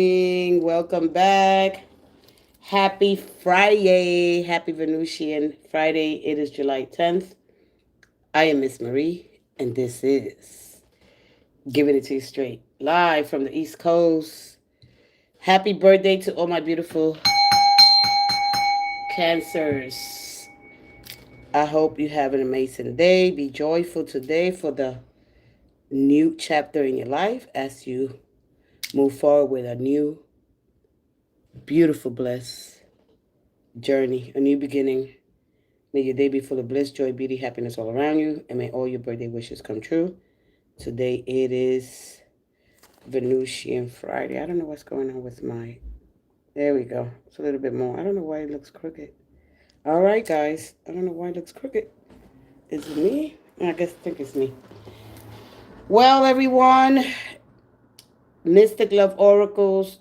Welcome back. Happy Friday. Happy Venusian Friday. It is July 10th. I am Miss Marie, and this is Giving It to You Straight. Live from the East Coast. Happy birthday to all my beautiful Cancers. I hope you have an amazing day. Be joyful today for the new chapter in your life as you move forward with a new, beautiful, blessed journey, a new beginning. May your day be full of bliss, joy, beauty, happiness all around you, and may all your birthday wishes come true. Today it is Venusian Friday. I don't know what's going on with my... There we go. It's a little bit more. I don't know why it looks crooked. All right, guys. I don't know why it looks crooked. Is it me? I think it's me. Well, everyone, Mystic Love Oracles.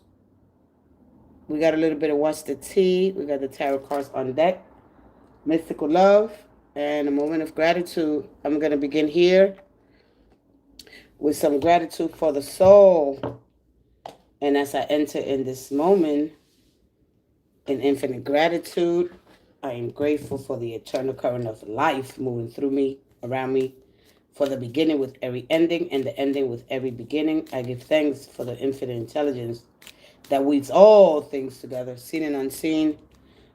We got a little bit of What's the Tea. We got the tarot cards on deck. Mystical love and a moment of gratitude. I'm going to begin here with some gratitude for the soul. And as I enter in this moment in infinite gratitude, I am grateful for the eternal current of life moving through me, around me, for the beginning with every ending and the ending with every beginning. I give thanks for the infinite intelligence that weaves all things together, seen and unseen,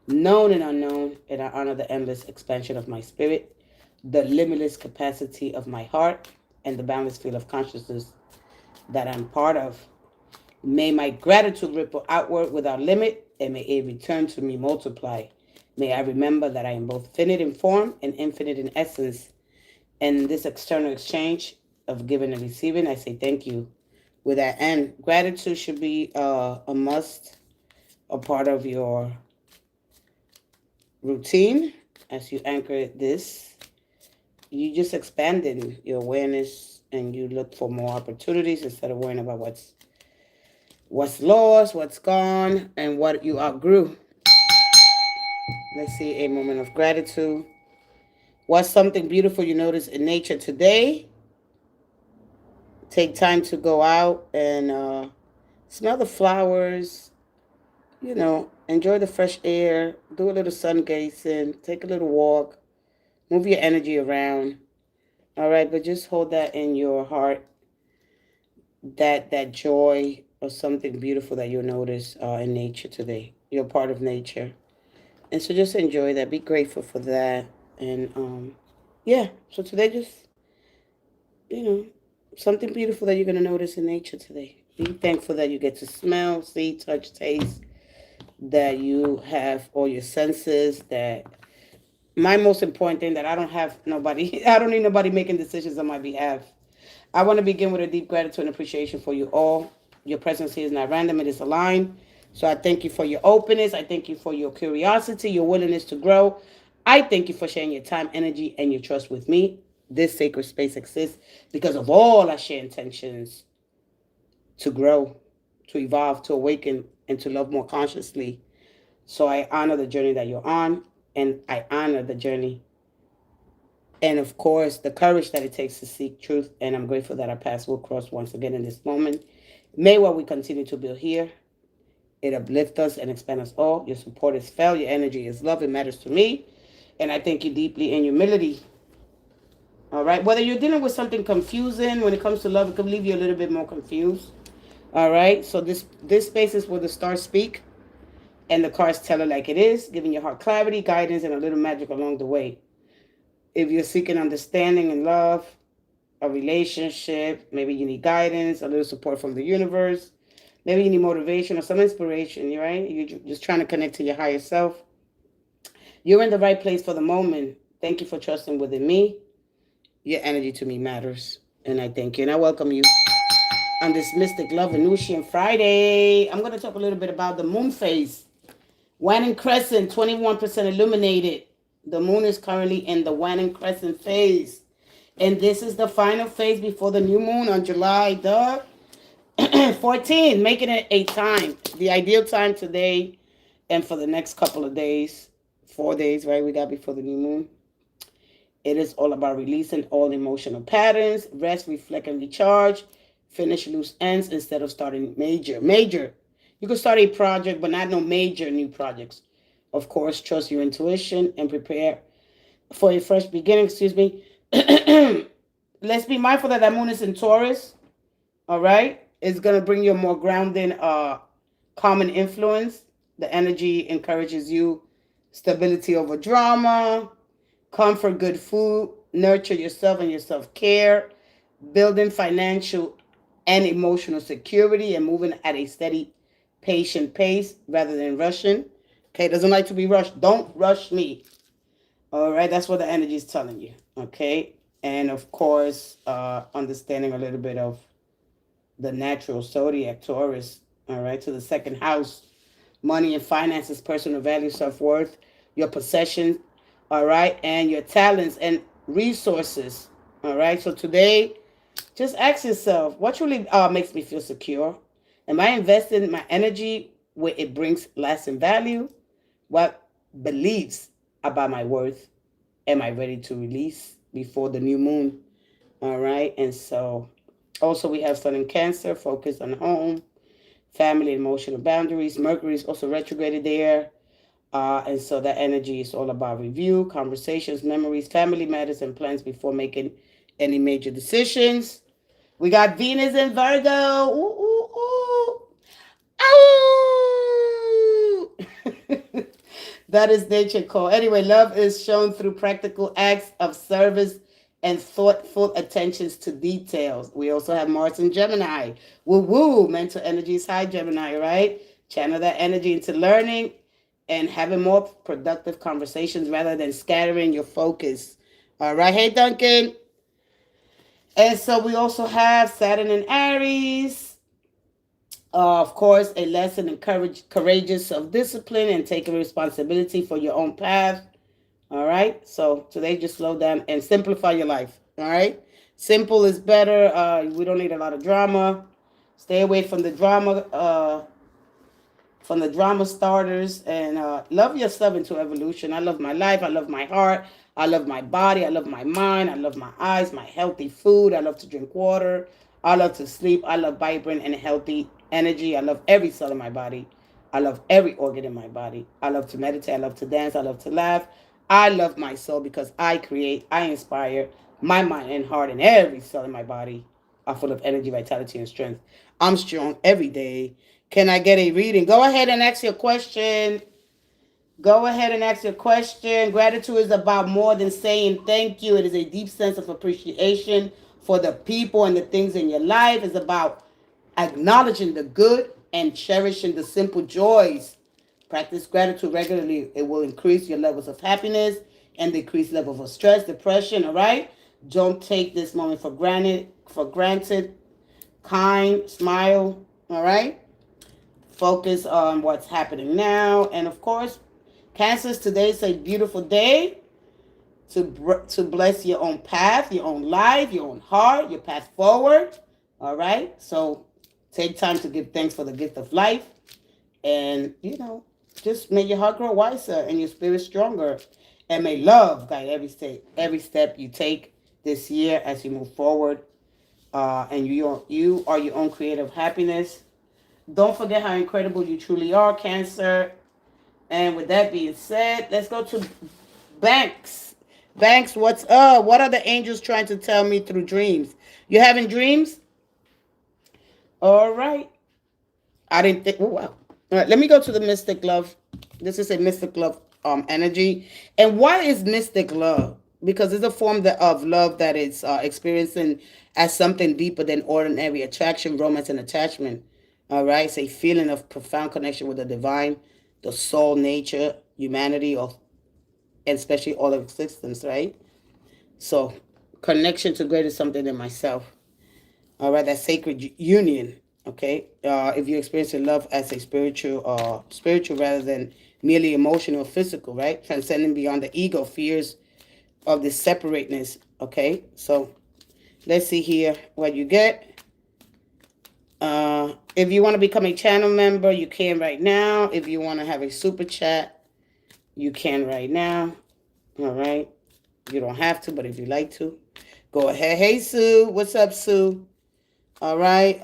known and unknown, and I honor the endless expansion of my spirit, the limitless capacity of my heart, and the boundless field of consciousness that I'm part of. May my gratitude ripple outward without limit, and may it return to me multiply. May I remember that I am both finite in form and infinite in essence. And this external exchange of giving and receiving, I say thank you. With that end, gratitude should be a must, a part of your routine as you anchor this. You just expanding your awareness and you look for more opportunities instead of worrying about what's lost, what's gone, and what you outgrew. Let's see, a moment of gratitude. What's something beautiful you notice in nature today? Take time to go out and smell the flowers, enjoy the fresh air, do a little sun gazing, take a little walk, move your energy around. All right, but just hold that in your heart, that joy or something beautiful that you'll notice in nature today. You're part of nature. And so just enjoy that. Be grateful for that. And yeah, so today just, you know, something beautiful that you're going to notice in nature today. Be thankful that you get to smell, see, touch, taste, that you have all your senses, that my most important thing that I don't have nobody, I don't need nobody making decisions on my behalf. I want to begin with a deep gratitude and appreciation for you all. Your presence here is not random, it is aligned. So I thank you for your openness. I thank you for your curiosity, your willingness to grow. I thank you for sharing your time, energy, and your trust with me. This sacred space exists because of all our shared intentions to grow, to evolve, to awaken, and to love more consciously. So I honor the journey that you're on, and I honor the journey and, of course, the courage that it takes to seek truth. And I'm grateful that our paths will cross once again in this moment. May what we continue to build here, it uplift us and expand us all. Your support is felt. Your energy is love. It matters to me. And I thank you deeply in humility. All right. Whether you're dealing with something confusing when it comes to love, it could leave you a little bit more confused. All right. So this space is where the stars speak and the cards tell it like it is, giving your heart clarity, guidance, and a little magic along the way. If you're seeking understanding and love, a relationship, maybe you need guidance, a little support from the universe, maybe you need motivation or some inspiration, right? You're just trying to connect to your higher self. You're in the right place for the moment. Thank you for trusting within me. Your energy to me matters. And I thank you. And I welcome you on this Mystic Love Venusian Friday. I'm going to talk a little bit about the moon phase. Waning Crescent, 21% illuminated. The moon is currently in the Waning Crescent phase. And this is the final phase before the new moon on July the 14th, making it a time. The ideal time today and for the next couple of days, 4 days, right? We got before the new moon. It is all about releasing all emotional patterns, rest, reflect, and recharge. Finish loose ends instead of starting major. You can start a project, but not no major new projects. Of course, trust your intuition and prepare for a fresh beginning. Excuse me. Let's be mindful that that moon is in Taurus. All right, it's gonna bring you a more grounding, common influence. The energy encourages you stability over drama, comfort, good food, nurture yourself and your self care, building financial and emotional security, and moving at a steady, patient pace rather than rushing. Okay, doesn't like to be rushed. Don't rush me. All right, that's what the energy is telling you. Okay, and of course, understanding a little bit of the natural zodiac Taurus. All right, to the second house, money and finances, personal value, self worth, your possessions. All right, and your talents and resources. All right, so today, just ask yourself, what truly makes me feel secure? Am I investing my energy where it brings lasting value? What beliefs about my worth am I ready to release before the new moon? All right. And so also we have Sun in Cancer, focus on home, family, emotional boundaries. Mercury is also retrograded there. And so that energy is all about review, conversations, memories, family matters, and plans before making any major decisions. We got Venus in Virgo. Ooh, ooh, ooh. Ow! That is nature call. Anyway, love is shown through practical acts of service and thoughtful attentions to details. We also have Mars in Gemini. Woo woo, mental energy is high, Gemini, right? Channel that energy into learning and having more productive conversations rather than scattering your focus. All right, hey Duncan. And so we also have Saturn in Aries. Of course, a lesson in courageous self-discipline and taking responsibility for your own path. All right. So today, just slow down and simplify your life. All right. Simple is better. We don't need a lot of drama. Stay away from the drama. From the drama starters, and love yourself into evolution. I love my life. I love my heart. I love my body. I love my mind. I love my eyes, my healthy food. I love to drink water. I love to sleep. I love vibrant and healthy energy. I love every cell in my body. I love every organ in my body. I love to meditate. I love to dance. I love to laugh. I love my soul because I create, I inspire. My mind and heart and every cell in my body are full of energy, vitality, and strength. I'm strong every day. Can I get a reading? Go ahead and ask your question. Go ahead and ask your question. Gratitude is about more than saying thank you. It is a deep sense of appreciation for the people and the things in your life. It's about acknowledging the good and cherishing the simple joys. Practice gratitude regularly. It will increase your levels of happiness and decrease levels of stress, depression, all right? Don't take this moment for granted. Kind, smile, all right? Focus on what's happening now. And of course, Cancers, today is a beautiful day to bless your own path, your own life, your own heart, your path forward. All right? So take time to give thanks for the gift of life. And, just make your heart grow wiser and your spirit stronger. And may love guide every step you take this year as you move forward. And you are your own creative happiness. Don't forget how incredible you truly are, Cancer. And with that being said, let's go to Banks. Banks, what's up? What are the angels trying to tell me through dreams? You having dreams? All right. I didn't think. Oh, wow. All right, let me go to the Mystic Love. This is a Mystic Love energy. And what is Mystic Love? Because it's a form of love that is experiencing as something deeper than ordinary attraction, romance, and attachment. All right. It's a feeling of profound connection with the divine, the soul, nature, humanity, and especially all of existence, right? So connection to greater something than myself. All right. That sacred union. Okay. If you're experiencing love as a spiritual rather than merely emotional or physical, right? Transcending beyond the ego, fears of the separateness. Okay. So let's see here what you get. If you want to become a channel member, you can right now. If you want to have a super chat, you can right now. All right. You don't have to, but if you like to, go ahead. Hey, Sue. What's up, Sue? All right.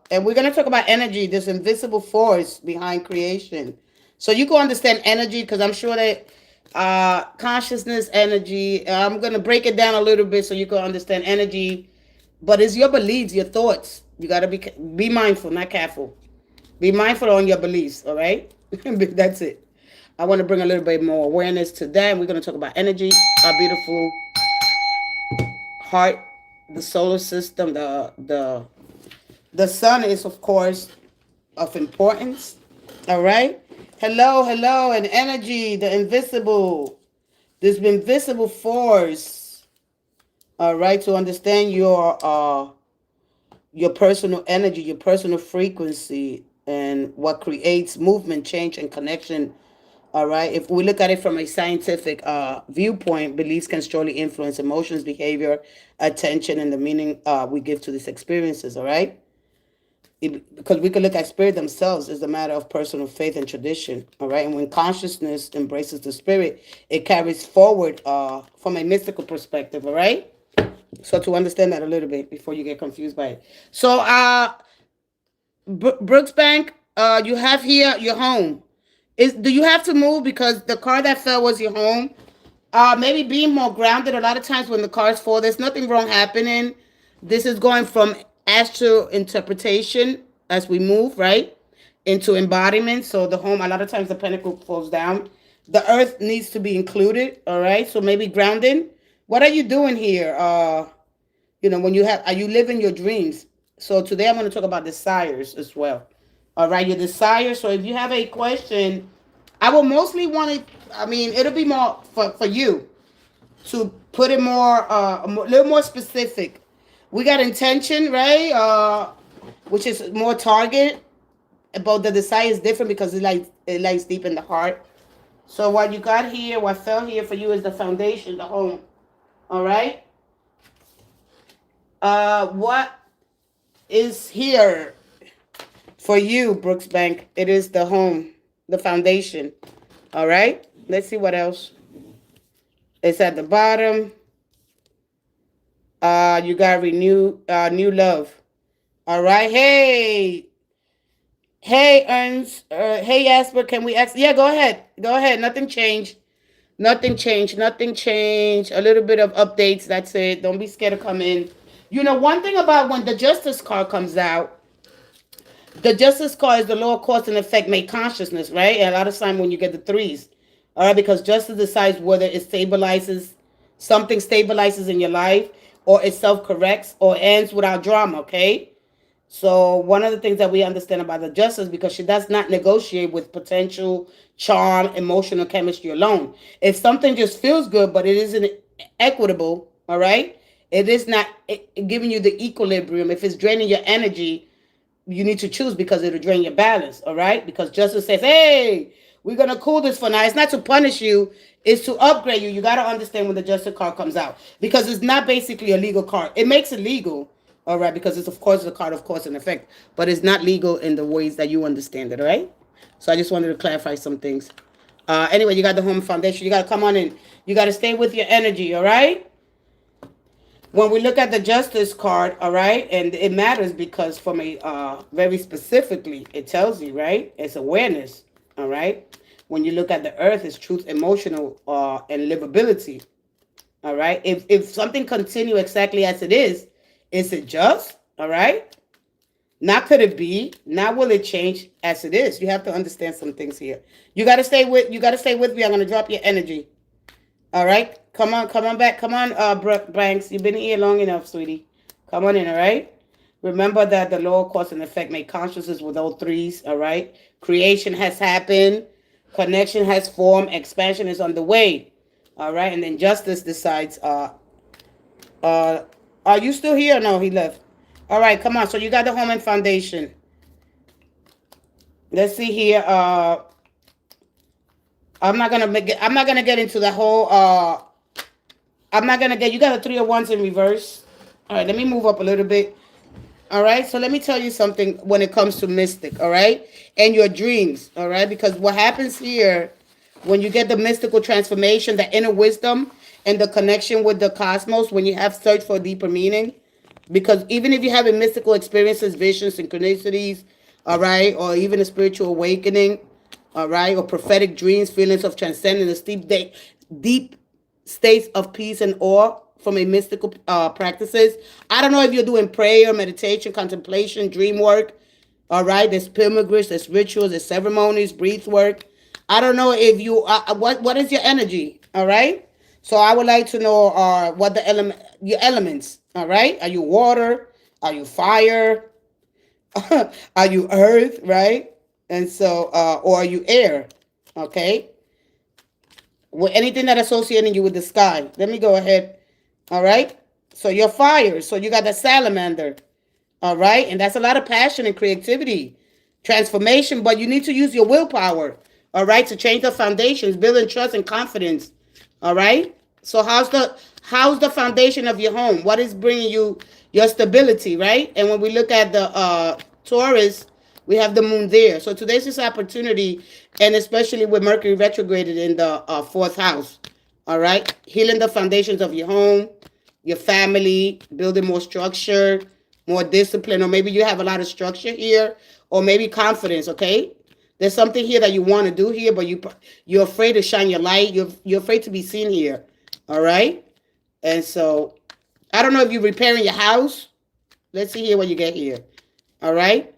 And we're going to talk about energy, this invisible force behind creation. So you can understand energy because I'm sure that consciousness, energy, I'm going to break it down a little bit so you can understand energy. But it's your beliefs, your thoughts. You got to be mindful, not careful. Be mindful on your beliefs, all right? That's it. I want to bring a little bit more awareness to that. And we're going to talk about energy, our beautiful heart, the solar system, the sun is, of course, of importance. All right. Hello, hello, and energy, the invisible, this invisible force. All right, to understand your personal energy, your personal frequency, and what creates movement, change, and connection. All right. If we look at it from a scientific viewpoint, beliefs can strongly influence emotions, behavior, attention, and the meaning we give to these experiences. All right. Because we can look at spirit themselves as a matter of personal faith and tradition. All right. And when consciousness embraces the spirit, it carries forward from a mystical perspective. All right. So to understand that a little bit before you get confused by it. So Brooksbank, you have here your home. Do you have to move because the car that fell was your home? Maybe being more grounded. A lot of times when the cars fall, there's nothing wrong happening. This is going from astral interpretation as we move, right? Into embodiment. So the home, a lot of times the pinnacle falls down. The earth needs to be included, all right? So maybe grounding. What are you doing here? When are you living your dreams? So today I'm going to talk about desires as well. All right, your desires. So if you have a question, I will mostly want to, it'll be more for you to put it more, a little more specific. We got intention, right? Which is more target, but the desire is different because it lies deep in the heart. So what you got here, what fell here for you is the foundation, the home. All right. What is here for you, Brooksbank? It is the home, the foundation. All right. Let's see what else. It's at the bottom. You got new love. All right. Hey, Ernst. Hey, Asper. Can we ask? Yeah, go ahead. Go ahead. Nothing changed. Nothing changed. Nothing changed. A little bit of updates. That's it. Don't be scared to come in. One thing about when the Justice card comes out, the Justice card is the lower cause and effect made consciousness, right? And a lot of time when you get the threes, all right, because Justice decides whether it something stabilizes in your life, or it self-corrects, or ends without drama, okay? So one of the things that we understand about the Justice, because she does not negotiate with potential, charm, emotional chemistry alone. If something just feels good, but it isn't equitable, all right? It is not giving you the equilibrium. If it's draining your energy, you need to choose because it'll drain your balance, all right? Because Justice says, hey, we're going to cool this for now. It's not to punish you. It's to upgrade you. You got to understand when the Justice card comes out. Because it's not basically a legal card. It makes it legal, all right? Because it's, of course, a card of cause and effect. But it's not legal in the ways that you understand it, all right? So I just wanted to clarify some things. Anyway, you got the home foundation. You got to come on in. You got to stay with your energy, all right? When we look at the Justice card, all right, and it matters because from a very specifically, it tells you, right, it's awareness, all right. When you look at the earth, it's truth, emotional, and livability, all right. If something continues exactly as it is it just, all right? Not could it be, not will it change as it is. You have to understand some things here. You got to stay with me. I'm going to drop your energy. All right, come on back. Come on, Banks. You've been here long enough, sweetie. Come on in, all right? Remember that the lower cause and effect make consciousness with all threes, all right? Creation has happened. Connection has formed. Expansion is on the way, all right? And then Justice decides, are you still here? No, he left. All right, come on. So you got the home and foundation. Let's see here. I'm not gonna get into the whole you got a 3 of Wands in reverse. All right, let me move up a little bit. All right, so let me tell you something when it comes to mystic, all right? And your dreams, all right? Because what happens here when you get the mystical transformation, the inner wisdom and the connection with the cosmos, when you have search for deeper meaning, Because even if you're having mystical experiences, visions, synchronicities, all right, or even a spiritual awakening, all right, or prophetic dreams, feelings of transcendence, deep states of peace and awe from a mystical practices. I don't know if you're doing prayer, meditation, contemplation, dream work. All right, there's pilgrimage, there's rituals, there's ceremonies, breath work. I don't know if you what is your energy. All right, so I would like to know what the your elements. All right, are you water? Are you fire? Are you earth? Right, and so or are you air? Okay, with anything that associating you with the sky. Let me go ahead. All right. So you're fire. So you got the salamander. All right. And that's a lot of passion and creativity, transformation, but you need to use your willpower. All right. To change the foundations, building trust and confidence. All right. So how's the foundation of your home? What is bringing you your stability, right? And when we look at the Taurus, we have the moon there. So today's this opportunity, and especially with Mercury retrograded in the fourth house. All right. Healing the foundations of your home, your family, building more structure, more discipline, or maybe you have a lot of structure here, or maybe confidence, okay? There's something here that you want to do here, but you're afraid to shine your light. You're afraid to be seen here. All right? And so I don't know if you're repairing your house. Let's see here what you get here. All right?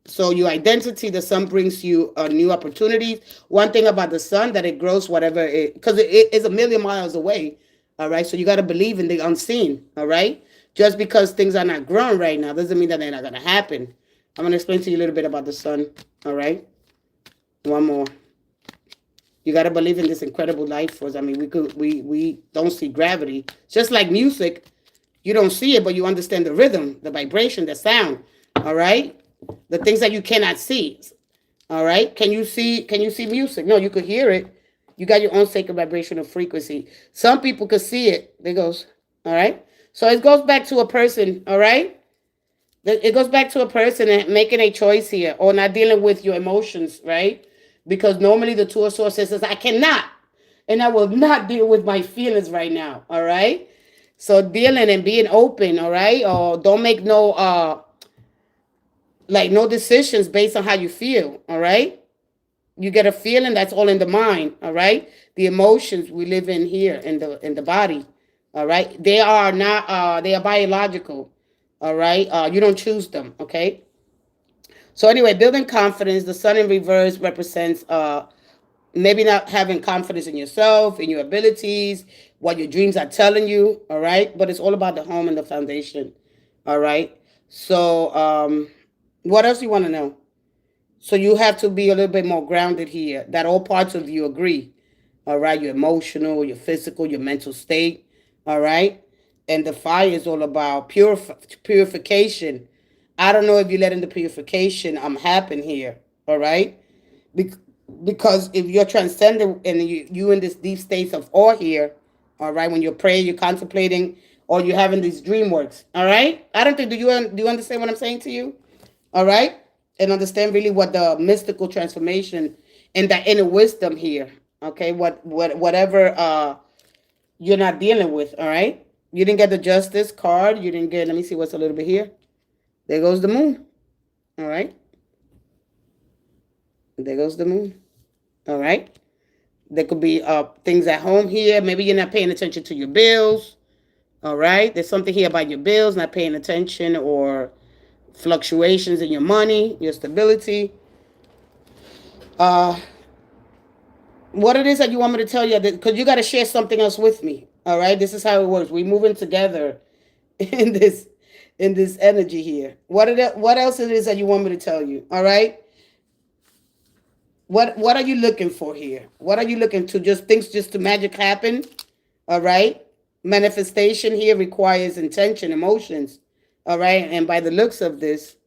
So your identity, the sun brings you new opportunities. One thing about the sun, that it grows whatever it, because it is a million miles away. All right? So you got to believe in the unseen. All right? Just because things are not growing right now doesn't mean that they're not going to happen. I'm going to explain to you a little bit about the sun. All right? One more. You got to believe in this incredible life force. I mean, we don't see gravity. Just like music, you don't see it, but you understand the rhythm, the vibration, the sound. All right? The things that you cannot see. All right? Can you see music? No, you could hear it. You got your own sacred vibrational frequency. Some people could see it. There goes. All right? So it goes back to a person, all right? It goes back to a person making a choice here, or not dealing with your emotions, right? Because normally the Two of Swords says, I cannot, and I will not deal with my feelings right now, all right? So dealing and being open, all right? Or don't make no decisions based on how you feel, all right? You get a feeling, that's all in the mind, all right? The emotions we live in here in the body, all right? They are not they are biological, all right? You don't choose them, okay? So anyway, building confidence. The sun in reverse represents maybe not having confidence in yourself, in your abilities, what your dreams are telling you, all right? But it's all about the home and the foundation, all right? So what else you want to know? So you have to be a little bit more grounded here, that all parts of you agree, all right? Your emotional, your physical, your mental state, all right? And the fire is all about purification. I don't know if you're letting the purification happen here, all right? Because if you're transcendent and you in this deep state of awe here, all right, when you're praying, you're contemplating, or you're having these dream works, all right? I don't think, do you understand what I'm saying to you? All right? And understand really what the mystical transformation and the inner wisdom here, okay? Whatever you're not dealing with, all right? You didn't get the Justice card. You didn't get, let me see what's a little bit here. There goes the moon, all right? There goes the moon, all right? There could be things at home here. Maybe you're not paying attention to your bills, all right? There's something here about your bills, not paying attention, or fluctuations in your money, your stability. What it is that you want me to tell you, because you got to share something else with me, all right? This is how it works. We're moving together in this energy here. What else it is that you want me to tell you, all right? What are you looking for here? What are you looking to? Just things just to magic happen, all right? Manifestation here requires intention, emotions, all right? And by the looks of this,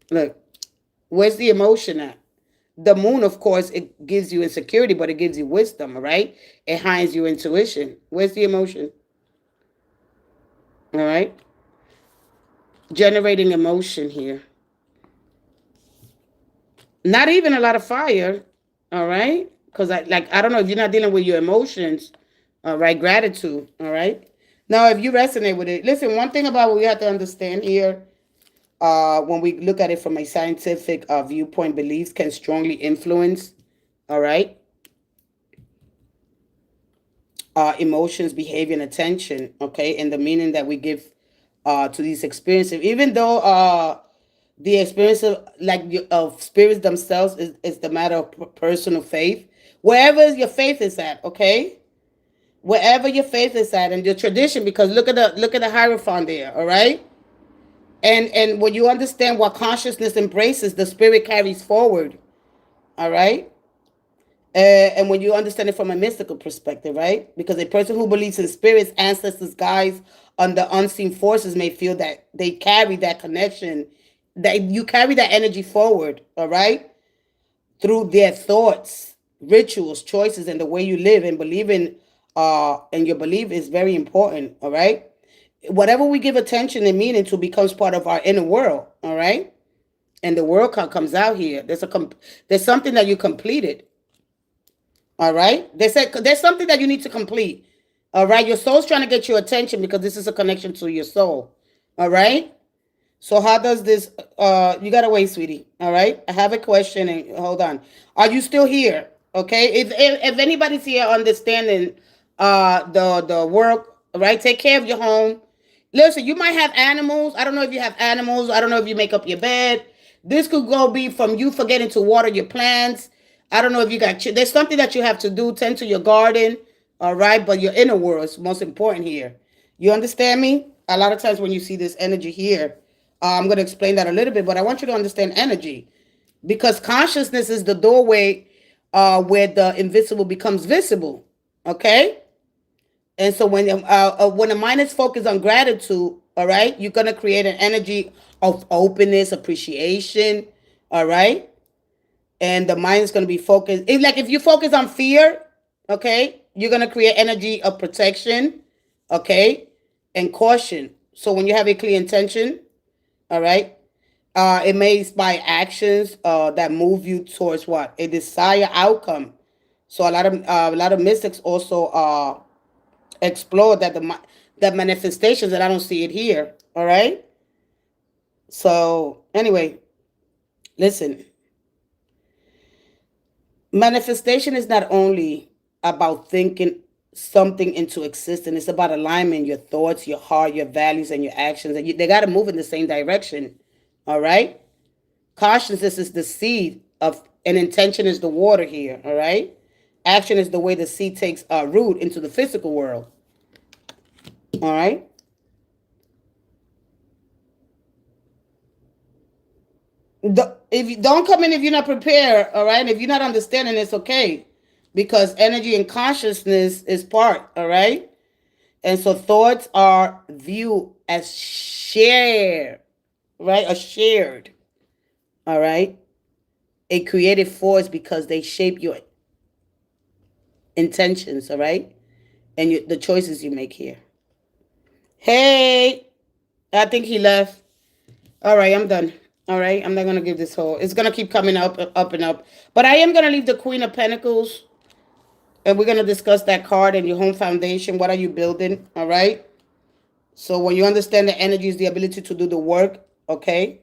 look, where's the emotion at? The moon, of course, it gives you insecurity, but it gives you wisdom, all right? It hides your intuition. Where's the emotion? All right? Generating emotion here. Not even a lot of fire, all right? Because I don't know if you're not dealing with your emotions, all right? Gratitude, all right? Now, if you resonate with it, listen, one thing about what we have to understand here, when we look at it from a scientific viewpoint, beliefs can strongly influence, all right, emotions, behavior, and attention, okay, and the meaning that we give to these experiences. Even though the experience of of spirits themselves is the matter of personal faith, wherever your faith is at, okay, wherever your faith is at, and your tradition, because look at the hierophant there, all right, and when you understand what consciousness embraces, the spirit carries forward, all right. And when you understand it from a mystical perspective, right? Because a person who believes in spirits, ancestors, guides, under unseen forces may feel that they carry that connection, that you carry that energy forward, all right? Through their thoughts, rituals, choices, and the way you live and believe in, and your belief is very important, all right? Whatever we give attention and meaning to becomes part of our inner world, all right? And the world comes out here. There's something that you completed. All right. They said there's something that you need to complete. All right. Your soul's trying to get your attention because this is a connection to your soul. All right. So how does this you gotta wait, sweetie. All right. I have a question and hold on. Are you still here? Okay. If anybody's here understanding the work, all right, take care of your home. Listen, you might have animals. I don't know if you have animals. I don't know if you make up your bed. This could go be from you forgetting to water your plants. I don't know if you got, there's something that you have to do, tend to your garden, all right? But your inner world is most important here. You understand me? A lot of times when you see this energy here, I'm going to explain that a little bit, but I want you to understand energy because consciousness is the doorway where the invisible becomes visible, okay? And so when the mind is focused on gratitude, all right, you're going to create an energy of openness, appreciation, all right? And the mind is going to be focused. If you focus on fear, okay, you're going to create energy of protection, okay, and caution. So when you have a clear intention, all right, it may inspire actions that move you towards what a desired outcome. So a lot of mystics also explore that manifestations, and I don't see it here. All right. So anyway, listen. Manifestation is not only about thinking something into existence. It's about alignment, your thoughts, your heart, your values, and your actions. And they got to move in the same direction. All right. Consciousness is the seed of, and intention is the water here. All right. Action is the way the seed takes root into the physical world. All right. If you don't come in if you're not prepared, all right. And if you're not understanding, it's okay, because energy and consciousness is part, all right. And so thoughts are viewed as shared, right? Or shared, all right. A creative force because they shape your intentions, all right, and the choices you make here. Hey, I think he left. All right, I'm done. All right, I'm not gonna give this whole. It's gonna keep coming up and up. But I am gonna leave the Queen of Pentacles, and we're gonna discuss that card and your home foundation. What are you building? All right. So when you understand the energy is the ability to do the work, okay.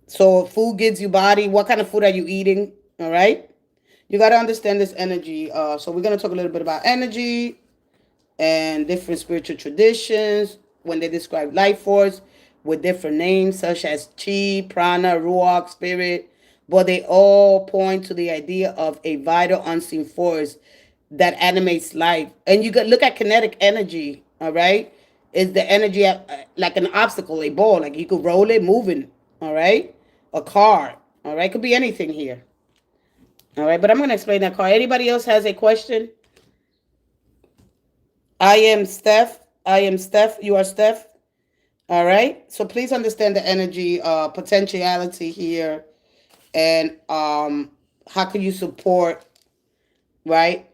So food gives you body. What kind of food are you eating? All right. You got to understand this energy. So we're gonna talk a little bit about energy and different spiritual traditions when they describe life force with different names such as chi, prana, ruach, spirit, but they all point to the idea of a vital unseen force that animates life. And you could look at kinetic energy, all right? Is the energy like an obstacle, a ball, like you could roll it moving, all right? A car, all right? Could be anything here. All right, but I'm going to explain that card. Anybody else has a question? I am Steph. I am Steph. You are Steph. All right. So please understand the energy, potentiality here, and how can you support, right?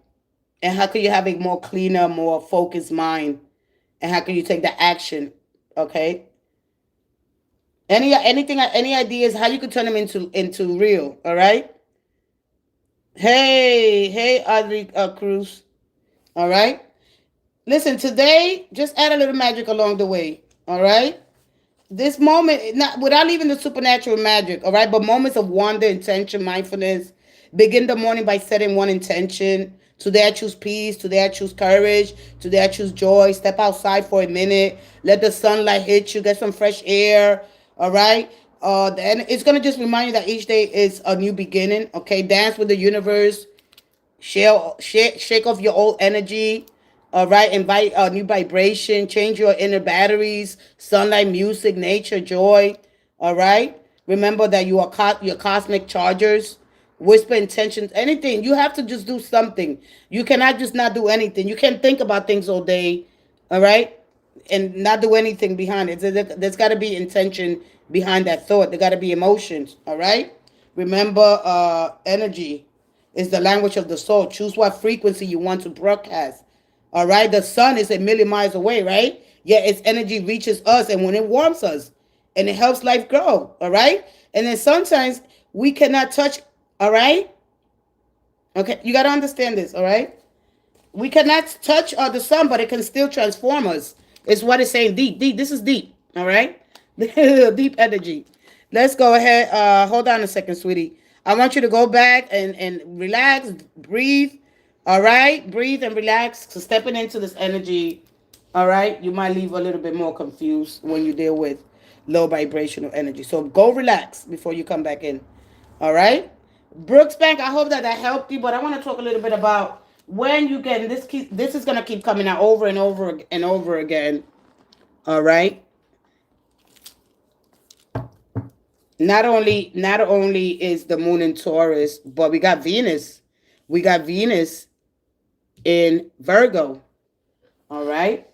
And how can you have a more cleaner, more focused mind, and how can you take the action? Okay. Any ideas how you could turn them into real? All right. Hey, Audrey Cruz. All right. Listen, today, just add a little magic along the way. All right? This moment, not without leaving the supernatural magic, all right, but moments of wonder, intention, mindfulness. Begin the morning by setting one intention. Today I choose peace. Today I choose courage. Today I choose joy. Step outside for a minute. Let the sunlight hit you. Get some fresh air. All right. Then it's gonna just remind you that each day is a new beginning. Okay. Dance with the universe. Shake off your old energy. All right, invite a new vibration. Change your inner batteries. Sunlight, music, nature, joy. All right. Remember that you are your cosmic chargers. Whisper intentions. Anything you have to just do something. You cannot just not do anything. You can't think about things all day. All right, and not do anything behind it. There's got to be intention behind that thought. There got to be emotions. All right. Remember, energy is the language of the soul. Choose what frequency you want to broadcast. All right. The sun is a million miles away, right? Yet its energy reaches us, and when it warms us, and it helps life grow. All right. And then sometimes we cannot touch. All right. Okay. You got to understand this. All right. We cannot touch the sun, but it can still transform us. It's what it's saying. Deep, deep. This is deep. All right. Deep energy. Let's go ahead. Hold on a second, sweetie. I want you to go back and relax, breathe. All right. Breathe and relax. So stepping into this energy. All right. You might leave a little bit more confused when you deal with low vibrational energy. So go relax before you come back in. All right. Brooks Bank, I hope that helped you, but I want to talk a little bit about when you get this. This is going to keep coming out over and over and over again. All right. Not only is the moon in Taurus, but we got Venus. We got Venus in Virgo. All right.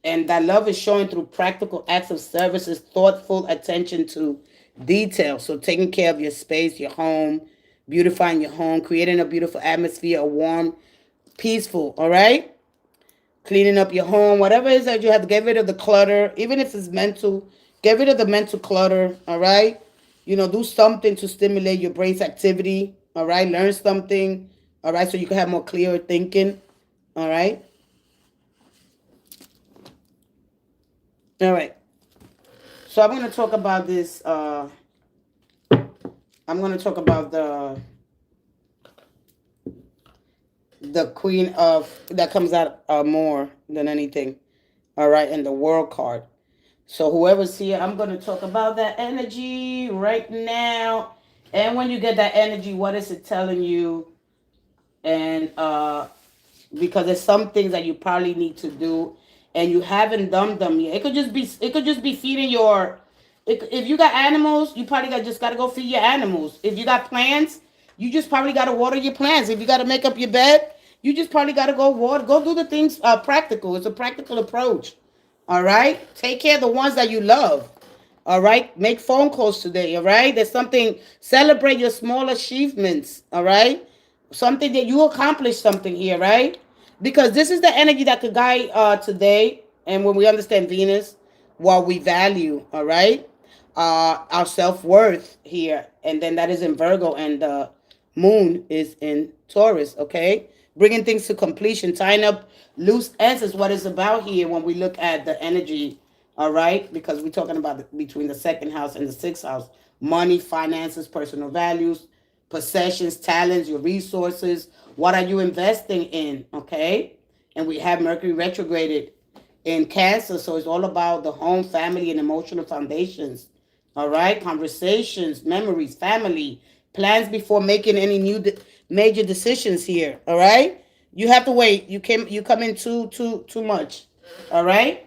And that love is showing through practical acts of services, thoughtful attention to detail. So taking care of your space, your home, beautifying your home, creating a beautiful atmosphere, a warm, peaceful, all right? Cleaning up your home, whatever it is that you have to get rid of the clutter, even if it's mental, get rid of the mental clutter, all right? You know, do something to stimulate your brain's activity, all right? Learn something, all right, so you can have more clearer thinking, all right? All right. So I'm going to talk about this. I'm going to talk about the Queen of, that comes out more than anything. All right. And the World card. So whoever's here, I'm going to talk about that energy right now. And when you get that energy, what is it telling you? And because there's some things that you probably need to do and you haven't done them yet. It could just be feeding your, if you got animals, you probably just got to go feed your animals. If you got plants, you just probably got to water your plants. If you got to make up your bed, you just probably got to go do the things practical. It's a practical approach. All right. Take care of the ones that you love. All right. Make phone calls today. All right. There's something, celebrate your small achievements. All right. Something that you accomplished something here, right? Because this is the energy that could guide today. And when we understand Venus, what we value, all right? Our self-worth here. And then that is in Virgo, and the moon is in Taurus, okay? Bringing things to completion, tying up loose ends is what it's about here when we look at the energy, all right? Because we're talking about between the second house and the sixth house. Money, finances, personal values, possessions, talents, your resources. What are you investing in? Okay. And we have Mercury retrograded in Cancer. So it's all about the home, family, and emotional foundations. All right. Conversations, memories, family, plans before making any new major decisions here. All right. You have to wait. You come in too much. All right.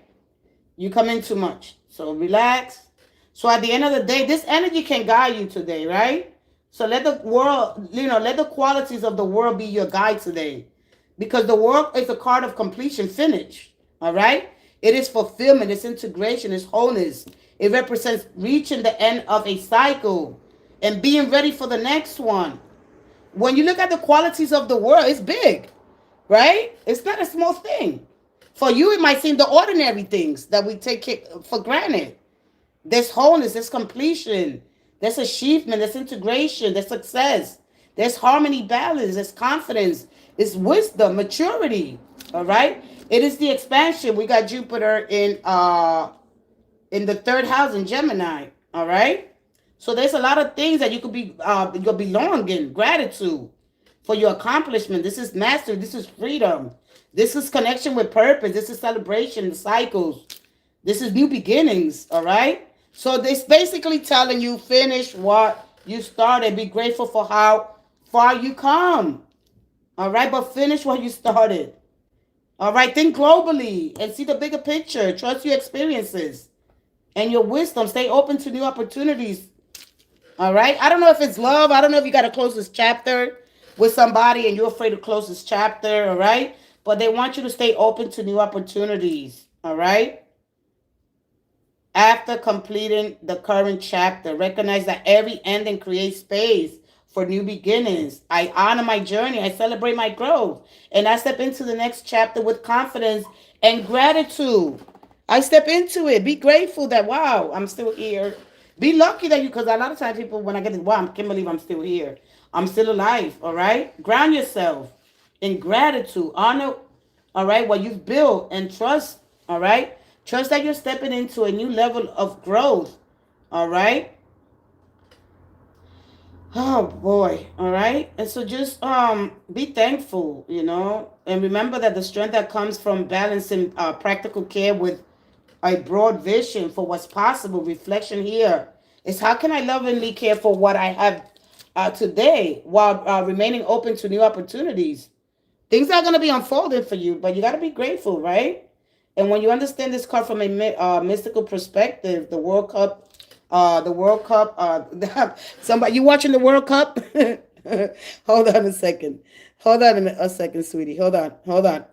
You come in too much. So relax. So at the end of the day, this energy can guide you today, right? So let the world, let the qualities of the world be your guide today. Because the world is a card of completion, finish. All right? It is fulfillment, it's integration, it's wholeness. It represents reaching the end of a cycle and being ready for the next one. When you look at the qualities of the world, it's big, right? It's not a small thing. For you, it might seem the ordinary things that we take for granted. There's wholeness, there's completion. There's achievement, there's integration, there's success, there's harmony, balance, there's confidence, it's wisdom, maturity, all right? It is the expansion. We got Jupiter in the third house in Gemini. All right. So there's a lot of things that you could be you'll belong in. Gratitude for your accomplishment. This is mastery. This is freedom. This is connection with purpose. This is celebration, the cycles. This is new beginnings. All right. So this basically telling you finish what you started. Be grateful for how far you come. All right. But finish what you started. All right. Think globally and see the bigger picture. Trust your experiences and your wisdom. Stay open to new opportunities. All right. I don't know if it's love. I don't know if you got to close this chapter with somebody and you're afraid to close this chapter. All right. But they want you to stay open to new opportunities. All right. After completing the current chapter, recognize that every ending creates space for new beginnings. I honor my journey. I celebrate my growth. And I step into the next chapter with confidence and gratitude. I step into it. Be grateful that, wow, I'm still here. Be lucky that because a lot of times people, when I get this, wow, I can't believe I'm still here. I'm still alive, all right? Ground yourself in gratitude. Honor, all right, what you've built and trust, all right? Trust that you're stepping into a new level of growth, all right? Oh boy, all right? And so just be thankful, you know, and remember that the strength that comes from balancing practical care with a broad vision for what's possible. Reflection here is how can I lovingly care for what I have today while remaining open to new opportunities. Things are going to be unfolding for you, but you got to be grateful, right? And when you understand this card from a mystical perspective, the World Cup, somebody, you watching the World Cup? Hold on a second. Hold on a second, sweetie. Hold on.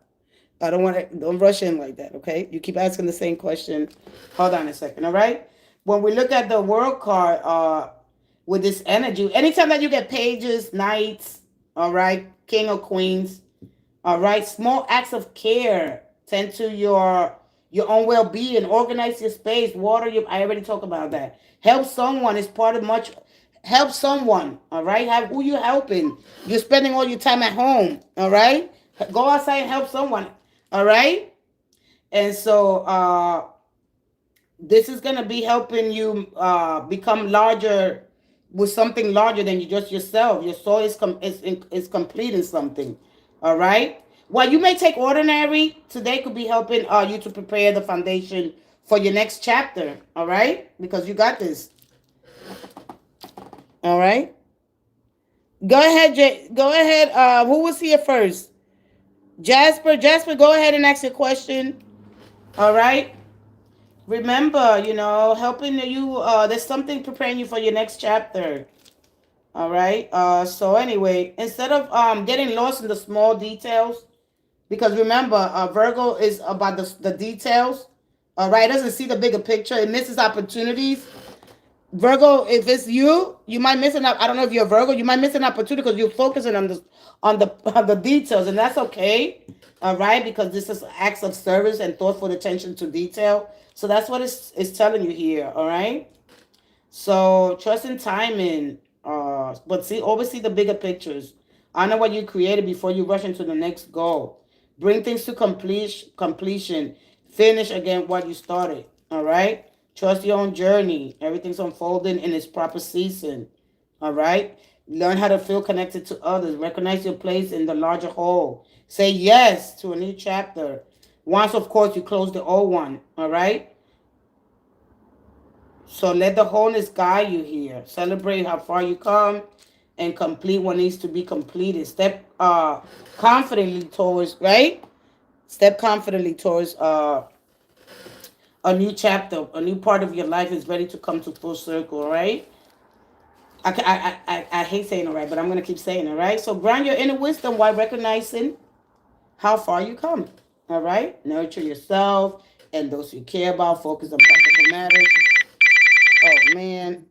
I don't rush in like that, okay? You keep asking the same question. Hold on a second, all right? When we look at the World card with this energy, anytime that you get pages, knights, all right, king or queens, all right, small acts of care tend to your own well-being. Organize your space, water your, I already talked about that. Help someone is part of much. Help someone, all right? Have who you helping. You're spending all your time at home, all right? Go outside and help someone, all right? And so this is going to be helping you become larger with something larger than you just yourself. Your soul is completing something, all right? While you may take ordinary, today could be helping you to prepare the foundation for your next chapter, all right? Because you got this, all right? Go ahead, Jay. Go ahead. Who was here first? Jasper, go ahead and ask your question. All right. Remember, you know, helping you, there's something preparing you for your next chapter. All right. So anyway, instead of getting lost in the small details, because remember, Virgo is about the details. All right. It doesn't see the bigger picture. It misses opportunities. Virgo, if it's you, you might miss an. I don't know if you're a Virgo, you might miss an opportunity because you're focusing on the details, and that's okay. All right, because this is acts of service and thoughtful attention to detail. So that's what it's telling you here. All right. So trust in timing, but always see the bigger pictures. Honor what you created before you rush into the next goal. Bring things to completion. Finish again what you started. All right. Trust your own journey. Everything's unfolding in its proper season. All right? Learn how to feel connected to others. Recognize your place in the larger whole. Say yes to a new chapter. Once, of course, you close the old one. All right? So let the wholeness guide you here. Celebrate how far you come and complete what needs to be completed. Step confidently towards, right? Step confidently towards a new chapter, a new part of your life is ready to come to full circle, right? I hate saying it right, but I'm going to keep saying it, right? So ground your inner wisdom while recognizing how far you come, all right? Nurture yourself and those you care about. Focus on practical matters. Oh, man.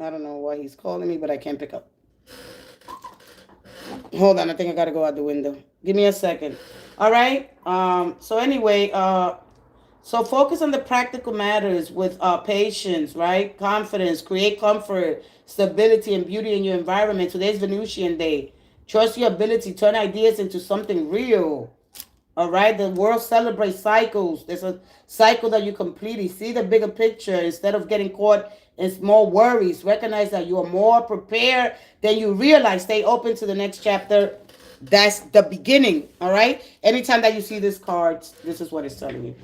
I don't know why he's calling me, but I can't pick up. Hold on, I think I got to go out the window. Give me a second. All right. So anyway, so focus on the practical matters with patience, right? Confidence, create comfort, stability, and beauty in your environment. Today's Venusian day. Trust your ability. Turn ideas into something real. All right, the world celebrates cycles. There's a cycle that you completely see the bigger picture instead of getting caught in small worries. Recognize that you are more prepared than you realize. Stay open to the next chapter. That's the beginning. All right. Anytime that you see this card, this is what it's telling you.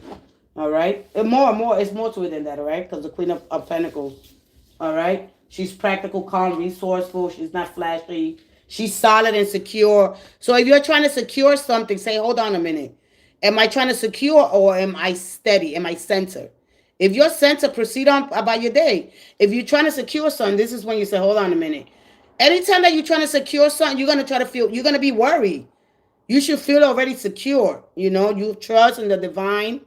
All right. And more. It's more to it than that. All right. Because the Queen of Pentacles. All right. She's practical, calm, resourceful. She's not flashy. She's solid and secure. So if you're trying to secure something, say, hold on a minute. Am I trying to secure or am I steady? Am I centered? If you're centered, proceed on about your day. If you're trying to secure something, this is when you say, hold on a minute. Anytime that you're trying to secure something, you're going to try to feel, you're going to be worried. You should feel already secure. You know, you trust in the divine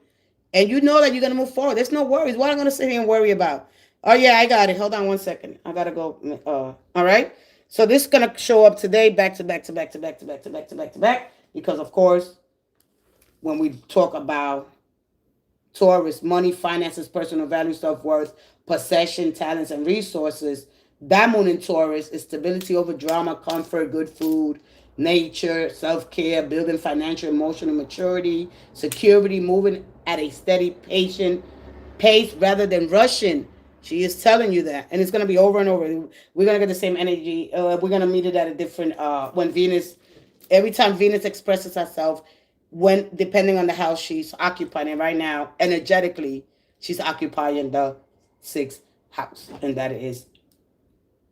and you know that you're going to move forward. There's no worries. What am I going to sit here and worry about? Oh, yeah, I got it. Hold on one second. I got to go. All right. So this is going to show up today, back to back to back to back to back to back to back to back. Because, of course, when we talk about Taurus, money, finances, personal value, self-worth, possession, talents, and resources, that moon in Taurus is stability over drama, comfort, good food, nature, self-care, building financial, emotional maturity, security, moving at a steady, patient pace rather than rushing. She is telling you that. And it's going to be over and over. We're going to get the same energy. We're going to meet it at a different, when Venus, every time Venus expresses herself, when depending on the house she's occupying. And right now, energetically, she's occupying the 6th house. And that is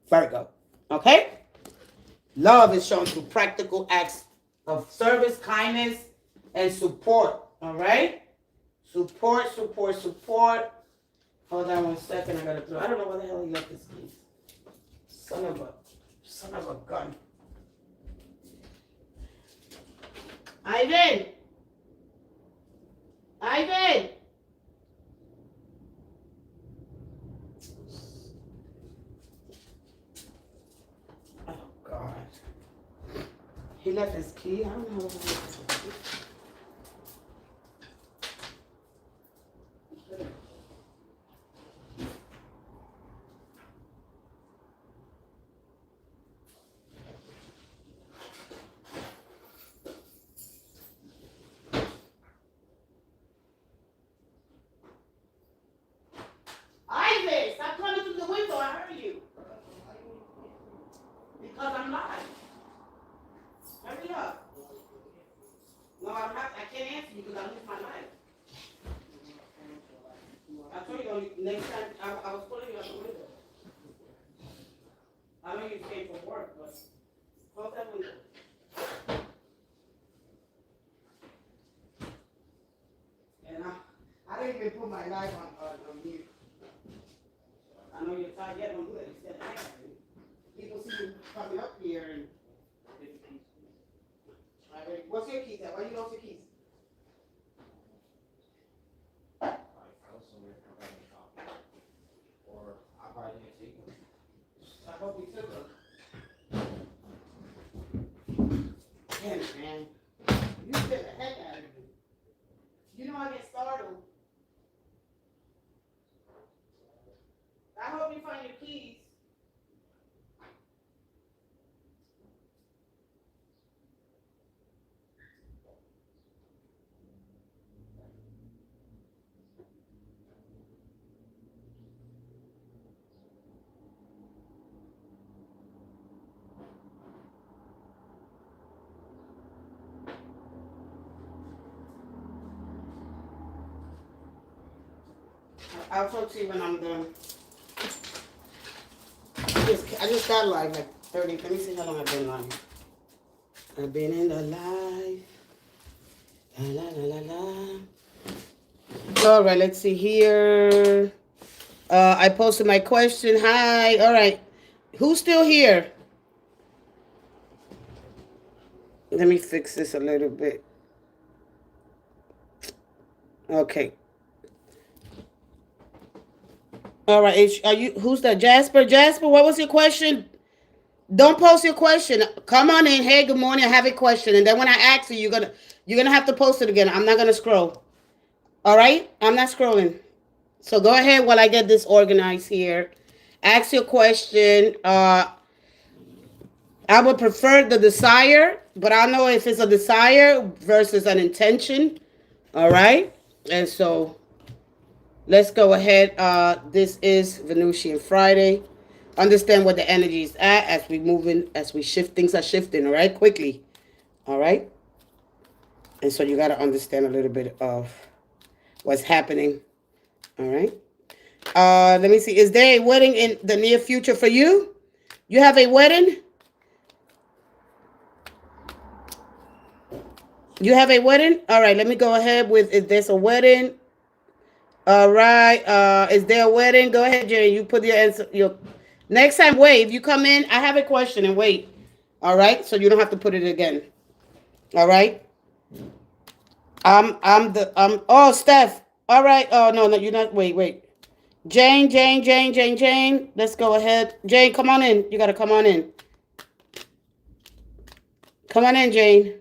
Virgo. Okay? Love is shown through practical acts of service, kindness, and support. All right? Support, support, support. Hold on one second. I gotta throw. I don't know where the hell he left his keys. Son of a gun. Ivan! Ivan! Oh, God. He left his key. I don't know where he left his key. Ivan, stop coming through the window. I heard you. Because I'm live. Hurry up. No, I can't answer you because I lose my life. I told you next time I was pulling you out the window. I know you came from work, but close that window. And I didn't even put my light on mute. I know you're tired yet. Don't do that. You said that. People see you coming up here and. What's your keys at? Why you lost your keys? I found somewhere to buy a copy. Or I probably didn't take them. I hope we took them. Damn it, man. You scared the heck out of me. You know I get startled. I hope you find your keys. I'll talk to you when I'm done. I just got live like 30. Let me see how long I've been live. I've been in the live. La la la la la. All right, let's see here. I posted my question. Hi. All right. Who's still here? Let me fix this a little bit. Okay. All right. Are you? Who's that? Jasper. Jasper, what was your question? Don't post your question. Come on in. Hey, good morning. I have a question, and then when I ask you, you're gonna have to post it again. I'm not gonna scroll. All right. I'm not scrolling. So go ahead while I get this organized here. Ask your question. I I would prefer the desire, but I know if it's a desire versus an intention. All right. And so let's go ahead. This is Venusian Friday. Understand what the energy is at as we move in, as we shift. Things are shifting, all right, quickly. All right. And so you got to understand a little bit of what's happening. All right. Let me see. Is there a wedding in the near future for you? You have a wedding? You have a wedding? All right. Let me go ahead with, is there a wedding? All right. Is there a wedding? Go ahead, Jerry. You put your answer. Your next time, wait. If you come in, I have a question and wait. All right. So you don't have to put it again. All right. Oh, Steph. All right. Oh, no, you're not. Wait. Jane. Let's go ahead. Jane, come on in. You got to come on in. Come on in, Jane.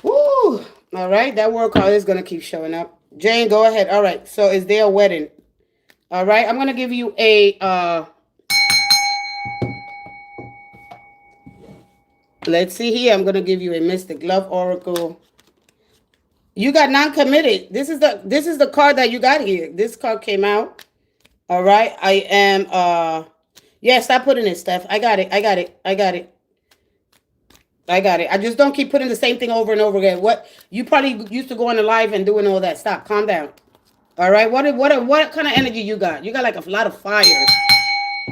Woo. All right. That word card is going to keep showing up. Jane, go ahead. All right. So is there a wedding? All right. I'm going to give you a, let's see here. I'm going to give you a Mystic Love Oracle. You got non-committed. This is the card that you got here. This card came out. All right. I am, yeah, stop putting it, Steph. I got it. I just don't keep putting the same thing over and over again. What you probably used to go on the live and doing all that. Stop. Calm down. All right. What kind of energy you got? You got like a lot of fire.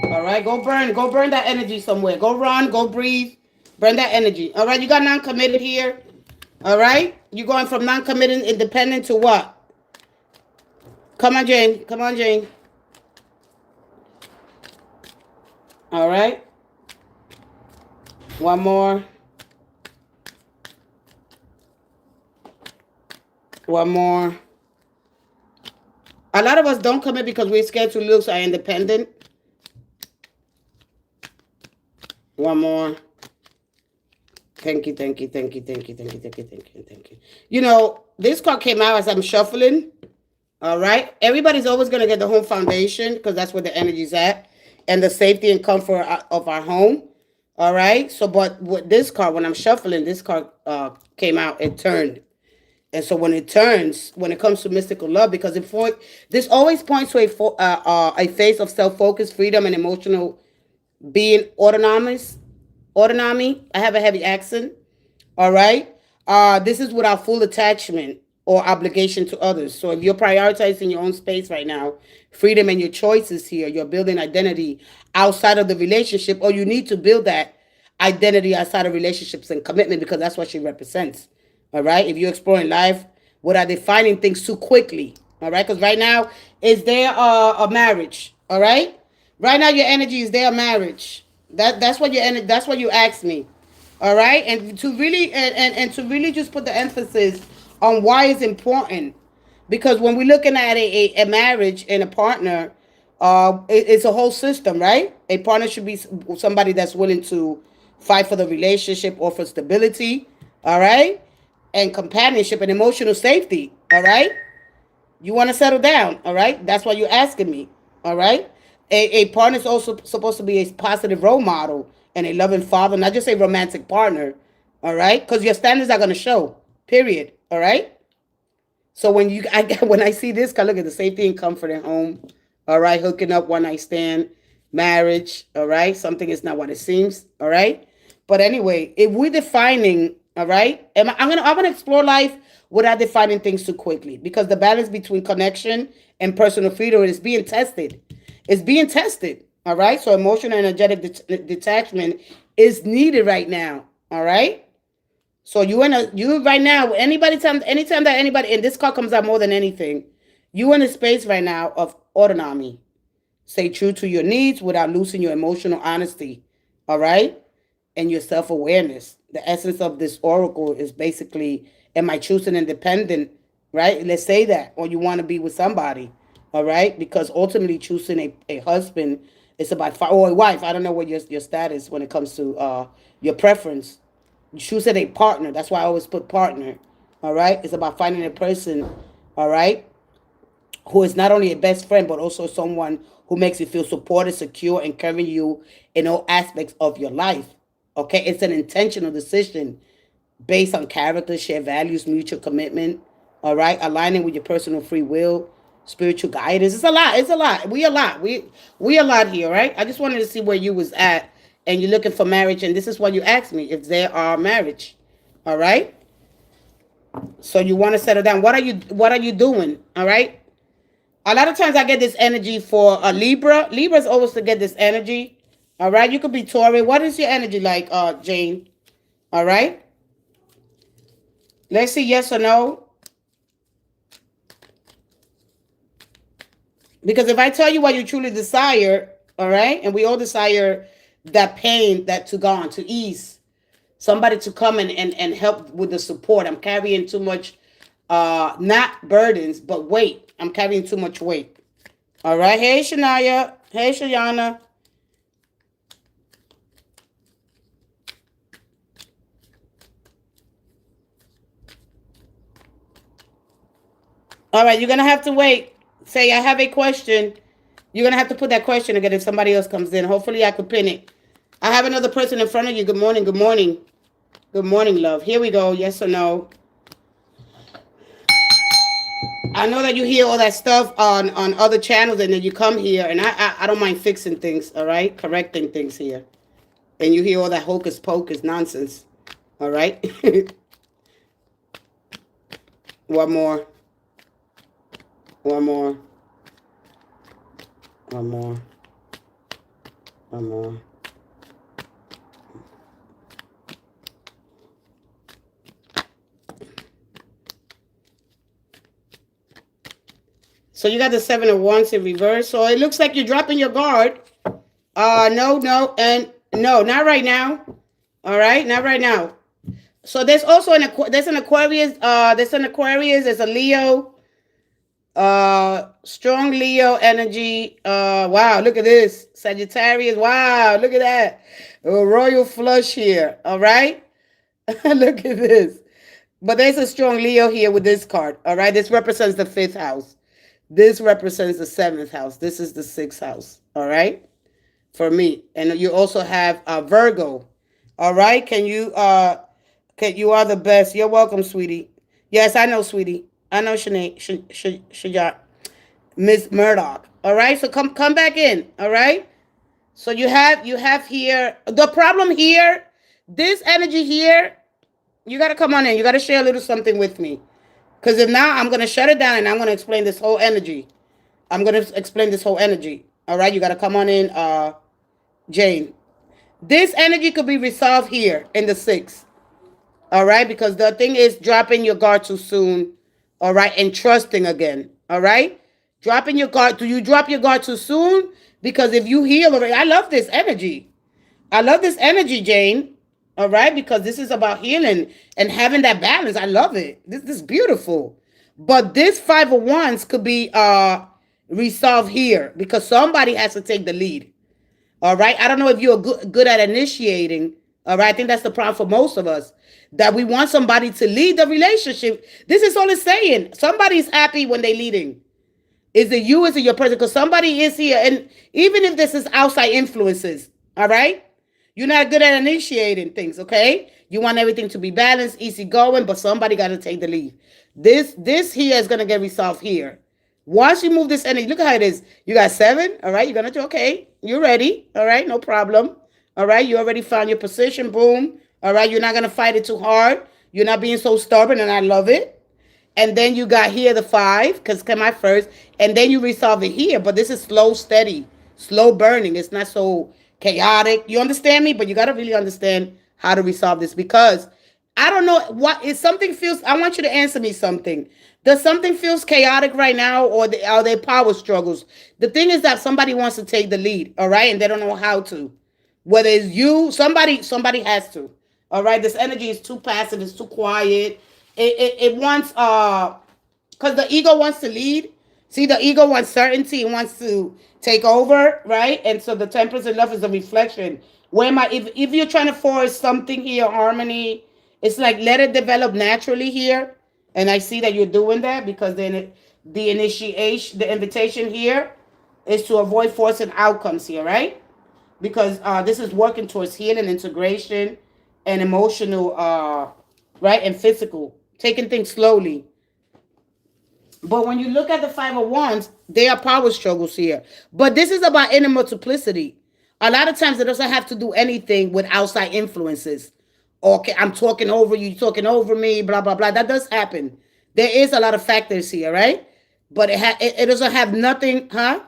All right. Go burn that energy somewhere. Go run. Go breathe. Burn that energy. All right. You got non-committed here. All right. You're going from non-committed, independent to what? Come on, Jane. All right. One more. A lot of us don't commit because we're scared to lose our independent. One more. Thank you. You know, this card came out as I'm shuffling. All right. Everybody's always going to get the home foundation because that's where the energy's at. And the safety and comfort of our home. All right. So, but with this card, when I'm shuffling, this card came out, it turned. And so when it turns, when it comes to mystical love, because this always points to a phase of self-focus, freedom, and emotional being autonomy. I have a heavy accent. All right. This is without full attachment or obligation to others. So if you're prioritizing your own space right now, freedom and your choices here, you're building identity outside of the relationship, or you need to build that identity outside of relationships and commitment because that's what she represents. All right. If you're exploring life without defining things too quickly. All right. Because right now, is there a marriage? All right. Right now, your energy is there a marriage. That's what you asked me. All right. And to really and to really just put the emphasis on why it's important. Because when we're looking at a marriage and a partner, it's a whole system, right? A partner should be somebody that's willing to fight for the relationship or for stability. All right. And companionship and emotional safety. All right. You want to settle down. All right. That's why you're asking me. All right. A partner is also supposed to be a positive role model and a loving father, not just a romantic partner. All right. Because your standards are going to show. Period. All right. So when I see this, I look at the safety and comfort at home. All right. Hooking up, one night stand, marriage. All right. Something is not what it seems. All right. But anyway, if we're defining, all right, I'm gonna explore life without defining things too quickly because the balance between connection and personal freedom is being tested. It's being tested. All right. So emotional and energetic detachment is needed right now. All right. So you right now, anytime that anybody, and this card comes out more than anything, you in a space right now of autonomy. Stay true to your needs without losing your emotional honesty. All right. And your self-awareness. The essence of this oracle is basically, am I choosing independent, right? Let's say that, or you want to be with somebody, all right? Because ultimately choosing a husband is about, or a wife, I don't know what your status when it comes to your preference. Choosing a partner, that's why I always put partner, all right? It's about finding a person, all right, who is not only a best friend, but also someone who makes you feel supported, secure, and carrying you in all aspects of your life. Okay, it's an intentional decision based on character, shared values, mutual commitment. All right, aligning with your personal free will, spiritual guidance. It's a lot. It's a lot. We a lot. We a lot here, right? I just wanted to see where you was at, and you're looking for marriage, and this is what you asked me if there are marriage. All right. So you want to settle down. What are you doing? All right. A lot of times I get this energy for a Libra. Libras always to get this energy. All right. You could be Taurus. What is your energy like, Jane? All right. Let's see yes or no. Because if I tell you what you truly desire, all right, and we all desire that pain, that to go on, to ease, somebody to come and help with the support. I'm carrying too much, not burdens, but weight. I'm carrying too much weight. All right. Hey, Shania. Hey, Shayana. All right. You're going to have to wait. Say, I have a question. You're going to have to put that question again if somebody else comes in. Hopefully I could pin it. I have another person in front of you. Good morning. Good morning. Good morning, love. Here we go. Yes or no? I know that you hear all that stuff on other channels, and then you come here, and I don't mind fixing things, all right? Correcting things here. And you hear all that hocus pocus nonsense, all right? One more. One more. One more. One more. So you got the 7 of Wands in reverse. So it looks like you're dropping your guard. No, and no, not right now. All right, not right now. So there's also an Aquarius. There's a Leo. Strong Leo energy. Wow, look at this. Sagittarius. Wow, look at that. A royal flush here. All right. Look at this. But there's a strong Leo here with this card. All right. This represents the 5th house. This represents the 7th house. This is the 6th house. All right. For me. And you also have Virgo. All right. You are the best. You're welcome, sweetie. Yes, I know, sweetie. I know, Shajat. Miss Murdoch. All right. So come back in. All right. So you have here the problem here. This energy here. You got to come on in. You got to share a little something with me. Because if not, I'm going to shut it down and I'm going to explain this whole energy. I'm going to explain this whole energy. All right. You got to come on in, Jane. This energy could be resolved here in the 6th. All right. Because the thing is dropping your guard too soon. All right. And trusting again. All right. Dropping your guard. Do you drop your guard too soon? Because if you heal already, I love this energy. I love this energy, Jane. All right, because this is about healing and having that balance. I love it. This is beautiful. But this 5 of Wands could be resolved here because somebody has to take the lead. All right. I don't know if you're good at initiating. All right. I think that's the problem for most of us, that we want somebody to lead the relationship. This is all it's saying. Somebody's happy when they're leading. Is it you? Is it your person? Because somebody is here. And even if this is outside influences, all right? You're not good at initiating things, okay? You want everything to be balanced, easy going, but somebody got to take the lead. This here is going to get resolved here. Once you move this energy, look at how it is. You got 7, all right? You're going to do, okay. You're ready, all right? No problem. All right? You already found your position, boom. All right? You're not going to fight it too hard. You're not being so stubborn, and I love it. And then you got here the 5, because come out first. And then you resolve it here. But this is slow, steady, slow burning. It's not so chaotic. You understand me? But you got to really understand how to resolve this, because I don't know what is something feels. I want you to answer me something. Does something feels chaotic right now, or are they power struggles? The thing is that somebody wants to take the lead, all right, and they don't know how to. Whether it's you, somebody has to. All right, this energy is too passive. It's too quiet. It wants because the ego wants to lead. See, the ego wants certainty. It wants to take over, right? And so the Temperance and Love is a reflection. Where am I? If you're trying to force something here, harmony, it's like let it develop naturally here. And I see that you're doing that, because then the initiation, the invitation here is to avoid forcing outcomes here, right? because this is working towards healing, integration, and emotional, right, and physical, taking things slowly. But when you look at the Five of Wands, there are power struggles here. But this is about inner multiplicity. A lot of times it doesn't have to do anything with outside influences. Okay, I'm talking over you, talking over me, blah, blah, blah. That does happen. There is a lot of factors here, right? But it doesn't have nothing, huh?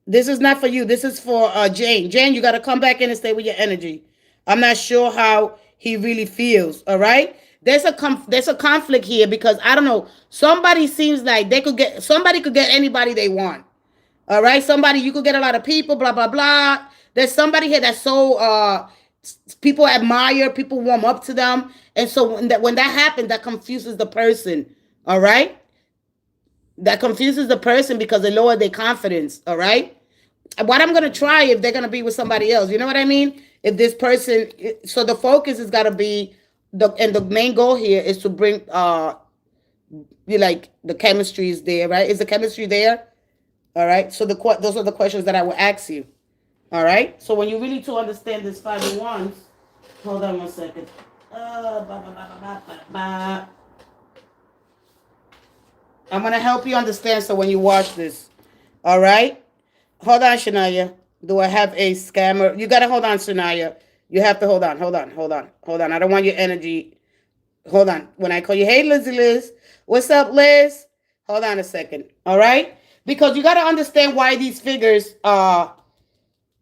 This is not for you. This is for Jane. Jane, you got to come back in and stay with your energy. I'm not sure how he really feels. All right. There's a conflict here because I don't know. Somebody seems like somebody could get anybody they want. All right. Somebody, you could get a lot of people. Blah blah blah. There's somebody here that's so people admire. People warm up to them, and so when that happens, that confuses the person. All right. That confuses the person because they lower their confidence. All right. What I'm going to try if they're going to be with somebody else. You know what I mean? If this person, so the focus has got to be and the main goal here is to bring, you like the chemistry is there, right? Is the chemistry there? All right. So those are the questions that I will ask you. All right. So when you really to understand this Five of Wands, hold on one second. I'm going to help you understand. So when you watch this, all right. Hold on, Shania. Do I have a scammer? You got to hold on, Shania. You have to hold on. I don't want your energy. Hold on. When I call you, hey, Lizzie Liz. What's up, Liz? Hold on a second. All right? Because you got to understand why these figures,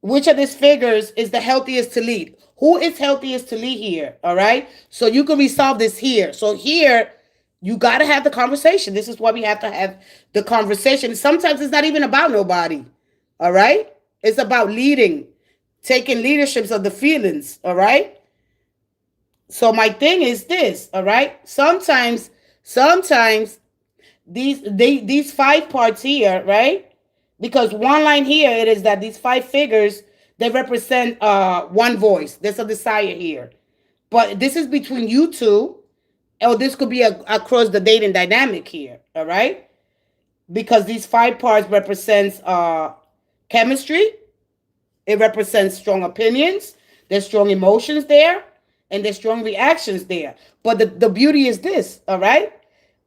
which of these figures is the healthiest to lead. Who is healthiest to lead here? All right? So you can resolve this here. So here, you got to have the conversation. This is why we have to have the conversation. Sometimes it's not even about nobody. All right? It's about leading, taking leaderships of the feelings. All right? So my thing is this. All right? Sometimes these five parts here, right? Because one line here, it is that these five figures, they represent one voice. There's a desire here. But this is between you two, or this could be across the dating dynamic here. All right? Because these five parts represents chemistry. It represents strong opinions. There's strong emotions there. And there's strong reactions there. But the beauty is this, all right?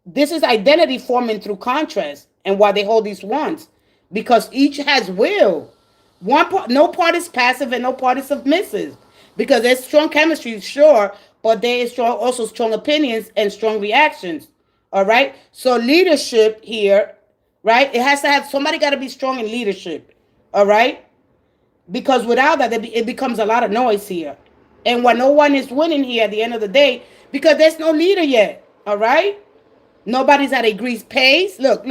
This is identity forming through contrast and why they hold these wands. Because each has will. No part is passive and no part is submissive. Because there's strong chemistry, sure, but there is also strong opinions and strong reactions. All right? So leadership here, right? It has to have, somebody got to be strong in leadership. All right? Because without that, it becomes a lot of noise here. And when no one is winning here at the end of the day, because there's no leader yet. All right? Nobody's at a greased pace. Look.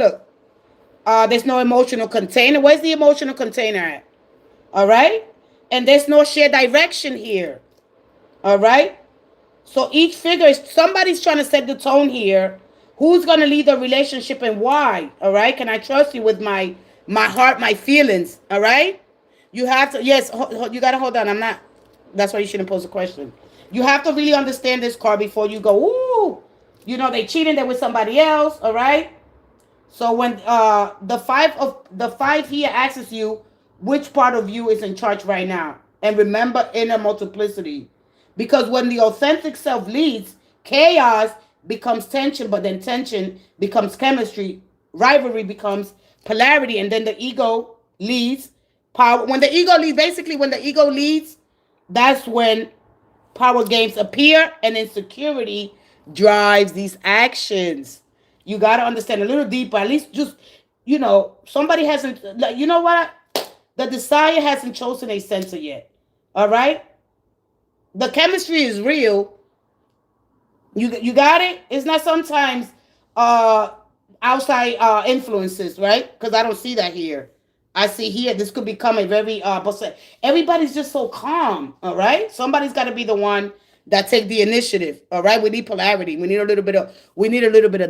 There's no emotional container. Where's the emotional container at? All right? And there's no shared direction here. All right? So each figure is, somebody's trying to set the tone here. Who's going to lead the relationship and why? All right? Can I trust you with my heart, my feelings? All right? You have to, yes, you got to hold on. I'm not, that's why you shouldn't pose a question. You have to really understand this card before you go, ooh, you know, they cheating, they're with somebody else. All right? So when the five here asks you, which part of you is in charge right now? And remember inner multiplicity. Because when the authentic self leads, chaos becomes tension, but then tension becomes chemistry. Rivalry becomes polarity, and then the ego leads power. When the ego leads, that's when power games appear and insecurity drives these actions. You got to understand a little deeper. At least just, you know, somebody hasn't, you know what? The desire hasn't chosen a center yet. All right? The chemistry is real. You got it? It's not sometimes outside influences, right? Because I don't see that here. I see here, this could become a very, everybody's just so calm, all right? Somebody's got to be the one that take the initiative, all right? We need polarity. We need a little bit of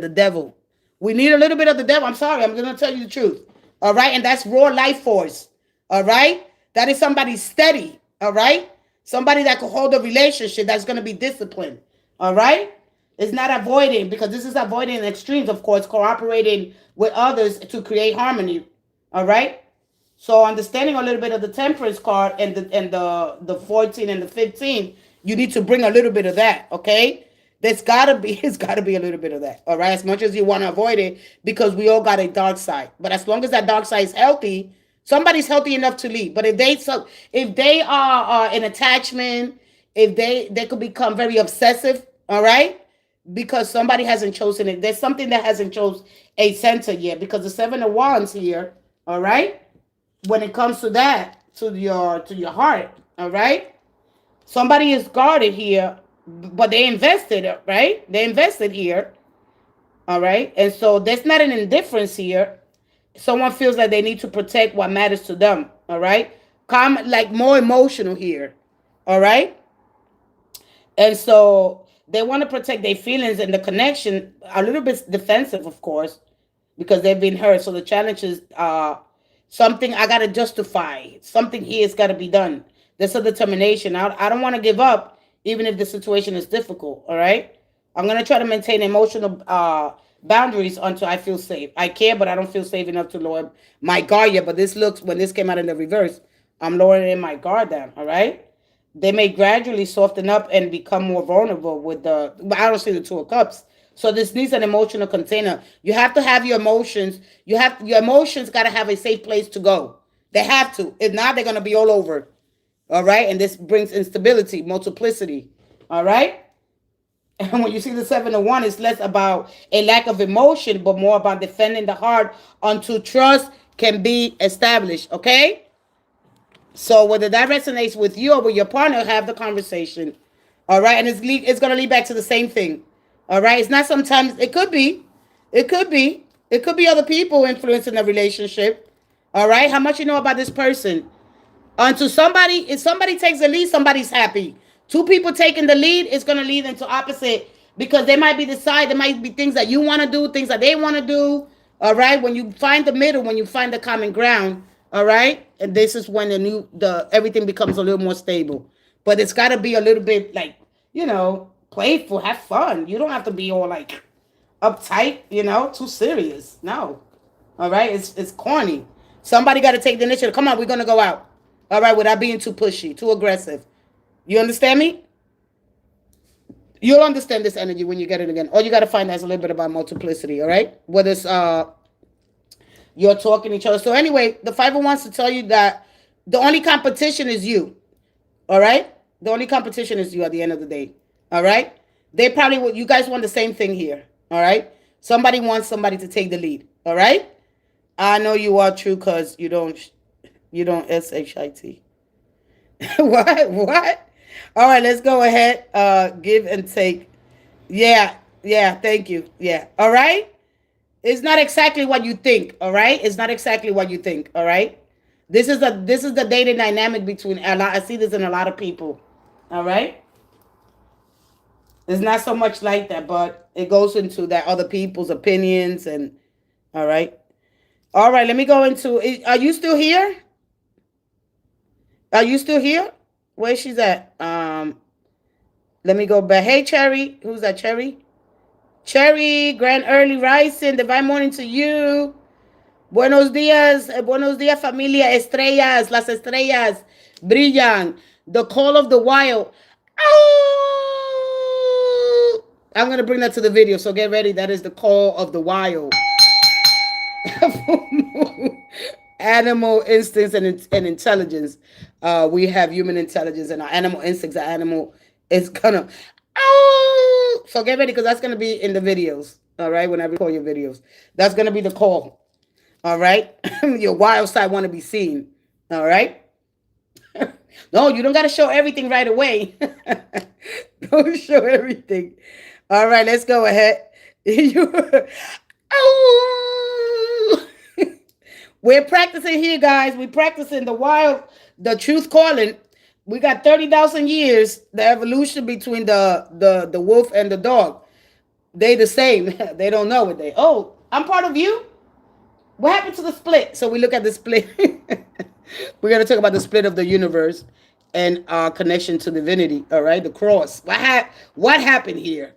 the devil. We need a little bit of the devil. I'm sorry, I'm going to tell you the truth, all right? And that's raw life force, all right? That is somebody steady, all right? Somebody that can hold a relationship that's going to be disciplined, all right? It's not avoiding, because this is avoiding extremes, of course, cooperating with others to create harmony, all right? So understanding a little bit of the Temperance card and the 14 and the 15, you need to bring a little bit of that, okay? There's gotta be it's gotta be a little bit of that, all right? As much as you want to avoid it, because we all got a dark side. But as long as that dark side is healthy, somebody's healthy enough to leave. But if they are in attachment, if they could become very obsessive, all right? Because somebody hasn't chosen it. There's something that hasn't chose a center yet. Because the 7 of Wands here, all right? When it comes to that, to your heart, all right? Somebody is guarded here, but they invested, right? They invested here, all right? And so there's not an indifference here. Someone feels like they need to protect what matters to them, all right? Like more emotional here, all right? And so they want to protect their feelings and the connection, a little bit defensive, of course, because they've been hurt. So the challenge is something I got to justify. Something here has got to be done. There's a determination. I don't want to give up, even if the situation is difficult, all right? I'm going to try to maintain emotional boundaries until I feel safe. I care, but I don't feel safe enough to lower my guard yet. But when this came out in the reverse, I'm lowering my guard down, all right? They may gradually soften up and become more vulnerable but I don't see the Two of Cups. So this needs an emotional container. You have to have your emotions. Your emotions got to have a safe place to go. They have to. If not, they're going to be all over. All right. And this brings instability, multiplicity. All right. And when you see the 7 of Wands, it's less about a lack of emotion, but more about defending the heart until trust can be established. Okay. So whether that resonates with you or with your partner, have the conversation. All right. And it's going to lead back to the same thing. All right. It's not sometimes. It could be. It could be. It could be other people influencing the relationship. All right. How much you know about this person? Until if somebody takes the lead, somebody's happy. Two people taking the lead is going to lead into opposite, because they might be there might be things that you want to do, things that they want to do. All right. When you find the middle, when you find the common ground, all right. And this is when everything becomes a little more stable. But it's got to be a little bit like, playful, have fun. You don't have to be all like uptight, too serious. No. All right. It's corny. Somebody got to take the initiative. Come on, we're going to go out. All right. Without being too pushy, too aggressive. You understand me? You'll understand this energy when you get it again. All you got to find out is a little bit about multiplicity. All right. Whether it's, you're talking to each other. So anyway, the 5 wants to tell you that the only competition is you. All right? The only competition is you at the end of the day. All right? You guys want the same thing here. All right? Somebody wants somebody to take the lead. All right? I know you are true, because you don't SHIT. What? All right, let's go ahead. Give and take. Yeah, thank you. Yeah. All right? It's not exactly what you think, all right? It's not exactly what you think, all right? This is the dating dynamic between I see this in a lot of people, all right? It's not so much like that, but it goes into that other people's opinions and, all right? All right, let me go into, are you still here? Are you still here? Where she's at? Let me go back. Hey, Cherry. Who's that, Cherry? Cherry, grand early rising, divine morning to you. Buenos días, familia, estrellas, las estrellas brillan. The call of the wild. Oh! I'm going to bring that to the video, so get ready. That is the call of the wild. Animal instincts and intelligence. We have human intelligence, and our animal instincts, our animal is going to... Oh! So get ready, because that's going to be in the videos, all right, when I record your videos. That's going to be the call, all right? Your wild side want to be seen, all right? No, you don't got to show everything right away. Don't show everything. All right, let's go ahead. We're practicing here, guys. We're practicing the truth calling. We got 30,000 years, the evolution between the wolf and the dog. They the same. They don't know it. I'm part of you? What happened to the split? So we look at the split. We're going to talk about the split of the universe and our connection to divinity. All right, the cross. What happened here?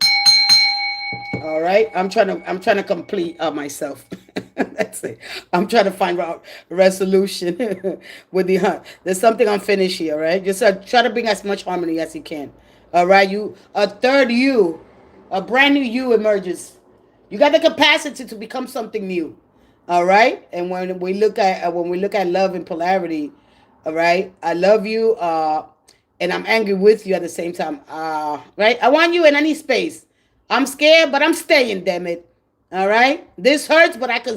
All right, I'm trying to complete myself. That's it. I'm trying to find a resolution with the hunt. There's something unfinished here, right? Just try to bring as much harmony as you can. All right, you a third you, a brand new you emerges. You got the capacity to become something new. All right, and when we look at love and polarity, all right, I love you, and I'm angry with you at the same time. Right, I want you in any space. I'm scared, but I'm staying. Damn it. All right, this hurts, but I can.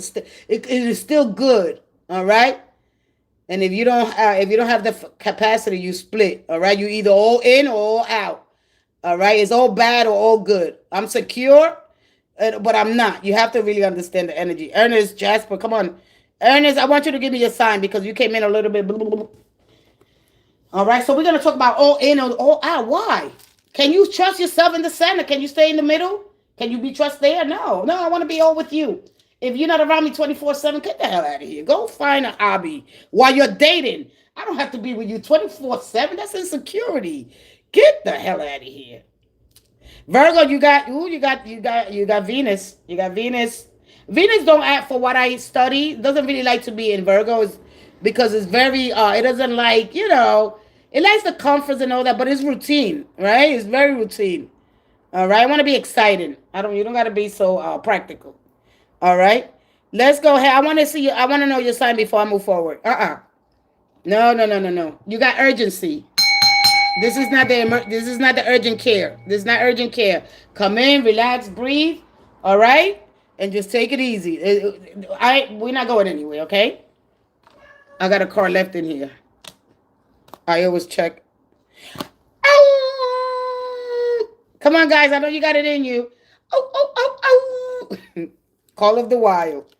It is still good. All right, and if you don't have the capacity, you split. All right, you either all in or all out. All right, it's all bad or all good. I'm secure, but I'm not. You have to really understand the energy. Ernest, Jasper, come on. Ernest, I want you to give me a sign because you came in a little bit. Blah, blah, blah. All right, so we're going to talk about all in or all out. Why? Can you trust yourself in the center? Can you stay in the middle? Can you be trust there? No, I want to be all with you. If you're not around me 24/7, get the hell out of here. Go find a hobby while you're dating. I don't have to be with you 24/7. That's insecurity. Get the hell out of here. Virgo, you got Venus. You got Venus. Venus don't act for what I study. Doesn't really like to be in Virgos because it's very it doesn't like, it likes the comforts and all that, but it's routine, right? It's very routine. All right. I want to be exciting. You don't gotta be so practical. All right. Let's go ahead. I want to see you. I want to know your sign before I move forward. No, no, no, no, no. You got urgency. This is not the urgent care. This is not urgent care. Come in, relax, breathe. All right, and just take it easy. We're not going anywhere. Okay. I got a car left in here. I always check. Oh! Come on, guys. I know you got it in you. Oh, oh, oh, oh. Call of the Wild.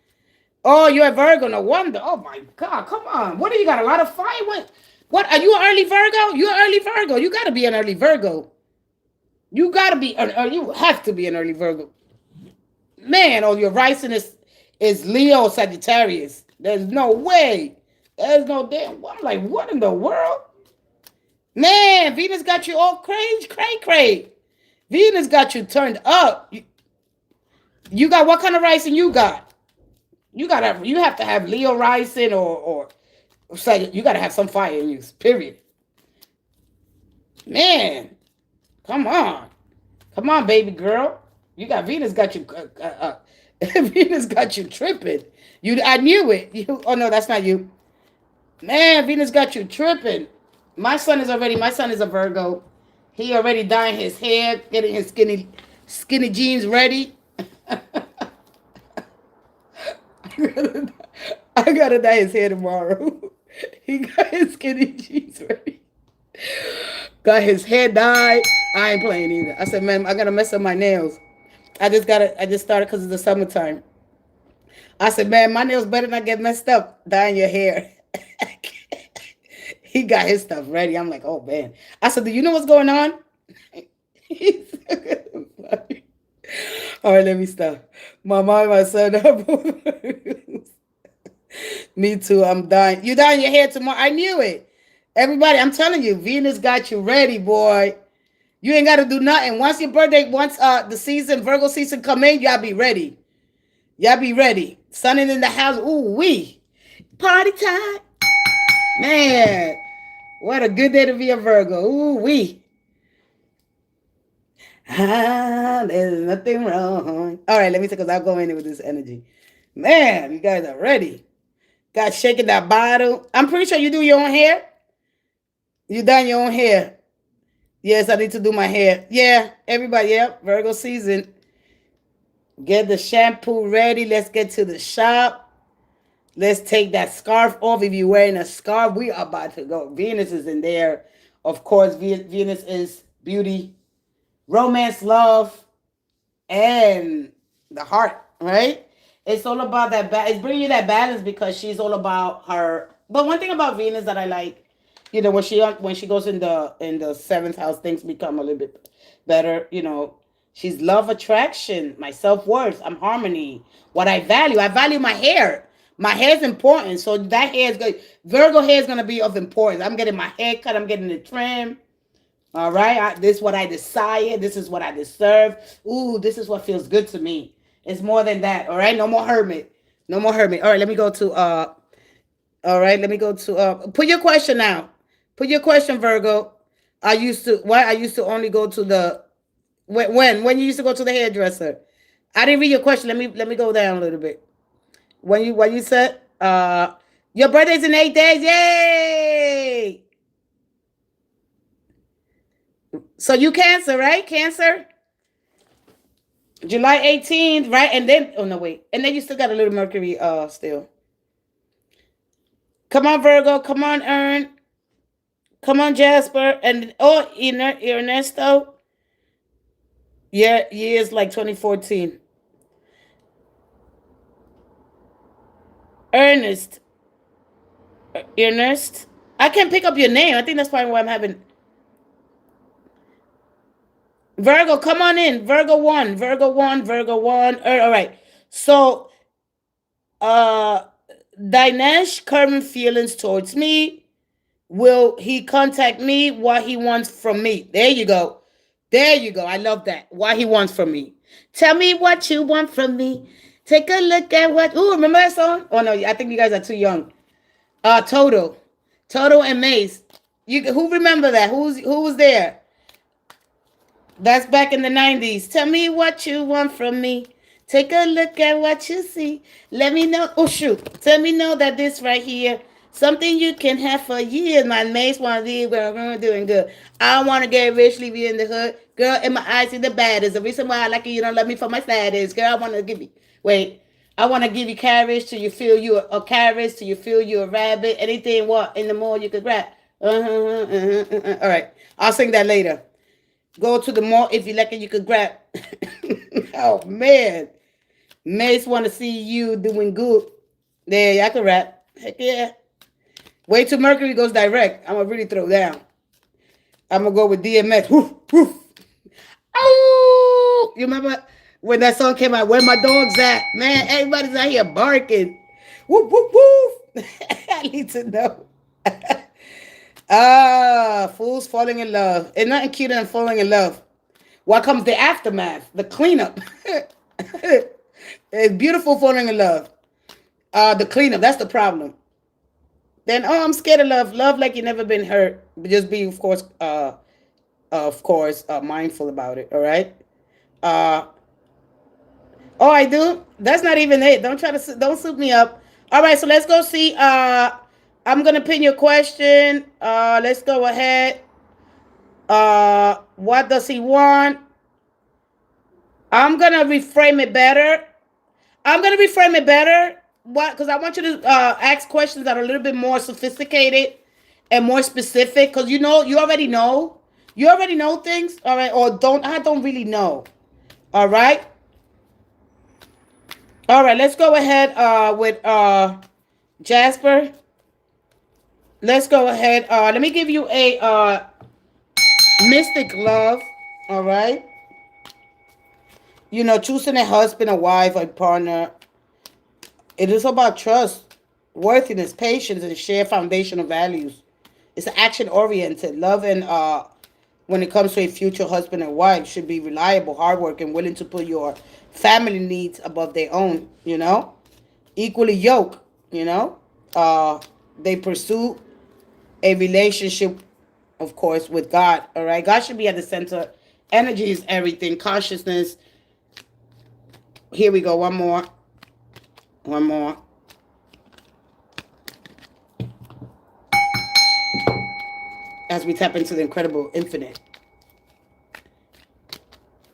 Oh, you're a Virgo. No wonder. Oh my God. Come on. What do you got? A lot of fire. What? Are you an early Virgo? You're an early Virgo. You got to be an early Virgo. You got to be you have to be an early Virgo. Man, your rising is Leo or Sagittarius. There's no way. There's no damn. I'm like, what in the world? Man, Venus got you all cray. Venus got you turned up. You got what kind of rising you got? You have to have Leo rising or you got to have some fire in you. Period. Man, come on, baby girl. You got Venus got you. Venus got you tripping. I knew it. Oh no, that's not you. Man, Venus got you tripping. My son is a Virgo. He already dyeing his hair, getting his skinny jeans ready. I gotta dye his hair tomorrow. He got his skinny jeans ready. Got his hair dyed. I ain't playing either. I said, man, I gotta mess up my nails. I just started because it's the summertime. I said, man, my nails better not get messed up dyeing your hair. He got his stuff ready. I'm like, oh man. I said, do you know what's going on? All right, let me stop. My mom and my son are both. Me too. I'm dying. You dyeing your hair tomorrow? I knew it. Everybody, I'm telling you, Venus got you ready, boy. You ain't got to do nothing. Once the season, Virgo season come in, y'all be ready. Y'all be ready. Sun is in the house. Ooh, party time. Man, what a good day to be a Virgo. Ooh, there's nothing wrong. All right, let me take because I'll go in with this energy. Man, you guys are ready. Got shaking that bottle. I'm pretty sure you do your own hair. You done your own hair. Yes, I need to do my hair. Yeah, everybody, Virgo season. Get the shampoo ready. Let's get to the shop. Let's take that scarf off. If you're wearing a scarf, we are about to go. Venus is in there. Of course, Venus is beauty, romance, love, and the heart, right? It's all about that. It's bringing you that balance because she's all about her. But one thing about Venus that I like, when she goes in the seventh house, things become a little bit better. She's love, attraction, my self-worth, I'm harmony, what I value my hair. My hair is important, so that hair is good. Virgo hair is going to be of importance. I'm getting my hair cut, I'm getting the trim. All right, this is what I desire, this is what I deserve. Ooh, this is what feels good to me. It's more than that. All right, no more hermit, No more hermit. All right, let me go to all right, let me go to put your question now. Put your question, Virgo. I used to only go to the when you used to go to the hairdresser. I didn't read your question. Let me go down a little bit. When you said your birthday's in 8 days. Yay! So you Cancer, right? Cancer? July 18th, right? And then oh no, wait. And then you still got a little Mercury still. Come on, Virgo. Come on, Ern. Come on, Jasper. And Ernesto. Yeah, years like 2014. Ernest. Ernest. I can't pick up your name. I think that's probably why I'm having Virgo, come on in. Virgo 1, Virgo 1, Virgo 1. All right. So, uh, Dinesh current feelings towards me. Will he contact me? What he wants from me? There you go. There you go. I love that. What he wants from me. Tell me what you want from me. Take a look at what. Ooh, remember that song? Oh no, I think you guys are too young. Toto, Toto and Mace. Who remember that? Who was there? That's back in the 90s. Tell me what you want from me. Take a look at what you see. Let me know. Oh, shoot. Tell me know that this right here, something you can have for years. My mates want to leave, girl. I'm doing good. I want to get rich, leave you in the hood. Girl, in my eyes, see the baddest. The reason why I like you don't love me for my status. Girl, I want to give you. Wait. I want to give you carriage till you feel you a carriage till you feel you a rabbit. Anything what in the mall you could grab. All right. I'll sing that later. Go to the mall if you like it. You could grab. Oh man, Mace want to see you doing good. There, I can rap. Heck yeah. Wait till Mercury goes direct. I'm gonna really throw down. I'm gonna go with DMX. Woof woof. Oh, you remember when that song came out? Where my dogs at? Man, everybody's out here barking. Woof woof woof. I need to know. Fools falling in love. It's nothing cuter than falling in love. What comes the aftermath? The cleanup. It's beautiful falling in love. The cleanup, that's the problem. Then, oh, I'm scared of love. Love like you never been hurt. But just be, of course, mindful about it. All right. Uh, oh, I do. That's not even it. Don't soup me up. All right, so let's go see. I'm gonna pin your question. Let's go ahead. What does he want? I'm gonna reframe it better. What? Because I want you to ask questions that are a little bit more sophisticated and more specific. Because you already know. You already know things. All right, or don't. I don't really know. All right. All right. Let's go ahead with Jasper. Let's go ahead. Let me give you a mystic love. All right. Choosing a husband, a wife, a partner. It is about trust, worthiness, patience, and shared foundational values. It's action oriented. Love and when it comes to a future husband and wife should be reliable, hardworking, willing to put your family needs above their own. Equally yoked. They pursue a relationship, of course, with God. All right, God should be at the center. Energy is everything. Consciousness. Here we go. One more. As we tap into the incredible infinite.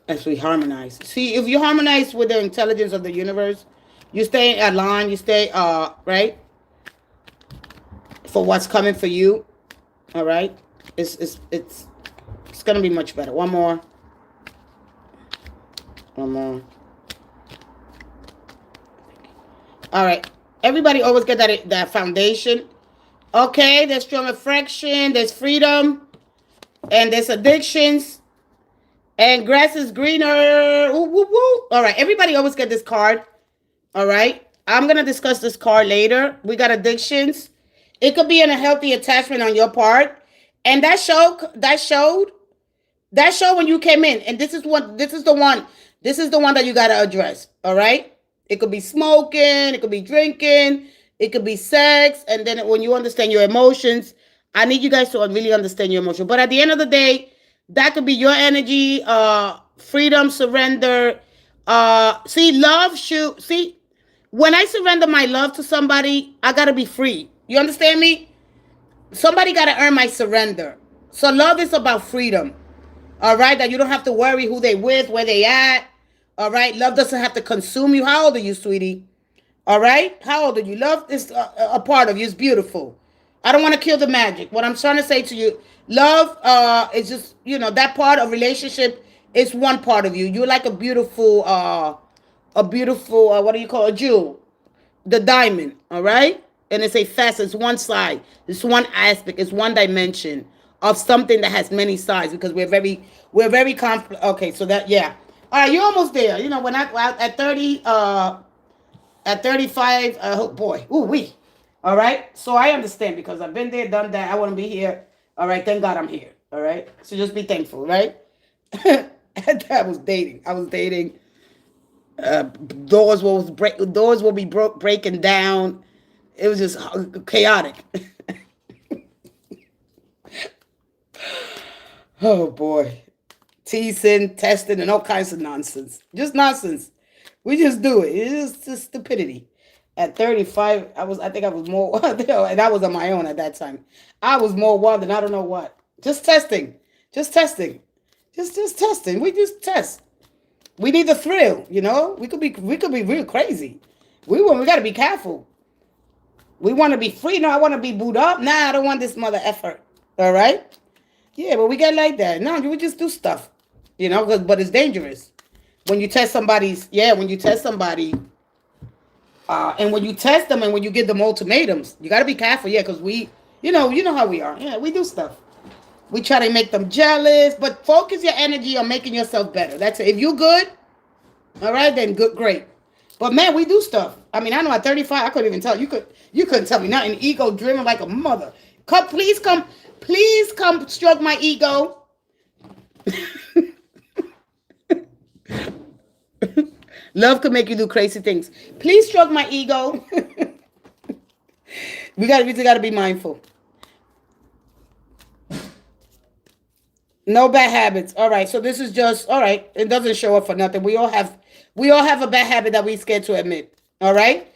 As we harmonize. See, if you harmonize with the intelligence of the universe, you stay aligned. You stay right for what's coming for you. All right, it's gonna be much better. One more. All right, everybody always get that foundation. Okay, there's strong affection, there's freedom, and there's addictions, and grass is greener. Ooh, woo, woo. All right, everybody always get this card. All right, I'm gonna discuss this card later. We got addictions. It could be in a healthy attachment on your part, and that showed when you came in. And this is the one that you gotta address. All right, It could be smoking, it could be drinking, it could be sex. And then when you understand your emotions, I need you guys to really understand your emotion. But at the end of the day, that could be your energy, freedom, surrender. See, love should see when I surrender my love to somebody, I gotta be free. You understand me? Somebody gotta earn my surrender. So love is about freedom. All right, that you don't have to worry who they with, where they at. All right, love doesn't have to consume you. How old are you, sweetie? All right, how old are you? Love is a part of you. It's beautiful. I don't want to kill the magic. What I'm trying to say to you, love is just that part of relationship is one part of you. You're like a beautiful what do you call a jewel, the diamond. All right, and it's a facet. It's one side. It's one aspect. It's one dimension of something that has many sides because we're very complex. Okay, so that yeah. All right, you're almost there. When I at 30 at 35, oh boy, ooh wee. All right, so I understand because I've been there, done that. I want to be here. All right, thank God I'm here. All right, so just be thankful, right? I was dating. I was dating. Doors will be breaking down. It was just chaotic. Oh boy, teasing, testing, and all kinds of nonsense. Just nonsense. We just do it. It's just stupidity. At 35, I think I was more, and I was on my own at that time. I was more wild than I don't know what. Just testing. Just testing. Just testing. We just test. We need the thrill, We could be real crazy. We gotta be careful. We want to be free. No, I want to be booed up. Nah, I don't want this mother effort. All right? Yeah, but we get like that. No, we just do stuff. But it's dangerous. When you test somebody's, when you test somebody, and when you test them and when you give them ultimatums, you got to be careful, because you know how we are. Yeah, we do stuff. We try to make them jealous, but focus your energy on making yourself better. That's it. If you're good, all right, then good, great. But man, we do stuff. I mean, I know at 35, I couldn't even tell you. You couldn't tell me nothing. Ego driven like a mother. Please come stroke my ego. Love could make you do crazy things. Please stroke my ego. we gotta be mindful. No bad habits. All right. So this is just all right. It doesn't show up for nothing. We all have a bad habit that we're scared to admit. All right.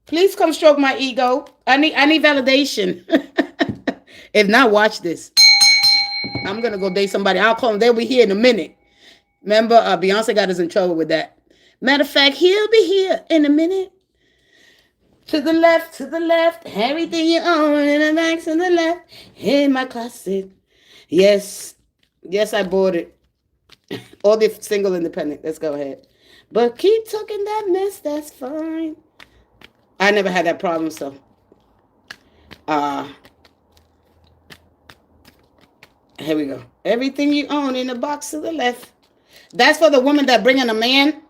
Please come stroke my ego. I need validation. If not, watch this. I'm gonna go date somebody. I'll call them. They'll be here in a minute. Remember, Beyonce got us in trouble with that. Matter of fact, he'll be here in a minute. To the left, everything you own in the back to the left, in my closet. Yes, I bought it. All the single independent. Let's go ahead. But keep talking that mess, that's fine. I never had that problem, so. Here we go. Everything you own in the box to the left. That's for the woman that bring in a man.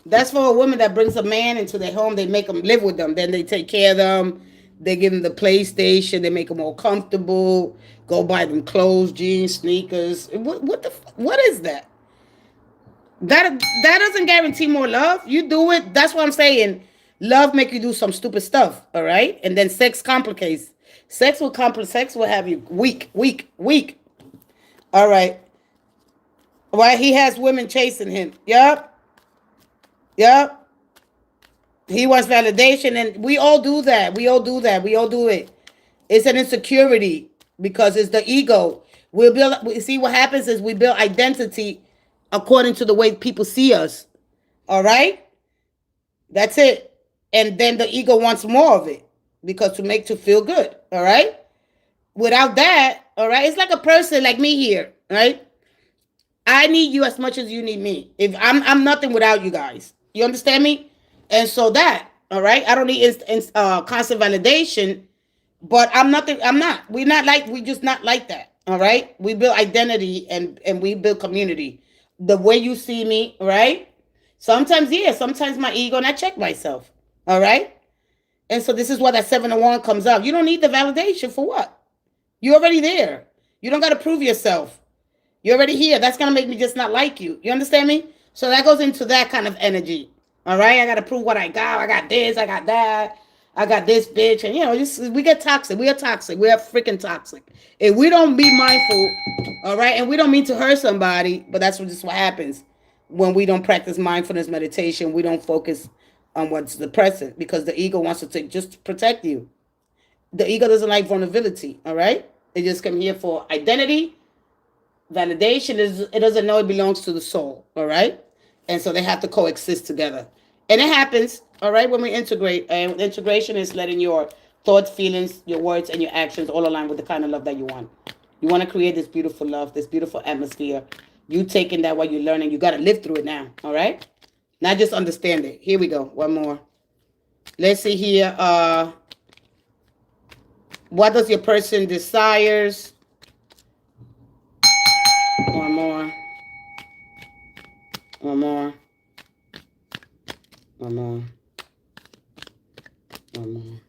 That's for a woman that brings a man into their home. They make them live with them. Then they take care of them. They give them the PlayStation. They make them all comfortable. Go buy them clothes, jeans, sneakers. What is that? That doesn't guarantee more love. You do it. That's what I'm saying. Love make you do some stupid stuff. All right. And then sex complicates. Sex will have you weak. All right. Why he has women chasing him. Yup. He wants validation, and we all do that. We all do it. It's an insecurity because it's the ego. We see what happens is we build identity according to the way people see us. All right? That's it. And then the ego wants more of it because to feel good. All right? Without that, all right, it's like a person like me here, right? I need you as much as you need me. If I'm nothing without you guys. You understand me? And so that, all right, I don't need constant validation, but I'm nothing. I'm not. We just not like that. All right. We build identity and we build community. The way you see me, right? Sometimes my ego, and I check myself. All right. And so this is why that 7 of Wands comes up. You don't need the validation for what? You're already there. You don't got to prove yourself. You're already here. That's going to make me just not like you. You understand me? So that goes into that kind of energy. All right, I gotta prove what I got. I got this, I got that, I got this bitch, and we get toxic. We are toxic. We are freaking toxic. If we don't be mindful, all right, and we don't mean to hurt somebody, but that's just what happens when we don't practice mindfulness meditation. We don't focus on what's the present because the ego wants to just protect you. The ego doesn't like vulnerability. All right, it just come here for identity validation. Is it doesn't know it belongs to the soul. All right, and so they have to coexist together, and it happens. All right, when we integrate, and integration is letting your thoughts, feelings, your words, and your actions all align with the kind of love that you want. You want to create this beautiful love, this beautiful atmosphere. You taking that while you're learning. You got to live through it now. All right, not just understand it. Here we go. One more. Let's see here. What does your person desires? One more. One more. One more. One more.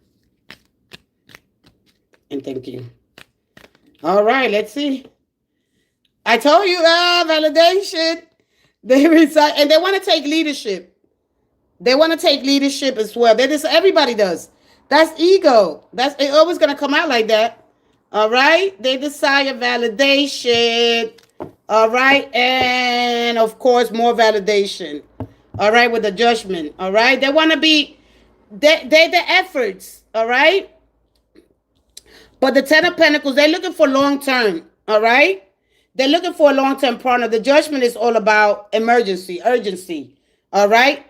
And thank you. All right, let's see. I told you, validation. They reside, and they want to take leadership. They want to take leadership as well. That is, everybody does. That's ego. That's it always gonna come out like that. All right. They desire validation. All right, and of course more validation. All right, with the judgment. All right, they want to be. They're the efforts. All right. But the Ten of Pentacles, they're looking for long term. All right. They're looking for a long term partner. The judgment is all about emergency, urgency. All right.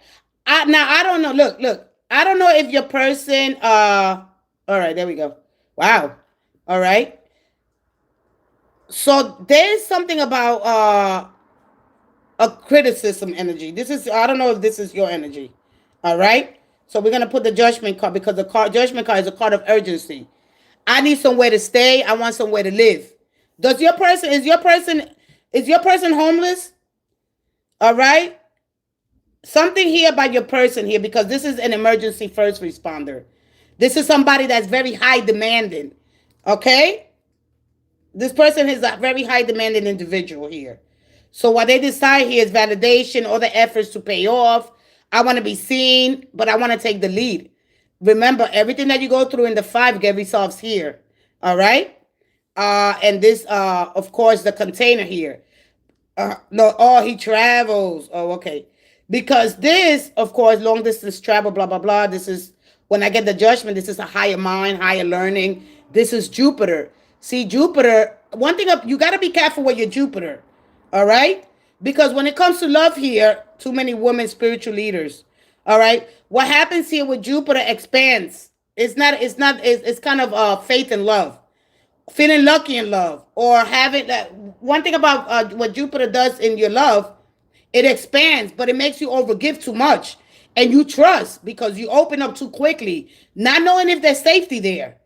Now I don't know. Look. I don't know if your person. All right. There we go. Wow. All right. So there's something about a criticism energy. This is, I don't know if this is your energy. All right. So we're gonna put the judgment card because the judgment card is a card of urgency. I need somewhere to stay. I want somewhere to live. Is your person homeless? All right. Something here about your person here, because this is an emergency first responder. This is somebody that's very high demanding. Okay. This person is a very high demanding individual here. So what they decide here is validation, all the efforts to pay off. I want to be seen, but I want to take the lead. Remember, everything that you go through in the 5 get resolved here. All right. And this, of course, the container here. No, oh, he travels. Oh, okay. Because this, of course, long distance travel, blah, blah, blah. This is, when I get the judgment, this is a higher mind, higher learning. This is Jupiter. See, Jupiter, one thing, you got to be careful with your Jupiter. All right. Because when it comes to love here, too many women, spiritual leaders. All right. What happens here with Jupiter expands. It's kind of faith and love. Feeling lucky in love, or having that. One thing about what Jupiter does in your love, it expands, but it makes you overgive too much. And you trust because you open up too quickly, not knowing if there's safety there.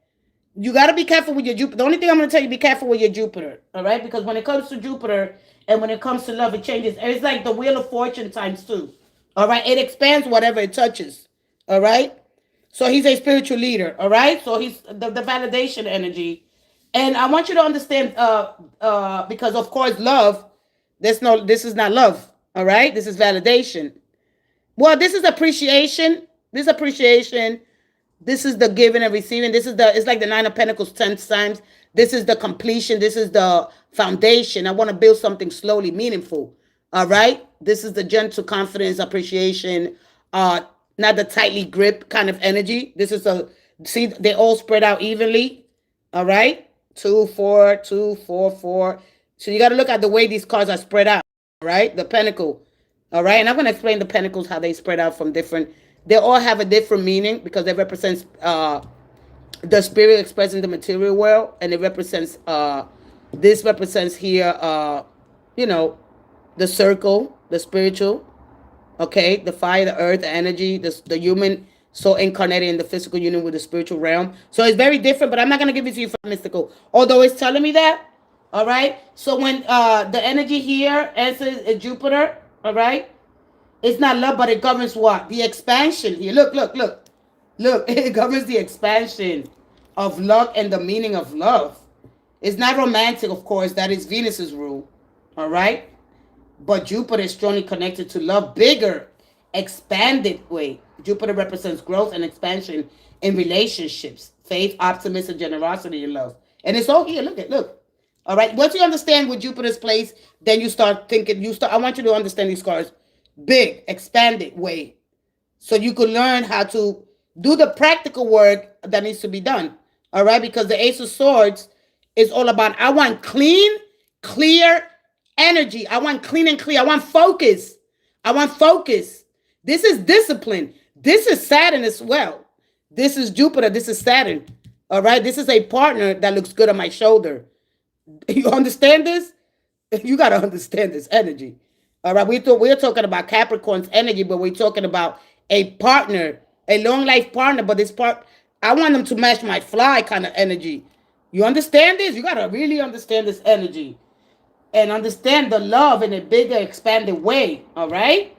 You got to be careful with your Jupiter. The only thing I'm going to tell you, be careful with your Jupiter. All right. Because when it comes to Jupiter and when it comes to love, it changes. It's like the Wheel of Fortune times 2. All right. It expands whatever it touches. All right. So he's a spiritual leader. All right. So he's the validation energy. And I want you to understand, because of course, love, this is not love. All right. This is validation. Well, this is appreciation. This appreciation. This is the giving and receiving. It's like the 9 of Pentacles 10 times. This is the completion. This is the foundation. I want to build something slowly, meaningful. All right. This is the gentle confidence, appreciation, not the tightly grip kind of energy. This is see, they all spread out evenly. All right. 2, 4, 2, 4, 4. So you got to look at the way these cards are spread out. All right. The pentacle. All right. And I'm going to explain the pentacles, how they spread out from different. They all have a different meaning because they represent the spirit expressing the material world. And it represents, this represents here, the circle, the spiritual. Okay. The fire, the earth, the energy, the human soul incarnated in the physical union with the spiritual realm. So it's very different, but I'm not going to give it to you for mystical. Although it's telling me that. All right. So when the energy here answers Jupiter, all right, it's not love, but it governs what? The expansion here. Look. It governs the expansion of love and the meaning of love. It's not romantic, of course. That is Venus's rule. All right. But Jupiter is strongly connected to love, bigger expanded way. Jupiter represents growth and expansion in relationships, faith, optimism, generosity, and love. And it's all here. Look. All right. Once you understand what Jupiter's place, then you start thinking. I want you to understand these cards, big, expanded way, so you can learn how to do the practical work that needs to be done. All right, because the Ace of Swords is all about, I want clean, clear energy. I want clean and clear. I want focus. This is discipline. This is Saturn as well. This is Jupiter. This is Saturn. All right, this is a partner that looks good on my shoulder. You understand this? You got to understand this energy. All right, we're talking about Capricorn's energy, but we're talking about a partner, a long life partner. But I want them to match my fly kind of energy. You understand this? You got to really understand this energy and understand the love in a bigger, expanded way. All right.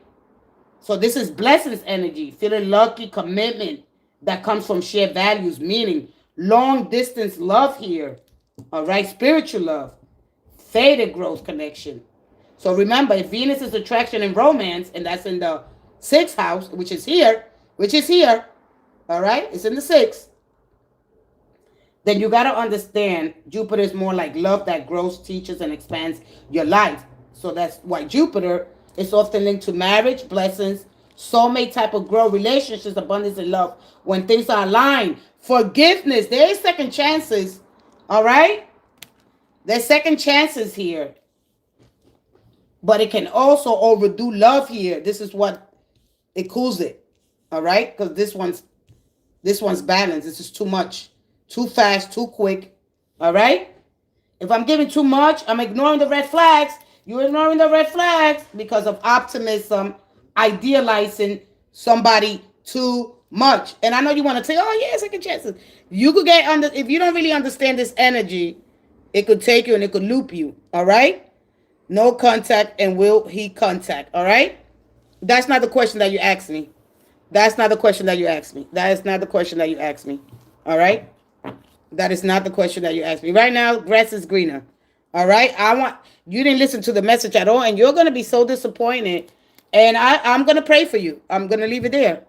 So this is blessings energy, feeling lucky, commitment that comes from shared values, meaning long distance love here. All right. Spiritual love, faded growth connection. So remember, if Venus is attraction and romance, and that's in the 6th house, which is here, all right, it's in the 6th, then you got to understand Jupiter is more like love that grows, teaches, and expands your life. So that's why Jupiter is often linked to marriage, blessings, soulmate type of growth, relationships, abundance, and love. When things are aligned, forgiveness, there is second chances, all right? There's second chances here. But it can also overdo love here. This is what it cools it. All right? Because this one's balanced. This is too much. Too fast, too quick. All right? If I'm giving too much, I'm ignoring the red flags. You're ignoring the red flags because of optimism, idealizing somebody too much. And I know you want to say, oh, yeah, second chances. You could get under, if you don't really understand this energy, it could take you and it could loop you. All right? No contact, and will he contact? All right? That's not the question that you asked me. That is not the question that you asked me. All right? That is not the question that you asked me. Right now, grass is greener. All right? You didn't listen to the message at all, and you're going to be so disappointed. And I'm going to pray for you. I'm going to leave it there.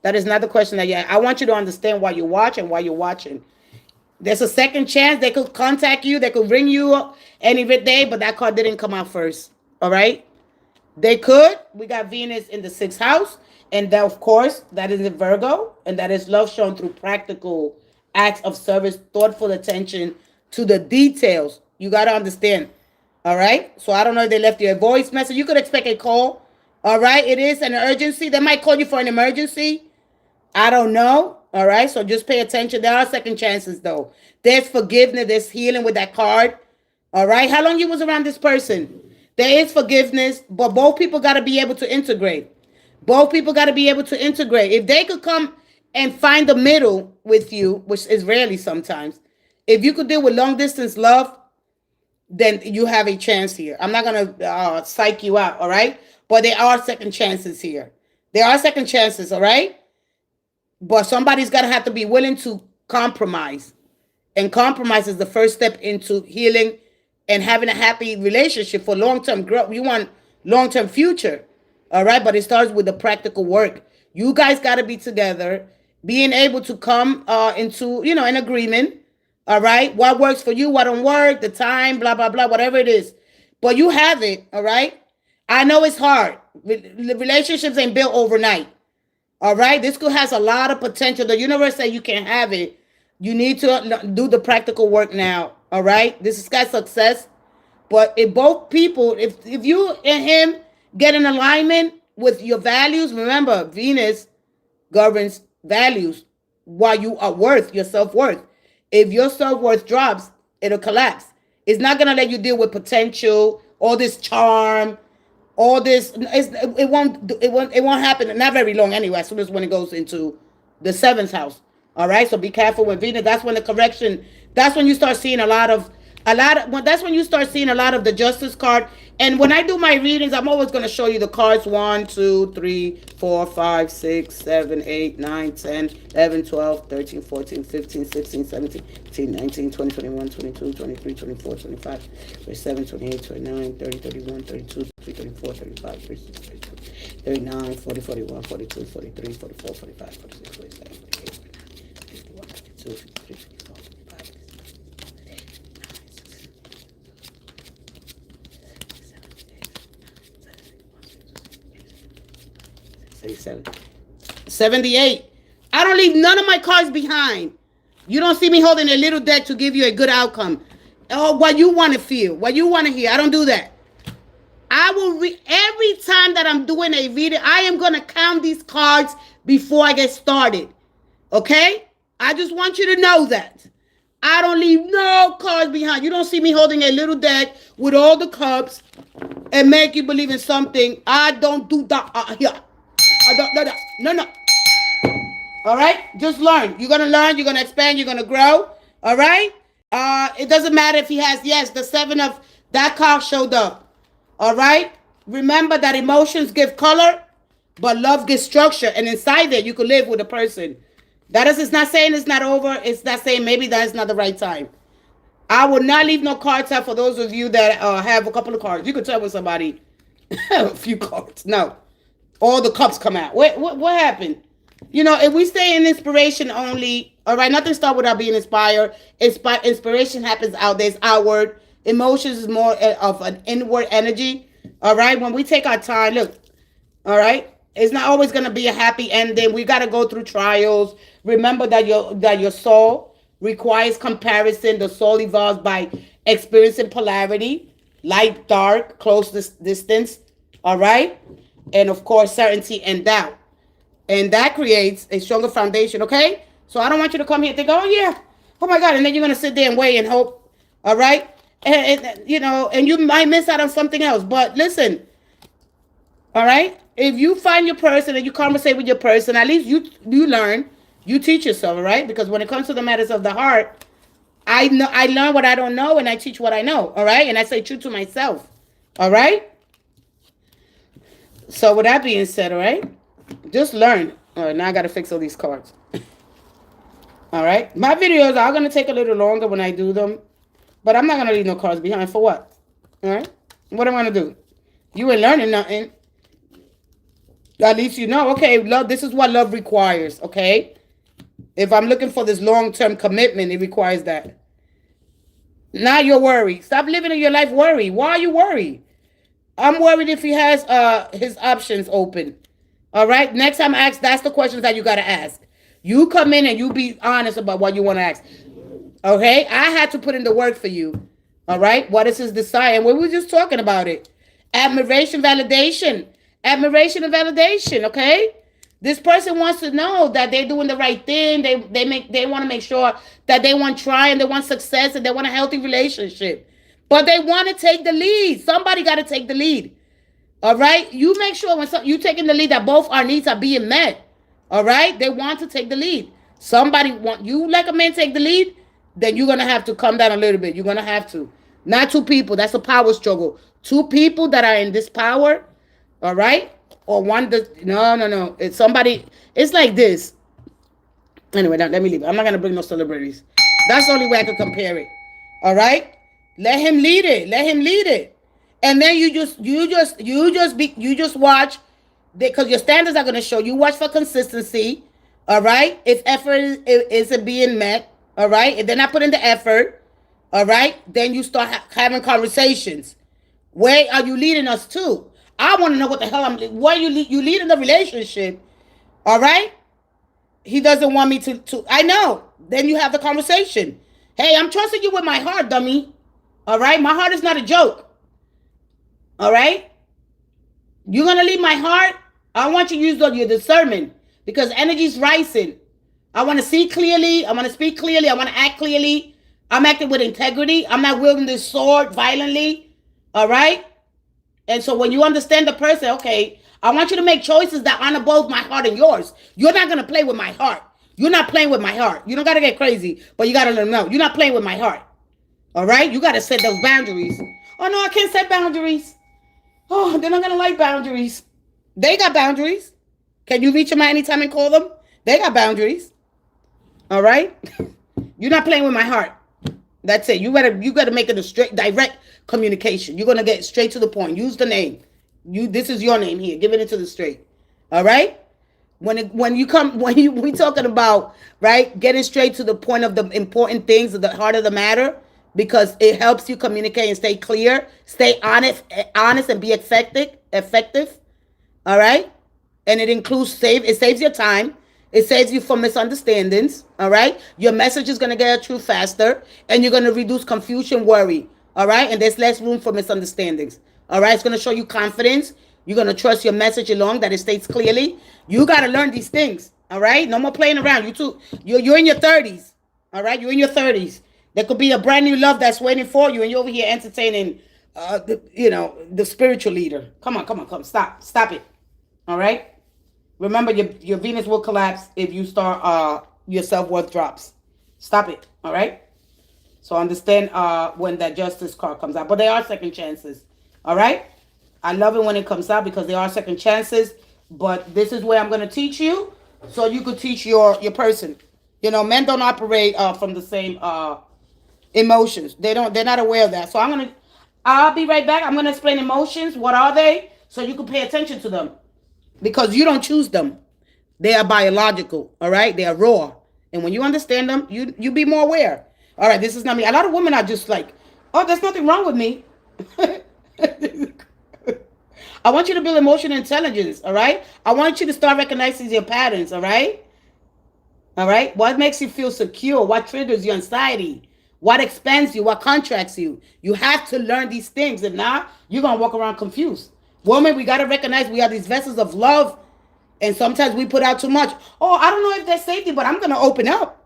That is not the question that you asked. I want you to understand why you watch and why you're watching. There's a second chance. They could contact you. They could ring you any day, but that card didn't come out first. All right? They could. We got Venus in the 6th house. And that, of course, that is in Virgo. And that is love shown through practical acts of service, thoughtful attention to the details. You got to understand. All right? So I don't know if they left you a voice message. You could expect a call. All right? It is an emergency. They might call you for an emergency. I don't know. All right, so just pay attention. There are second chances, though. There's forgiveness. There's healing with that card. All right, how long you was around this person? There is forgiveness, but both people got to be able to integrate. If they could come and find the middle with you, which is rarely sometimes, if you could deal with long distance love, then you have a chance here. I'm not going to psych you out, all right? But there are second chances here. All right? But somebody's got to have to be willing to compromise. And compromise is the first step into healing and having a happy relationship for long-term growth. You want long-term future. All right? But it starts with the practical work. You guys got to be together, being able to come into, an agreement. All right? What works for you, what don't work, the time, blah, blah, blah, whatever it is. But you have it. All right? I know it's hard. Relationships ain't built overnight. All right, this has a lot of potential. The universe says you can have it. You need to do the practical work now. All right, this has got success. But if both people, if you and him get in alignment with your values, remember Venus governs values. While you are your self-worth. If your self-worth drops, it'll collapse. It's not gonna let you deal with potential, all this charm. All this, it won't happen. Not very long anyway. As soon as when it goes into the 7th house. All right. So be careful with Venus. That's when the correction. That's when you start seeing that's when you start seeing a lot of the Justice card. And when I do my readings, I'm always going to show you the cards 1, 2, 3, 4, 5, 6, 7, 8, 9, 10, 11, 12, 13, 14, 15, 16, 17, 18, 19, 20, 21, 22, 23, 24, 25, 27, 28, 29, 30, 31, 32, 34, 35, 36, 37, 39, 40, 41, 42, 43, 44, 45, 46, 47, 48, 49, 51, 52, 53, 54, 55, 56, 78. I don't leave none of my cards behind. You don't see me holding a little deck to give you a good outcome. Oh, what you want to feel, what you want to hear. I don't do that. I will read every time that I'm doing a reading. I am going to count these cards before I get started. Okay? I just want you to know that. I don't leave no cards behind. You don't see me holding a little deck with all the cups and make you believe in something. I don't do that here. I don't. No. All right? Just learn. You're going to learn. You're going to expand. You're going to grow. All right? It doesn't matter if he has, yes, the 7 of that card showed up. All right? Remember that emotions give color, but love gives structure. And inside there, you can live with a person. That is, it's not saying it's not over. It's not saying maybe that is not the right time. I will not leave no cards out for those of you that have a couple of cards. You can tell with somebody a few cards. No. All the cups come out. What happened? You know, if we stay in inspiration only, all right, nothing starts without being inspired. Inspiration happens out there. It's outward. Emotions is more of an inward energy. All right. When we take our time, look, all right, it's not always going to be a happy ending. We got to go through trials. Remember that your soul requires comparison. The soul evolves by experiencing polarity, light, dark, close distance. All right. And of course, certainty and doubt. And that creates a stronger foundation. Okay. So I don't want you to come here and think, oh yeah, oh my God. And then you're going to sit there and wait and hope. All right. And you know, and you might miss out on something else. But listen, all right, if you find your person and you conversate with your person, at least you learn, you teach yourself, all right? Because when it comes to the matters of the heart, I learn what I don't know and I teach what I know, all right? And I say true to myself, all right? So with that being said, all right, just learn. All right, now I got to fix all these cards. All right, my videos are going to take a little longer when I do them. But I'm not going to leave no cards behind. For what? All right? What am I going to do? You ain't learning nothing. At least you know, okay, love, this is what love requires, okay? If I'm looking for this long-term commitment, it requires that. Now you're worried. Stop living in your life worried. Why are you worried? I'm worried if he has his options open. All right? Next time I ask, that's the questions that you got to ask. You come in and you be honest about what you want to ask. Okay, I had to put in the work for you. All right, what is his desire? And we were just talking about it. Admiration, validation. Admiration and validation, okay? This person wants to know that they're doing the right thing. They want to make sure that they want trying, they want success, and they want a healthy relationship. But they want to take the lead. Somebody got to take the lead. All right? You make sure when you taking the lead that both our needs are being met. All right? They want to take the lead. Somebody want you like a man take the lead, then you're going to have to come down a little bit. You're going to have to. Not two people. That's a power struggle. Two people that are in this power, all right? Or one that, no. It's somebody, it's like this. Anyway, let me leave. I'm not going to bring no celebrities. That's the only way I can compare it. All right? Let him lead it. Let him lead it. And then you just watch, because your standards are going to show. You watch for consistency, all right? If effort isn't being met, all right? If they're not putting the effort, all right? Then you start having conversations. Where are you leading us to? I want to know what the hell where you leading the relationship, all right? He doesn't want me to. I know. Then you have the conversation. Hey, I'm trusting you with my heart, dummy. All right? My heart is not a joke. All right? You're going to leave my heart? I want you to use your discernment because energy's rising. I want to see clearly. I want to speak clearly. I want to act clearly. I'm acting with integrity. I'm not wielding this sword violently. All right? And so when you understand the person, okay, I want you to make choices that honor both my heart and yours. You're not going to play with my heart. You're not playing with my heart. You don't got to get crazy, but you got to let them know. You're not playing with my heart. All right? You got to set those boundaries. Oh, no, I can't set boundaries. Oh, they're not going to like boundaries. They got boundaries. Can you reach them at any time and call them? They got boundaries. All right? You're not playing with my heart. That's it. You got to make it a straight, direct communication. You're going to get straight to the point. Use the name. This is your name here. Giving it to the straight. All right. We talking about, right, getting straight to the point of the important things, the heart of the matter, because it helps you communicate and stay clear, stay honest, and be effective. All right. And it includes it saves your time. It saves you from misunderstandings. All right. Your message is going to get through faster, and you're going to reduce confusion, worry. All right. And there's less room for misunderstandings. All right. It's going to show you confidence. You're going to trust your message along, that it states clearly. You got to learn these things. All right. No more playing around. You too. You're in your 30s. All right. You're in your 30s. There could be a brand new love that's waiting for you, and you're over here entertaining, the spiritual leader. Come on. Stop it. All right. Remember, your Venus will collapse if you start your self-worth drops. Stop it. All right. So understand when that Justice card comes out, but they are second chances. All right. I love it when it comes out because they are second chances. But this is where I'm going to teach you, so you could teach your person. Men don't operate from the same emotions. They're not aware of that. So I'll be right back. I'm going to explain emotions. What are they? So you can pay attention to them. Because you don't choose them. They are biological, all right? They are raw. And when you understand them, you be more aware. All right, this is not me. A lot of women are just like, oh, there's nothing wrong with me. I want you to build emotional intelligence, all right? I want you to start recognizing your patterns, all right? All right? What makes you feel secure? What triggers your anxiety? What expands you? What contracts you? You have to learn these things. If not, you're going to walk around confused. Woman, we got to recognize we are these vessels of love. And sometimes we put out too much. Oh, I don't know if there's safety, but I'm going to open up.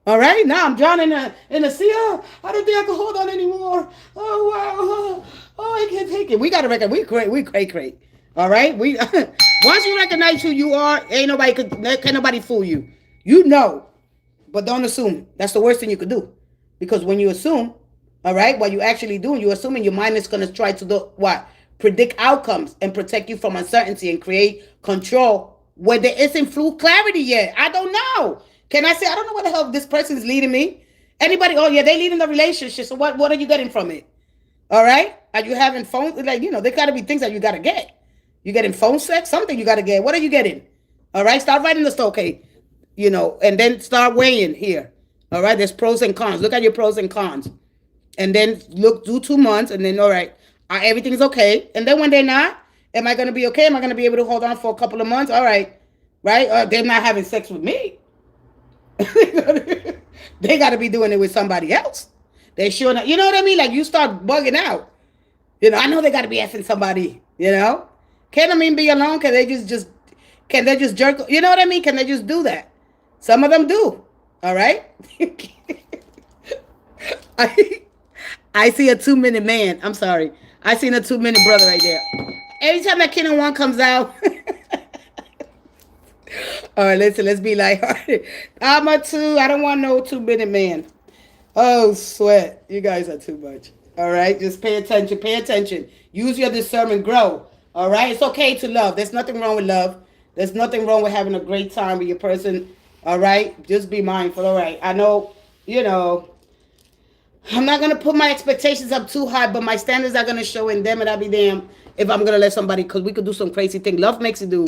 All right? Now I'm drowning in the sea. Oh, I don't think I can hold on anymore. Oh, wow. Oh, I can't take it. We got to recognize. We cray. All right? Once you recognize who you are, can't nobody fool you. You know. But don't assume. That's the worst thing you could do. Because when you assume, all right, what you actually do, you're assuming your mind is going to try to do what? Predict outcomes and protect you from uncertainty and create control where there isn't full clarity yet. I don't know. Can I say, I don't know what the hell this person is leading me? Anybody? Oh, yeah, they leading the relationship. So what are you getting from it? All right? Are you having phone? Like, there got to be things that you got to get. You getting phone sex? Something you got to get. What are you getting? All right? Start writing the stuff, okay? And then start weighing here. All right? There's pros and cons. Look at your pros and cons. And then do 2 months, and then, all right, everything's okay. And then when they're not, am I going to be okay? Am I going to be able to hold on for a couple of months? All right. Right? They're not having sex with me. They got to be doing it with somebody else. They sure not. You know what I mean? Like, you start bugging out. I know they got to be effing somebody, Can be alone? Can they can they just jerk? You know what I mean? Can they just do that? Some of them do. All right? I see a 2-minute man. I'm sorry. I seen a 2-minute brother right there. Every time that Kin and One comes out. All right, let's be lighthearted. I'm a 2. I don't want no 2-minute man. Oh, sweat. You guys are too much. All right, just pay attention. Pay attention. Use your discernment. Grow. All right, it's okay to love. There's nothing wrong with love. There's nothing wrong with having a great time with your person. All right, just be mindful. All right, I know, I'm not going to put my expectations up too high, but my standards are going to show in them, and I'll be damned if I'm going to let somebody, because we could do some crazy thing. Love makes you do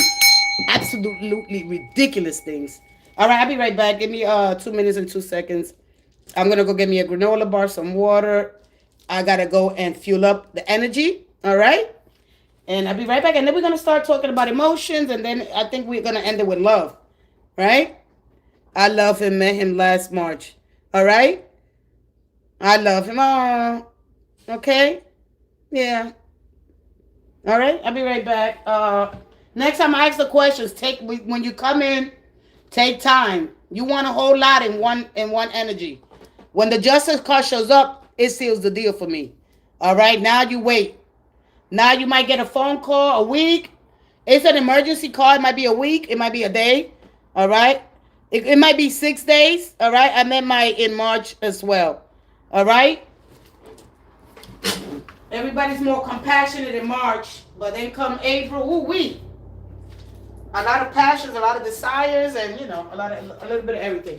absolutely ridiculous things. All right, I'll be right back. Give me 2 minutes and 2 seconds. I'm going to go get me a granola bar, some water. I got to go and fuel up the energy. All right? And I'll be right back. And then we're going to start talking about emotions, and then I think we're going to end it with love. Right? I love him. Met him last March. All right? I love him. Oh, okay. Yeah. All right. I'll be right back. Next time I ask the questions, when you come in, take time. You want a whole lot in one energy. When the Justice card shows up, it seals the deal for me. All right. Now you wait. Now you might get a phone call a week. It's an emergency call. It might be a week. It might be a day. All right. It might be 6 days. All right. I met in March as well. All right. Everybody's more compassionate in March, but then come April, a lot of passions, a lot of desires, and a little bit of everything.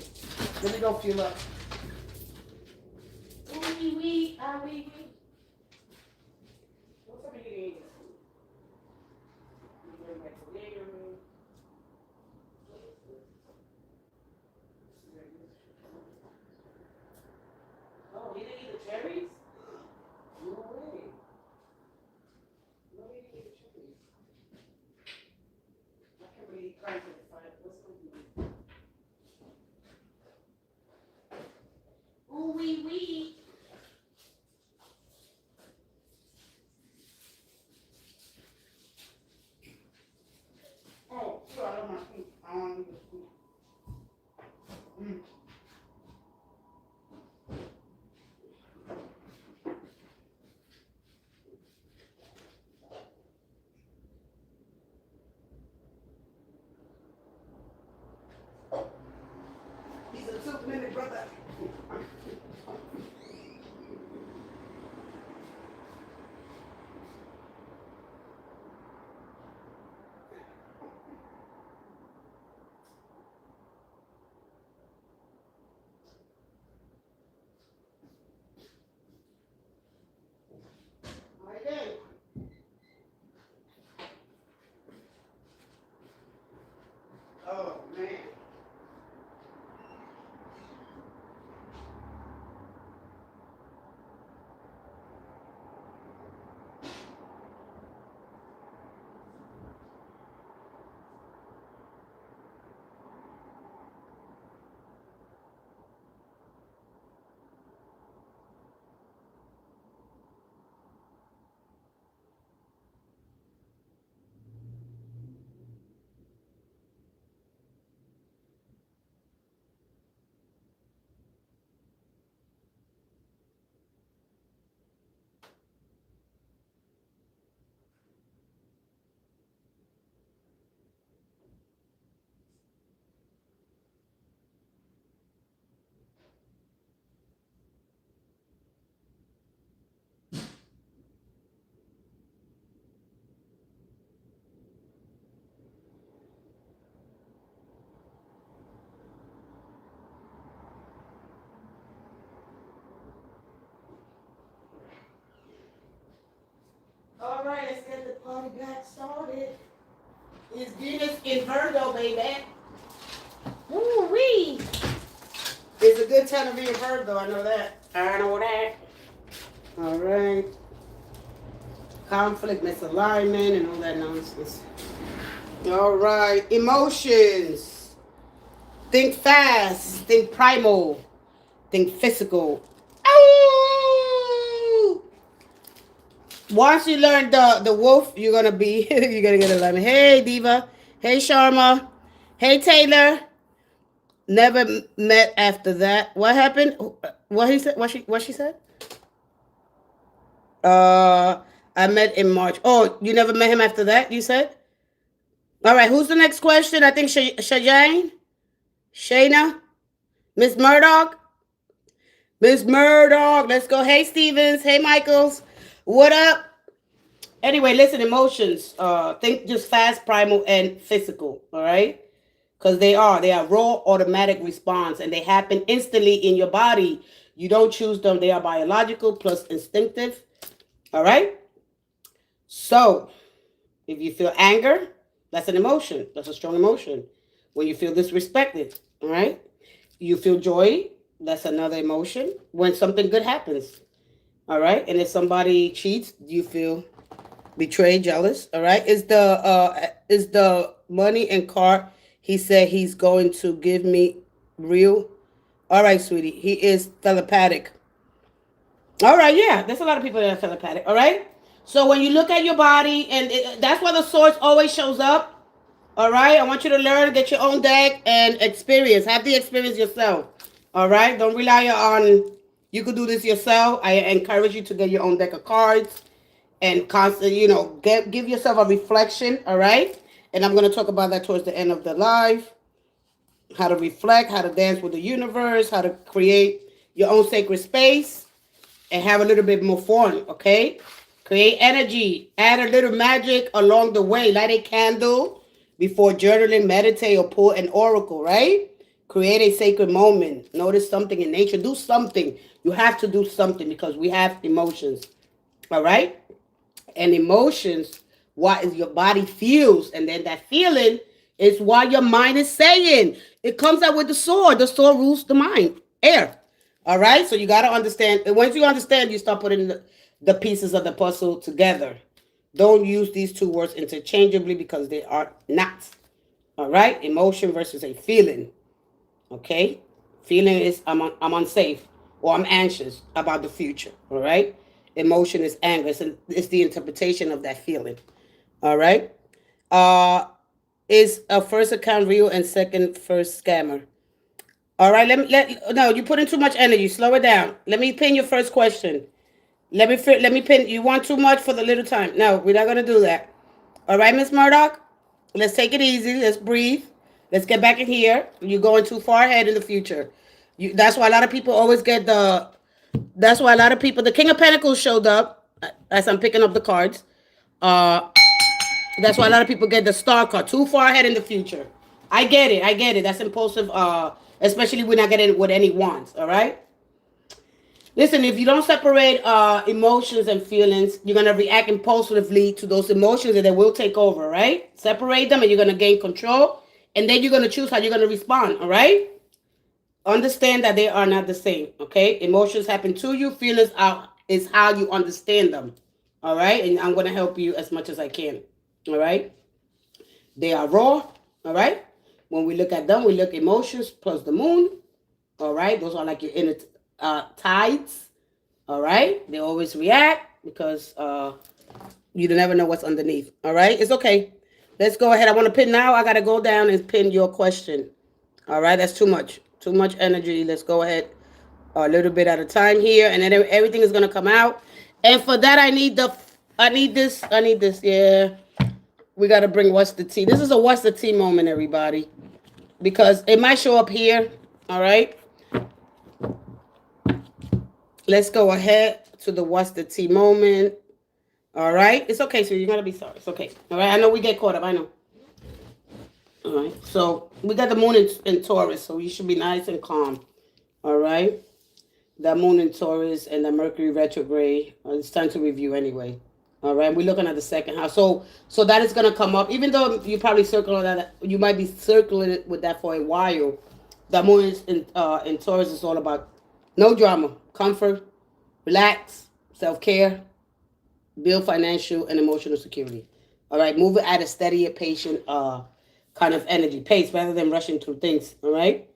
Let me go fuel up. What's up, brother. Oh, man. All right, let's get the party back started. It's Venus in Virgo, baby. Woo-wee. It's a good time to be in Virgo, I know that. I know that. All right. Conflict, misalignment, and all that nonsense. All right. Emotions. Think fast. Think primal. Think physical. Ow! Once you learn the wolf, you're gonna be you're gonna get a lemon. Hey Diva. Hey Sharma. Hey Taylor. Never met after that. What happened? What he said? What she said? I met in March. Oh, you never met him after that? You said. All right. Who's the next question? I think Shajane, Shayna, Miss Murdoch, Miss Murdoch. Let's go. Hey Stevens. Hey Michaels. What up? Anyway, listen. Emotions. Think just fast, primal, and physical. All right. Because they are raw automatic response and they happen instantly in your body. You don't choose them. They are biological plus instinctive. All right. So if you feel anger, that's an emotion. That's a strong emotion. When you feel disrespected, all right. You feel joy. That's another emotion. When something good happens, all right. And if somebody cheats, you feel betrayed, jealous, all right. Is the money and car he said he's going to give me real? All right, sweetie. He is telepathic. All right, yeah. There's a lot of people that are telepathic. All right. So when you look at your body, and that's why the source always shows up. All right. I want you to learn, get your own deck, and experience. Have the experience yourself. All right. Don't rely on. You could do this yourself. I encourage you to get your own deck of cards and constantly, give yourself a reflection. All right. And I'm going to talk about that towards the end of the live. How to reflect, how to dance with the universe, how to create your own sacred space and have a little bit more fun, okay? Create energy. Add a little magic along the way. Light a candle before journaling, meditate, or pull an oracle, right? Create a sacred moment. Notice something in nature. Do something. You have to do something because we have emotions, all right? And emotions, what is your body feels, and then that feeling is what your mind is saying. It comes out with the sword. The sword rules the mind. Air. All right? So you got to understand. And once you understand, you start putting the pieces of the puzzle together. Don't use these two words interchangeably because they are not. All right? Emotion versus a feeling. Okay? Feeling is I'm unsafe or I'm anxious about the future. All right? Emotion is anger. It's the interpretation of that feeling. All right? Is a first account real and second first scammer? All right, no, you put in too much energy. Slow it down. Let me pin your first question. Let me pin. You want too much for the little time? No, we're not gonna do that. All right, Miss Murdoch. Let's take it easy. Let's breathe. Let's get back in here. You're going too far ahead in the future. That's why a lot of people always get the. That's why a lot of people. The King of Pentacles showed up as I'm picking up the cards. Uh, that's why a lot of people get the Star card too far ahead in the future. I get it. I get it. That's impulsive. Especially when I get it with any wants. All right. Listen, if you don't separate emotions and feelings, you're gonna react impulsively to those emotions, and they will take over. Right? Separate them, and you're gonna gain control, and then you're gonna choose how you're gonna respond. All right? Understand that they are not the same. Okay? Emotions happen to you. Feelings is how you understand them. All right? And I'm gonna help you as much as I can. All right? They are raw. All right? When we look at them, we look emotions plus the moon. All right? Those are like your inner tides. All right? They always react because you never know what's underneath. All right? It's okay. Let's go ahead. I want to pin now. I got to go down and pin your question. All right? That's too much. Too much energy. Let's go ahead a little bit at a time here, and then everything is going to come out. And for that, I need this. Yeah. We got to bring What's the Tea. This is a What's the Tea moment, everybody, because it might show up here. All right? Let's go ahead to the What's the Tea moment. All right? It's okay, so you're going to be sorry. It's okay. All right? I know we get caught up. I know. All right? So we got the moon in Taurus, so you should be nice and calm. All right? The moon in Taurus and the Mercury retrograde. It's time to review anyway. All right? We're looking at the second house. So that is going to come up. Even though you probably circle that, you might be circling it with that for a while. The moon is in Taurus is all about no drama, comfort, relax, self-care, build financial and emotional security. All right, move it at a steady, patient kind of energy pace rather than rushing through things. All right.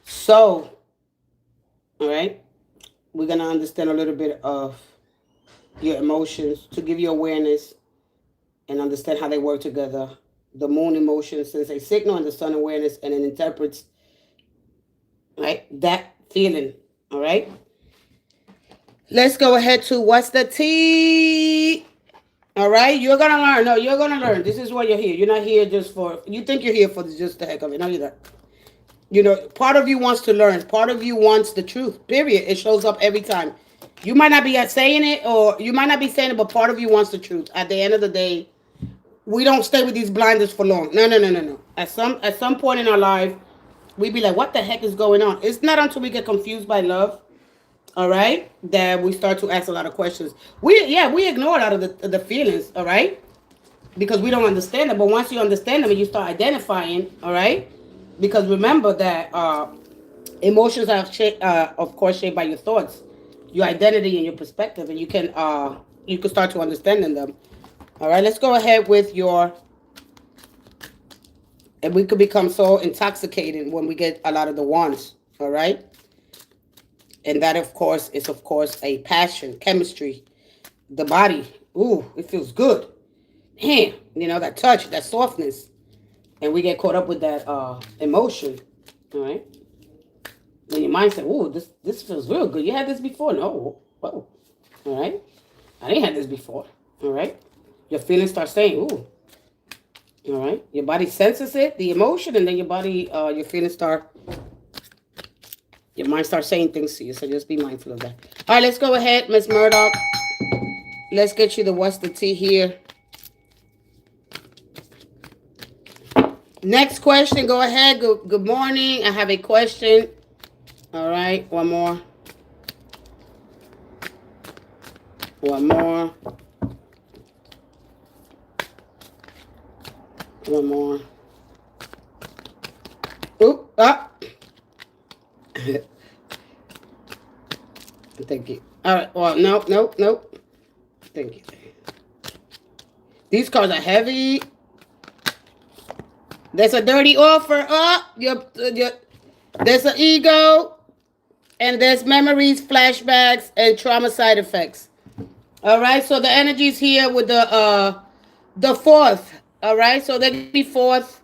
So, all right, we're gonna understand a little bit of your emotions to give you awareness and understand how they work together. The moon emotions sends a signal, and the sun awareness, and it interprets right that feeling. All right. Let's go ahead to What's the Tea. All right. You're going to learn. No, you're going to learn. This is why you're here. You're not here just for, you think you're here for just the heck of it. No, you're not. You know, part of you wants to learn. Part of you wants the truth, period. It shows up every time. You might not be saying it, or you might not be saying it, but part of you wants the truth. At the end of the day, we don't stay with these blinders for long. No. At some point in our life, we be like, what the heck is going on? It's not until we get confused by love, all right, that we start to ask a lot of questions. We ignore a lot of the feelings, all right, because we don't understand them. But once you understand them and you start identifying, all right, because remember that emotions are of course shaped by your thoughts, your identity, and your perspective, and you can start to understand them. All right, let's go ahead with your. And we could become so intoxicated when we get a lot of the wands, all right? And that, of course, is, a passion, chemistry, the body. Ooh, it feels good. Man, you know, that touch, that softness. And we get caught up with that emotion, all right? When your mind says, ooh, this feels real good. You had this before? No. Whoa. All right? I didn't have this before, all right? Your feelings start saying, ooh. All right, your body senses it, the emotion, and then your body, your feelings your mind starts saying things to you. So just be mindful of that. All right, let's go ahead, Miss Murdoch. Let's get you the What's the Tea here. Next question, go ahead. Good morning. I have a question. All right, one more. One more. One more. Oop, up. Thank you. All right. Well, nope. Thank you. These cards are heavy. There's a dirty offer. There's an ego. And there's memories, flashbacks, and trauma side effects. All right. So the energy's here with the fourth. All right, so there could be fourth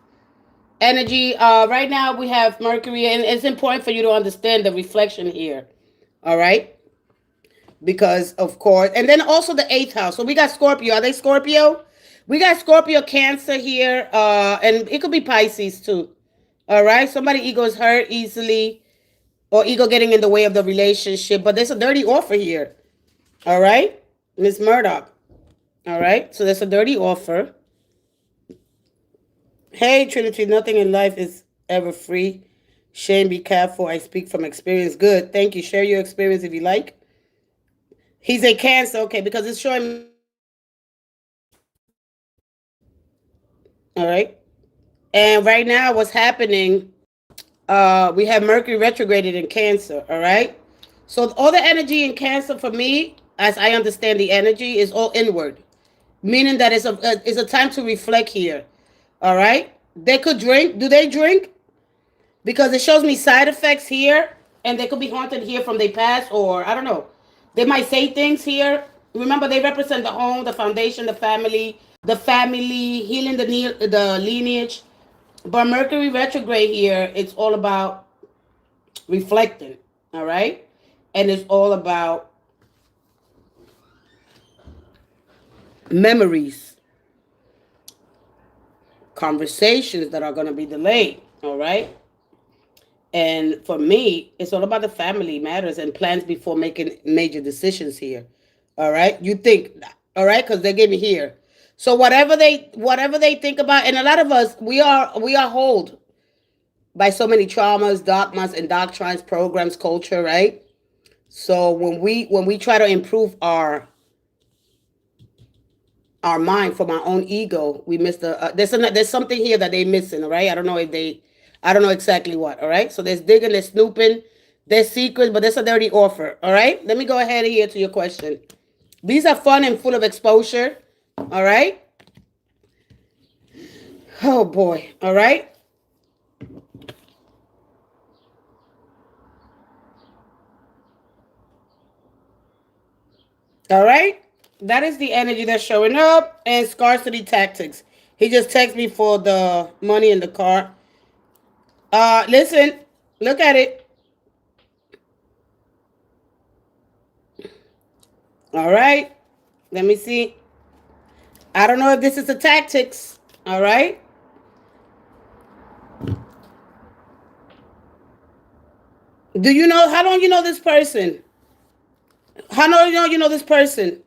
energy. Right now we have Mercury, and it's important for you to understand the reflection here. All right, because of course, and then also the eighth house. So we got Scorpio. Are they Scorpio? We got Scorpio, Cancer here, and it could be Pisces too. All right, somebody ego is hurt easily. or ego getting in the way of the relationship. But there's a dirty offer here. All right, Miss Murdoch. All right, so there's a dirty offer. Hey, Trinity, nothing in life is ever free. Shane, be careful. I speak from experience. Good. Thank you. Share your experience if you like. He's a Cancer. Okay, because it's showing. All right. And right now, what's happening, we have Mercury retrograded in Cancer. All right. So all the energy in Cancer for me, as I understand the energy, is all inward, meaning that it's a time to reflect here. All right. They could drink. Do they drink? Because it shows me side effects here, and they could be haunted here from their past, or I don't know. They might say things here. Remember, they represent the home, the foundation, the family, healing the lineage. But Mercury retrograde here, it's all about reflecting, all right? And it's all about memories, conversations that are going to be delayed, all right? And for me, it's all about the family matters and plans before making major decisions here. All right? You think, all right, because they gave me here. So whatever they think about, and a lot of us, we are hold by so many traumas, dogmas, and doctrines, programs, culture, right? So when we try to improve our mind from our own ego, we miss the there's something here that they missing, all right? I don't know exactly what, all right? So there's digging, there's snooping, there's secrets, but there's a dirty offer, all right? Let me go ahead here to your question. These are fun and full of exposure, all right? Oh boy, all right? All right? That is the energy that's showing up, and scarcity tactics. He just texted me for the money in the car. Listen, look at it. All right. Let me see. I don't know if this is the tactics. All right. Do you know how long you know this person? How long you know this person?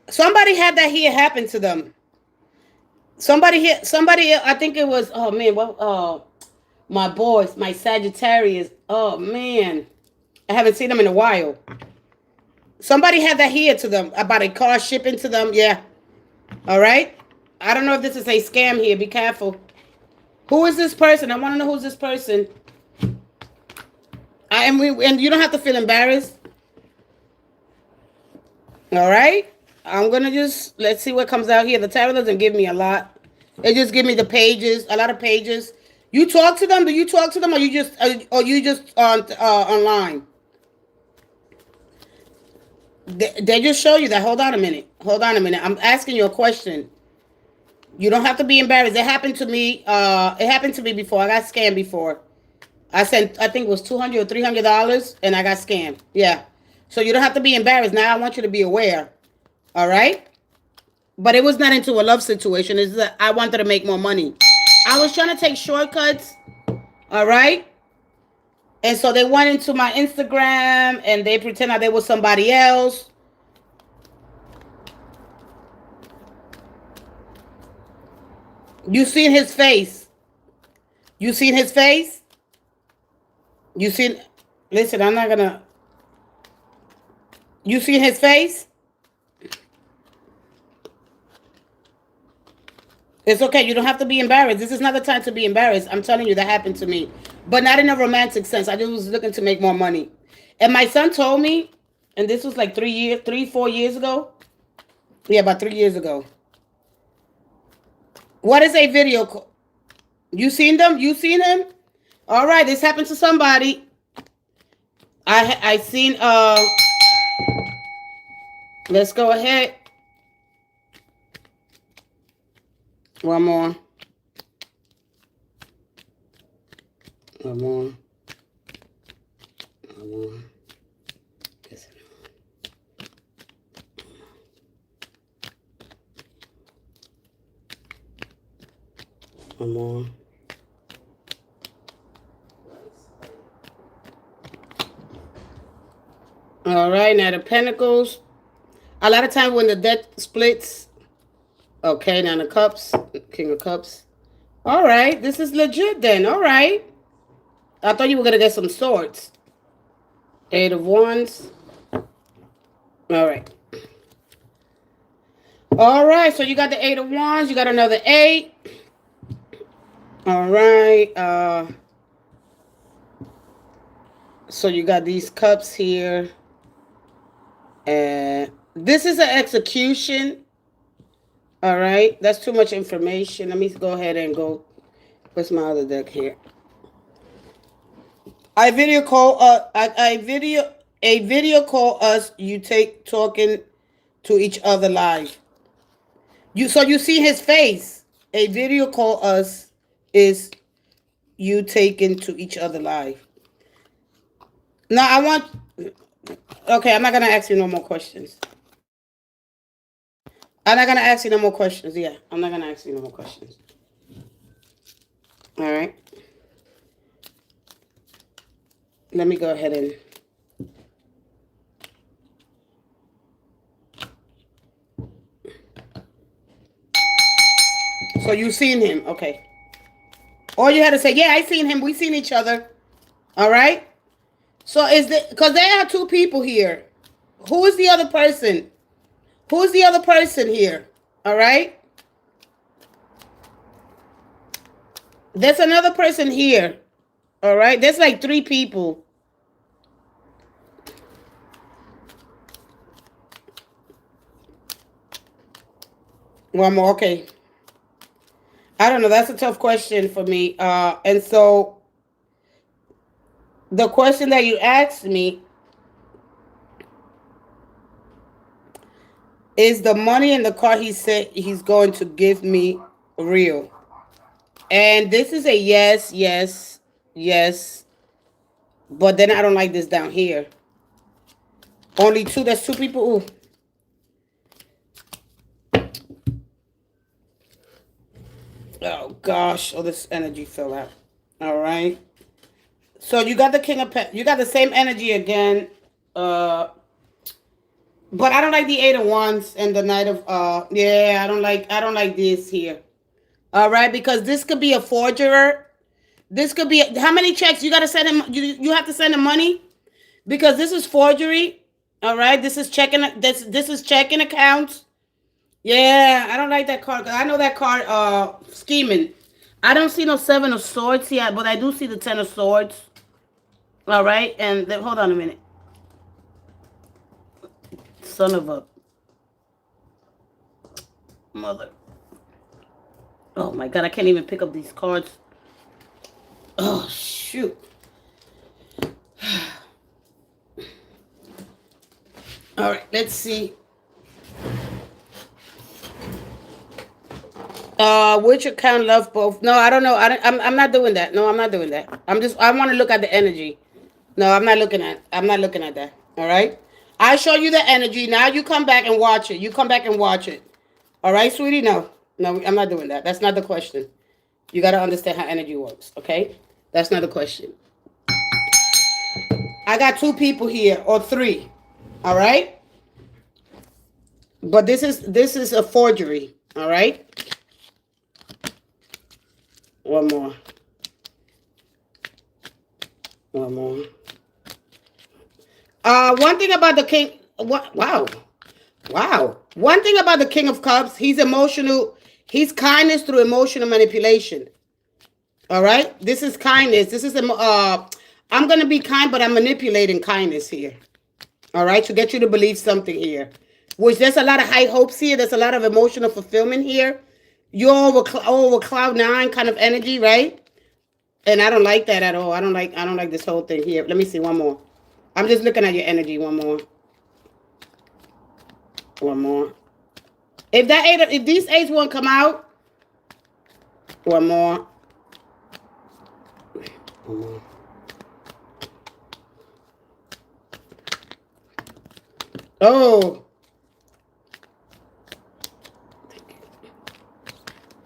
Somebody had that here happen to them. Somebody here. Somebody. I think it was. Oh man. Well. My boys. My Sagittarius. Oh man. I haven't seen them in a while. Somebody had that here to them about a car shipping to them. Yeah. All right. I don't know if this is a scam here. Be careful. Who is this person? I want to know who's this person. And you don't have to feel embarrassed. All right. I'm gonna just let's see what comes out here. The tarot doesn't give me a lot. It just give me the pages, a lot of pages. You talk to them? Do you talk to them, or you just on online? They just show you that. Hold on a minute. Hold on a minute. I'm asking you a question. You don't have to be embarrassed. It happened to me. It happened to me before. I got scammed before. I sent, I think it was $200 or $300, and I got scammed. Yeah. So you don't have to be embarrassed. Now I want you to be aware. All right. But it was not into a love situation. It's that I wanted to make more money. I was trying to take shortcuts. All right. And so they went into my Instagram and they pretended they was somebody else. You seen his face. You seen his face? You seen, listen, I'm not gonna, you seen his face? It's okay. You don't have to be embarrassed. This is not the time to be embarrassed. I'm telling you, that happened to me. But not in a romantic sense. I just was looking to make more money. And my son told me, and this was like 4 years ago. Yeah, about 3 years ago. What is a video call? You seen them? You seen him? All right, this happened to somebody. I seen let's go ahead. One more. One more. One more. One more. All right, now the Pentacles. A lot of times when the deck splits. Okay, now the Cups. King of Cups. All right, this is legit then. All right. I thought you were going to get some swords. Eight of Wands. All right. All right, so you got the Eight of Wands. You got another 8. All right. So you got these cups here. And this is an execution. All right. That's too much information. Let me go ahead and go. What's my other deck here? I video call a video call us. You take talking to each other live. You see his face. A video call us is you taking to each other live. Now I want. Okay, I'm not gonna ask you no more questions. I'm not gonna ask you no more questions. Yeah, I'm not gonna ask you no more questions. All right. Let me go ahead and. So you seen him, okay? All you had to say, yeah, I seen him. We seen each other. All right. So is the because there are 2 people here. Who is the other person? Who's the other person here? All right. There's another person here. All right. There's like 3 people. One more. Okay. I don't know. That's a tough question for me. And so the question that you asked me is the money in the car he said he's going to give me real? And this is a yes, yes, yes. But then I don't like this down here. Only 2. There's 2 people. Ooh. Oh, gosh. Oh, this energy fell out. All right. So you got the King of Pentacles. You got the same energy again. But I don't like the 8 of Wands and the Knight of yeah, I don't like this here. All right, because this could be a forger. This could be how many checks you got to send him? You have to send him money because this is forgery. All right, this is checking. This is checking accounts. Yeah, I don't like that card. I know that card. Scheming. I don't see no 7 of Swords here, but I do see the 10 of Swords. All right, and then, hold on a minute. Son of a mother. Oh my God, I can't even pick up these cards. Oh, shoot. All right, let's see. Which account love both? No, I don't know. I'm not doing that. No, I'm not doing that. I want to look at the energy. No, I'm not looking at that. All right. I show you the energy. Now you come back and watch it. You come back and watch it. All right, sweetie? No, I'm not doing that. That's not the question. You got to understand how energy works. Okay. That's not the question. I got 2 people here or 3. All right. But this is a forgery. All right. One more. One thing about the King. What? Wow. One thing about the King of Cups, he's emotional. He's kindness through emotional manipulation. All right. This is kindness. This is I'm gonna be kind, but I'm manipulating kindness here. All right, to get you to believe something here. Which there's a lot of high hopes here. There's a lot of emotional fulfillment here. You're over cloud 9 kind of energy, right? And I don't like that at all. I don't like this whole thing here. Let me see one more. I'm just looking at your energy. One more. If these 8s won't come out, one more.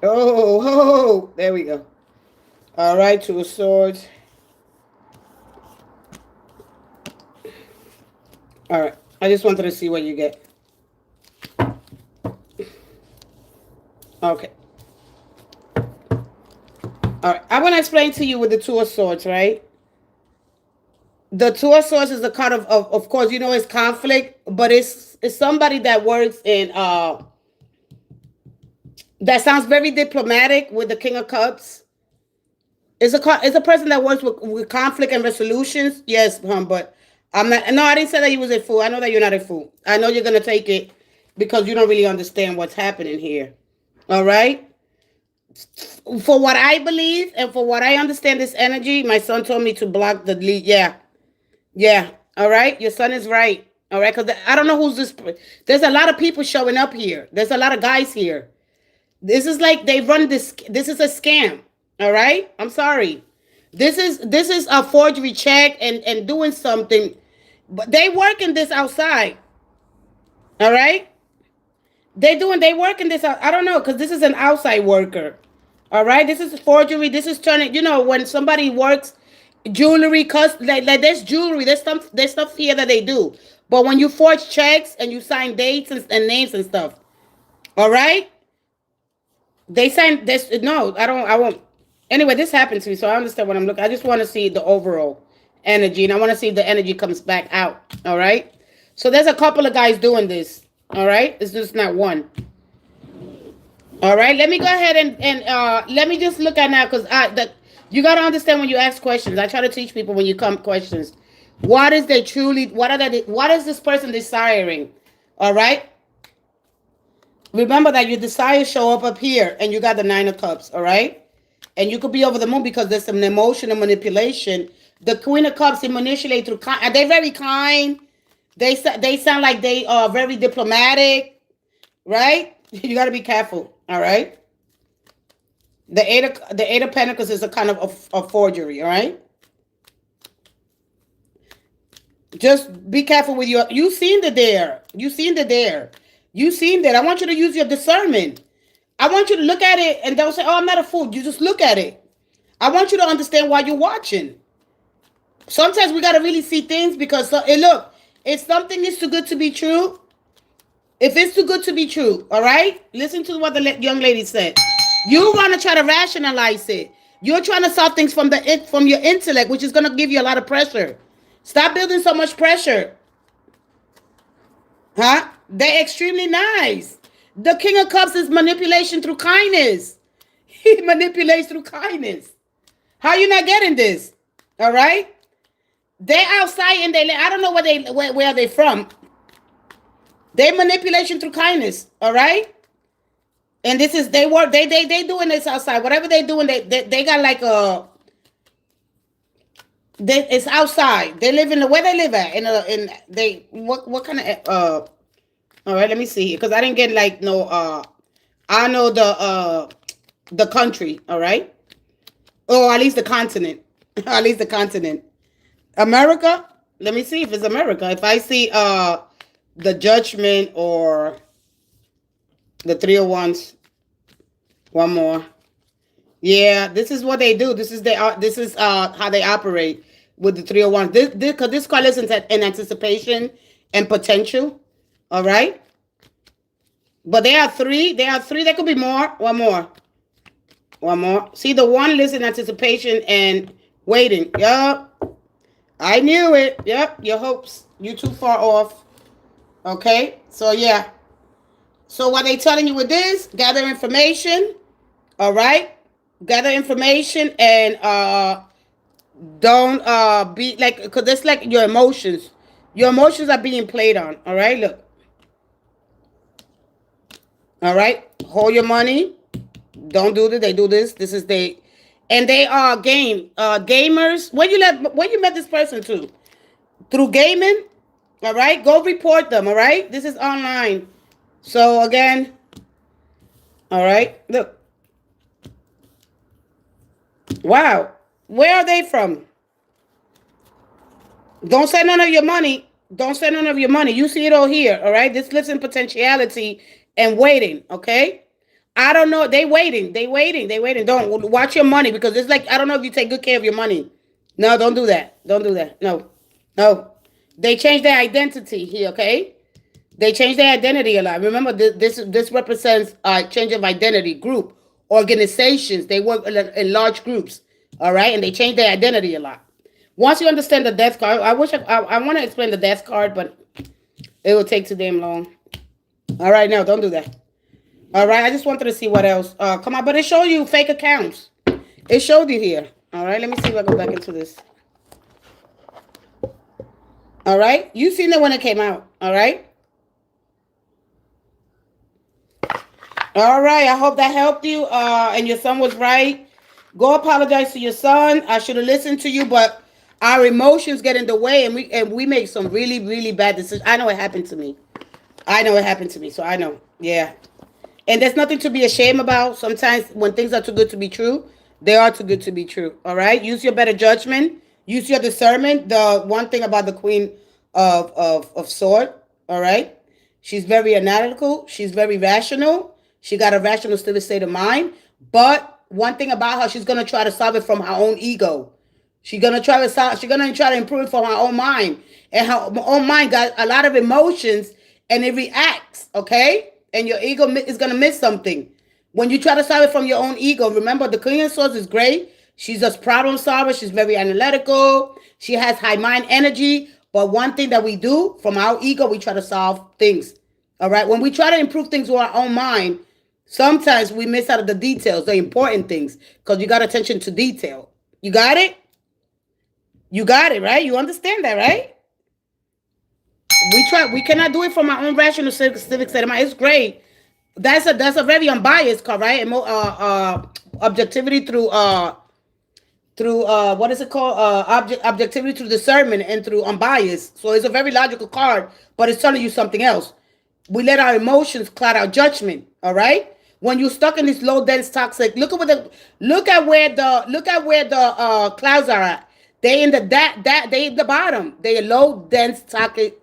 Oh, there we go. All right, 2 of Swords. All right. I just wanted to see what you get. Okay. All right. I'm going to explain to you with the Two of Swords, right? The Two of Swords is a card of course, you know, it's conflict, but it's somebody that works in that sounds very diplomatic with the King of Cups. It's a person that works with conflict and resolutions. Yes, but I'm not. No, I didn't say that you was a fool. I know that you're not a fool. I know you're gonna take it because you don't really understand what's happening here. All right. For what I believe and for what I understand, this energy, my son told me to block the lead. Yeah, yeah. All right. Your son is right. All right. Because I don't know who's this. There's a lot of people showing up here. There's a lot of guys here. This is like they run this. This is a scam. All right. I'm sorry. This is a forgery check and doing something, but they working this outside. All right. They working this out. I don't know because this is an outside worker. All right. This is forgery. This is turning. You know when somebody works jewelry, cause like there's jewelry. There's stuff here that they do. But when you forge checks and you sign dates and names and stuff, all right. They signed this. No, I don't. I won't. Anyway, this happened to me, so I understand what I'm looking. I just want to see the overall energy, and I want to see if the energy comes back out. All right. So there's a couple of guys doing this. All right. It's just not one. All right. Let me go ahead and let me just look at now because you gotta understand when you ask questions. I try to teach people when you come questions. What is they truly? What is this person desiring? All right. Remember that your desires show up here, and you got the Nine of Cups. All right. And you could be over the moon because there's some emotional manipulation. The Queen of Cups, they manipulate through. Are they very kind? They sound like they are very diplomatic, right? You got to be careful. All right. The Eight of Pentacles is a kind of a forgery. All right. Just be careful with your. You seen the there. You seen the there. You seen that. I want you to use your discernment. I want you to look at it and don't say, "Oh, I'm not a fool." You just look at it. I want you to understand why you're watching. Sometimes we gotta really see things because look, if something is too good to be true, if it's too good to be true, all right. Listen to what the young lady said. You want to try to rationalize it. You're trying to solve things from your intellect, which is gonna give you a lot of pressure. Stop building so much pressure, huh? They're extremely nice. The King of Cups is manipulation through kindness. He manipulates through kindness. How you not getting this? All right. They're outside and I don't know where they from. They manipulation through kindness. All right. And this is they doing this outside. Whatever they doing, they got like it's outside. They live in where they live at in they what kind of all right, let me see because I didn't get like no I know the country, all right? Or at least the continent. At least the continent. America? Let me see if it's America. If I see the Judgment or the Three of Wands. One more. Yeah, this is what they do. This is how they operate with the Three of Wands. This card is in anticipation and potential. All right. But there are three. There could be more. One more. One more. See, the one lives in anticipation and waiting. Yup. I knew it. Yep. Your hopes. You too far off. Okay. So, yeah. So, what they telling you with this, gather information. All right. Gather information and don't be like, because that's like your emotions. Your emotions are being played on. All right. Look. All right. Hold your money. Don't do this. They do this. This is and they are gamers. When you met this person to? Through gaming. All right. Go report them. All right. This is online. So again. All right. Look. Wow. Where are they from? Don't say none of your money. Don't say none of your money. You see it all here. All right. This lives in potentiality and waiting. Okay. I don't know. They waiting. Don't watch your money because it's like, I don't know if you take good care of your money. No, don't do that. Don't do that. No. They change their identity here, okay? They change their identity a lot. Remember, this represents change of identity, group, organizations. They work in large groups, all right? And they change their identity a lot. Once you understand the death card, I wish I want to explain the death card, but it will take too damn long. All right, no, don't do that. All right, I just wanted to see what else. Come on, but it showed you fake accounts. It showed you here. All right, let me see if I go back into this. All right, you seen it when it came out. All right. All right, I hope that helped you. And your son was right. Go apologize to your son. I should have listened to you, but our emotions get in the way, and we make some really, really bad decisions. I know it happened to me. I know it happened to me, so I know. Yeah. And there's nothing to be ashamed about. Sometimes when things are too good to be true, they are too good to be true. All right? Use your better judgment. Use your discernment. The one thing about the Queen of Swords, all right? She's very analytical. She's very rational. She got a rational state of mind. But one thing about her, she's going to try to solve it from her own ego. She's going to try to improve it from her own mind. And her own mind got a lot of emotions, and it reacts, okay? And your ego is going to miss something. When you try to solve it from your own ego, remember the Queen of Swords is great. She's a problem solver. She's very analytical. She has high mind energy. But one thing that we do from our ego, we try to solve things. All right? When we try to improve things with our own mind, sometimes we miss out of the details, the important things, because you got attention to detail. You got it? You got it, right? You understand that, right? We cannot do it from our own rational civic state of mind. It's great. That's a very unbiased card, right? Objectivity through what is it called? Objectivity through discernment and through unbiased. So it's a very logical card, but it's telling you something else. We let our emotions cloud our judgment. All right. When you're stuck in this low dense toxic, look at where the clouds are at. They in the bottom. They are low dense toxic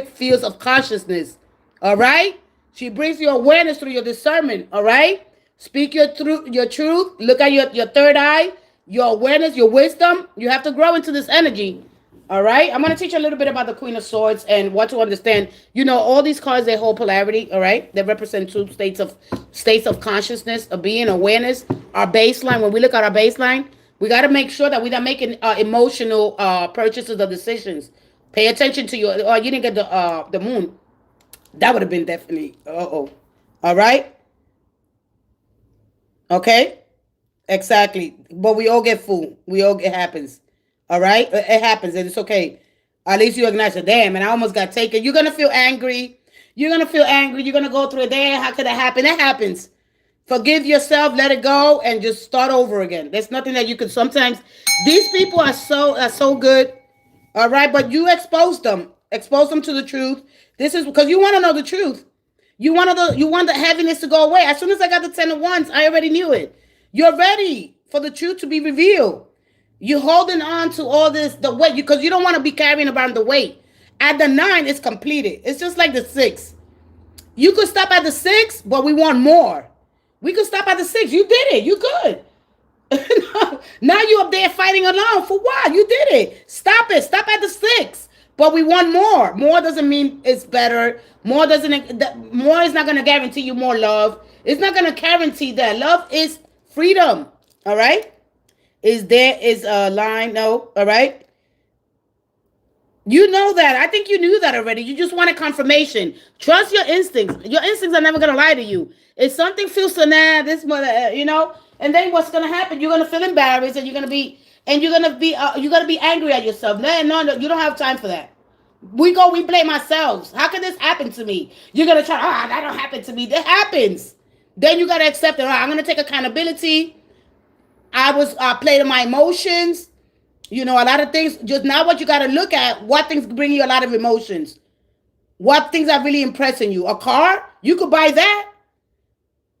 fields of consciousness. All right. She brings you awareness through your discernment. All right. Speak your truth. Look at your third eye, your awareness, your wisdom. You have to grow into this energy. All right. I'm going to teach you a little bit about the Queen of Swords and what to understand. You know, all these cards, they hold polarity. All right. They represent two states of consciousness, of being, awareness. Our baseline. When we look at our baseline, we got to make sure that we're not making emotional purchases or decisions. Pay attention to your. Oh, you didn't get the moon. That would have been definitely. All right. Okay. Exactly. But we all get fooled. It happens. All right. It happens, and it's okay. At least you acknowledge it. Damn, and I almost got taken. You're gonna feel angry. You're gonna go through a day. How could that happen? It happens. Forgive yourself. Let it go, and just start over again. There's nothing that you can. Sometimes these people are so good. All right, but you expose them. Expose them to the truth. This is because you want to know the truth. You want the heaviness to go away. As soon as I got the 10 of Wands, I already knew it. You're ready for the truth to be revealed. You're holding on to all this, the weight, because you don't want to be carrying around the weight. At the 9, it's completed. It's just like the 6. You could stop at the 6, but we want more. We could stop at the 6. You did it. You good. Now you up there fighting alone. For what? You did it. Stop it. Stop at the 6. But we want more. More doesn't mean it's better. More is not going to guarantee you more love. It's not going to guarantee that. Love is freedom. All right? Is a line? No. All right? You know that. I think you knew that already. You just wanted confirmation. Trust your instincts. Your instincts are never going to lie to you. If something feels so this mother, and then what's going to happen? You're going to feel embarrassed, and you're going to be angry at yourself. No, you don't have time for that. We blame ourselves. How can this happen to me? You're going to try, that don't happen to me. That happens. Then you got to accept it. I'm going to take accountability. I was playing my emotions. A lot of things. Just now what you got to look at, what things bring you a lot of emotions. What things are really impressing you. A car? You could buy that.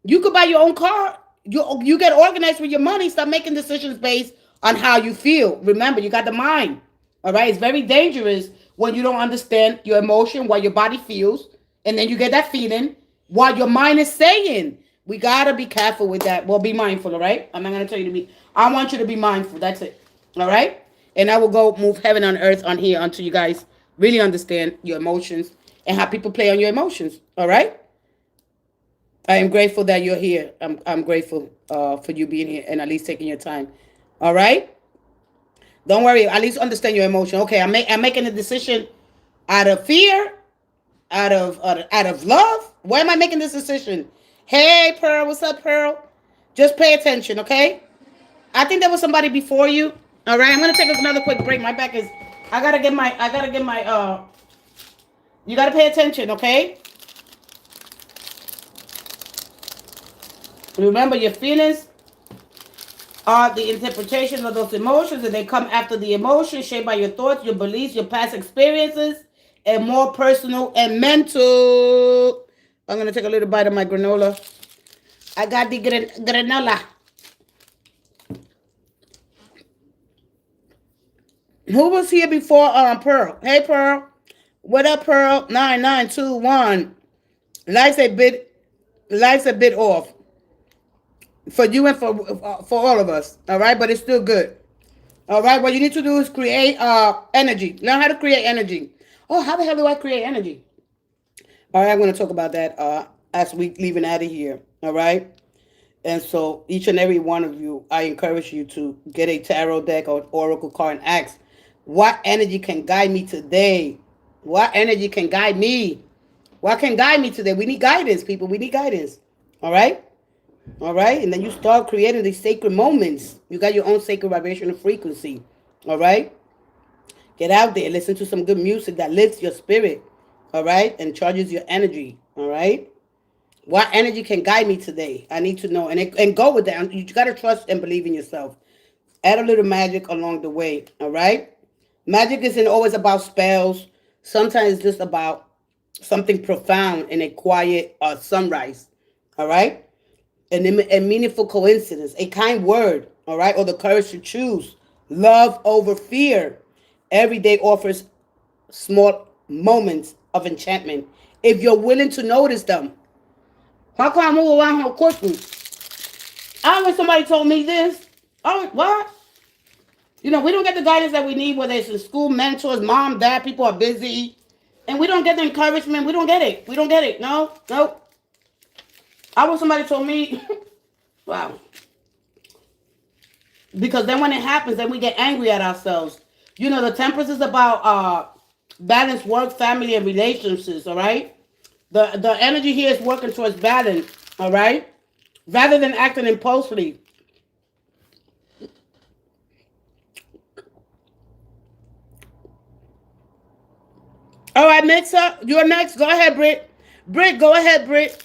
You could buy your own car. You get organized with your money. Start making decisions based on how you feel. Remember, you got the mind. All right? It's very dangerous when you don't understand your emotion, what your body feels, and then you get that feeling, what your mind is saying. We got to be careful with that. Well, be mindful, all right? I'm not going to tell you to be. I want you to be mindful. That's it. All right? And I will go move heaven on earth on here until you guys really understand your emotions and how people play on your emotions. All right? I am grateful that you're here. I'm grateful for you being here and at least taking your time. All right? Don't worry. At least understand your emotion. Okay, I'm making a decision out of fear, out of love. Why am I making this decision? Hey, Pearl. What's up, Pearl? Just pay attention, okay? I think there was somebody before you. All right, I'm gonna take another quick break. My back is. I gotta get my. You gotta pay attention, okay? Remember, your feelings are the interpretation of those emotions, and they come after the emotions shaped by your thoughts, your beliefs, your past experiences, and more personal and mental. I'm gonna take a little bite of my granola. I got the granola. Who was here before Pearl? Hey Pearl. What up, Pearl? 9921. Life's a bit life's a bit off. For you and for all of us. Alright, but it's still good. Alright, what you need to do is create energy. Learn how to create energy. Oh, how the hell do I create energy? Alright, I'm gonna talk about that as we leaving out of here. Alright? And so each and every one of you, I encourage you to get a tarot deck or oracle card and ask, what energy can guide me today? What energy can guide me? What can guide me today? We need guidance, people. We need guidance. All right? All right? And then you start creating these sacred moments. You got your own sacred vibrational frequency. All right? Get out there. Listen to some good music that lifts your spirit. All right? And charges your energy. All right? What energy can guide me today? I need to know. And go with that. You got to trust and believe in yourself. Add a little magic along the way. All right? Magic isn't always about spells. Sometimes it's just about something profound in a quiet sunrise. All right? A meaningful coincidence. A kind word. All right? Or the courage to choose. Love over fear. Every day offers small moments of enchantment. If you're willing to notice them. How can I move around here quickly? I when somebody told me this. Oh, what? You know, we don't get the guidance that we need, whether it's in school, mentors, mom, dad, people are busy. And we don't get the encouragement. We don't get it. We don't get it. No, no. I wish somebody told me, wow. Because then when it happens, then we get angry at ourselves. You know, the temperance is about balanced work, family, and relationships, all right? The energy here is working towards balance, all right? Rather than acting impulsively. All right, Mixer, you're next. Go ahead, Britt. Britt, go ahead, Britt.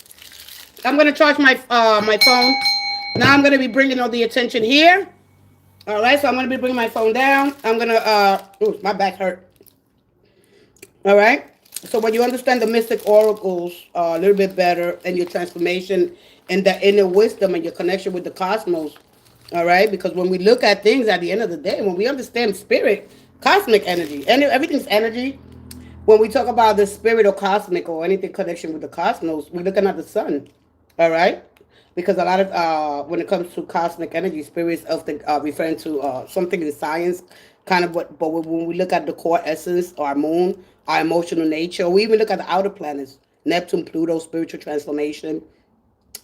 I'm gonna charge my my phone. Now I'm gonna be bringing all the attention here. All right, so I'm gonna be bringing my phone down. I'm gonna ooh, my back hurt. All right. So when you understand the mystic oracles a little bit better and your transformation and the inner wisdom and your connection with the cosmos, all right? Because when we look at things at the end of the day, when we understand spirit, cosmic energy, and everything's energy. When we talk about the spirit or cosmic or anything connection with the cosmos, we're looking at the sun, all right? Because a lot of when it comes to cosmic energy, spirits often referring to something in science, kind of what. But when we look at the core essence, our moon, our emotional nature, we even look at the outer planets, Neptune, Pluto, spiritual transformation,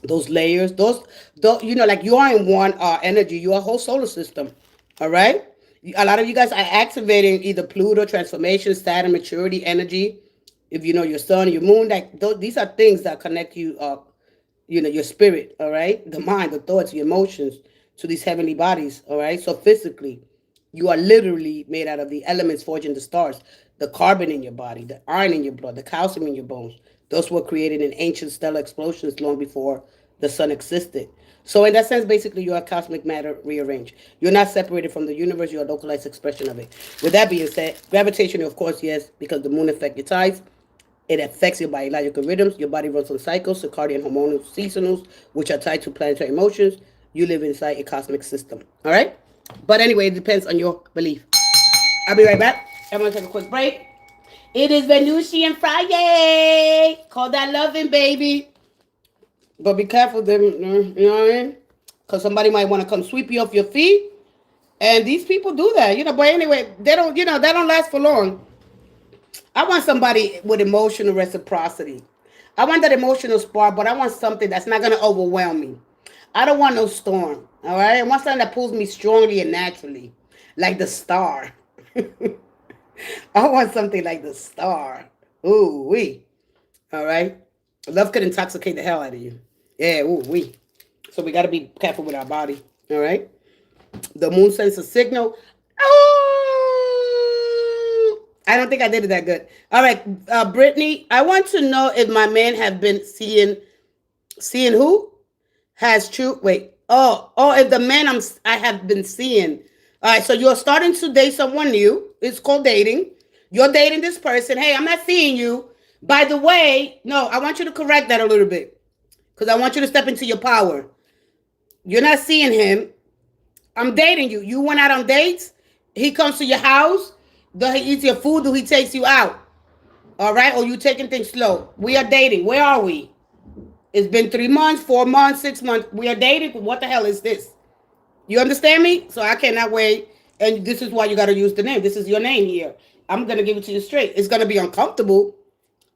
those layers, those you know, like you are in one energy, your whole solar system, all right. A lot of you guys are activating either Pluto transformation, Saturn maturity energy. If you know your sun, your moon, like these are things that connect you you know, your spirit, all right, the mind, the thoughts, your emotions to these heavenly bodies, all right. So physically, you are literally made out of the elements forging the stars, the carbon in your body, the iron in your blood, the calcium in your bones. Those were created in ancient stellar explosions long before the sun existed. So in that sense, basically, you are cosmic matter rearranged. You're not separated from the universe. You're a localized expression of it. With that being said, gravitation, of course, yes, because the moon affects your tides. It affects your biological rhythms. Your body runs on cycles, circadian hormonal seasonals, which are tied to planetary emotions. You live inside a cosmic system. All right? But anyway, it depends on your belief. I'll be right back. I'm going to take a quick break. It is Venusian Friday. Call that loving, baby. But be careful, them, you know what I mean? Because somebody might want to come sweep you off your feet And these people do that, you know. But anyway, they don't, you know, they don't last for long. I want somebody with emotional reciprocity. I want that emotional spark, but I want something that's not going to overwhelm me. I don't want no storm. All right. I want something that pulls me strongly and naturally, like the star. I want something like the star. Ooh, wee. All right. Love could intoxicate the hell out of you. Yeah, ooh, wee. So we got to be careful with our body. All right. The moon sends a signal. Oh, I don't think I did it that good. All right, Brittany, I want to know if my man have been seeing who has true. Wait, oh, if the man I have been seeing. All right, so you're starting to date someone new. It's called dating. You're dating this person. Hey, I'm not seeing you. By the way, no, I want you to correct that a little bit because I want you to step into your power. You're not seeing him. I'm dating you. You went out on dates. He comes to your house. Do he eats your food? Do he takes you out? All right. Or you taking things slow? We are dating. Where are we? It's been 3 months, 4 months, 6 months. We are dating. What the hell is this? You understand me? So I cannot wait. And this is why you got to use the name. This is your name here. I'm gonna give it to you straight. It's gonna be uncomfortable,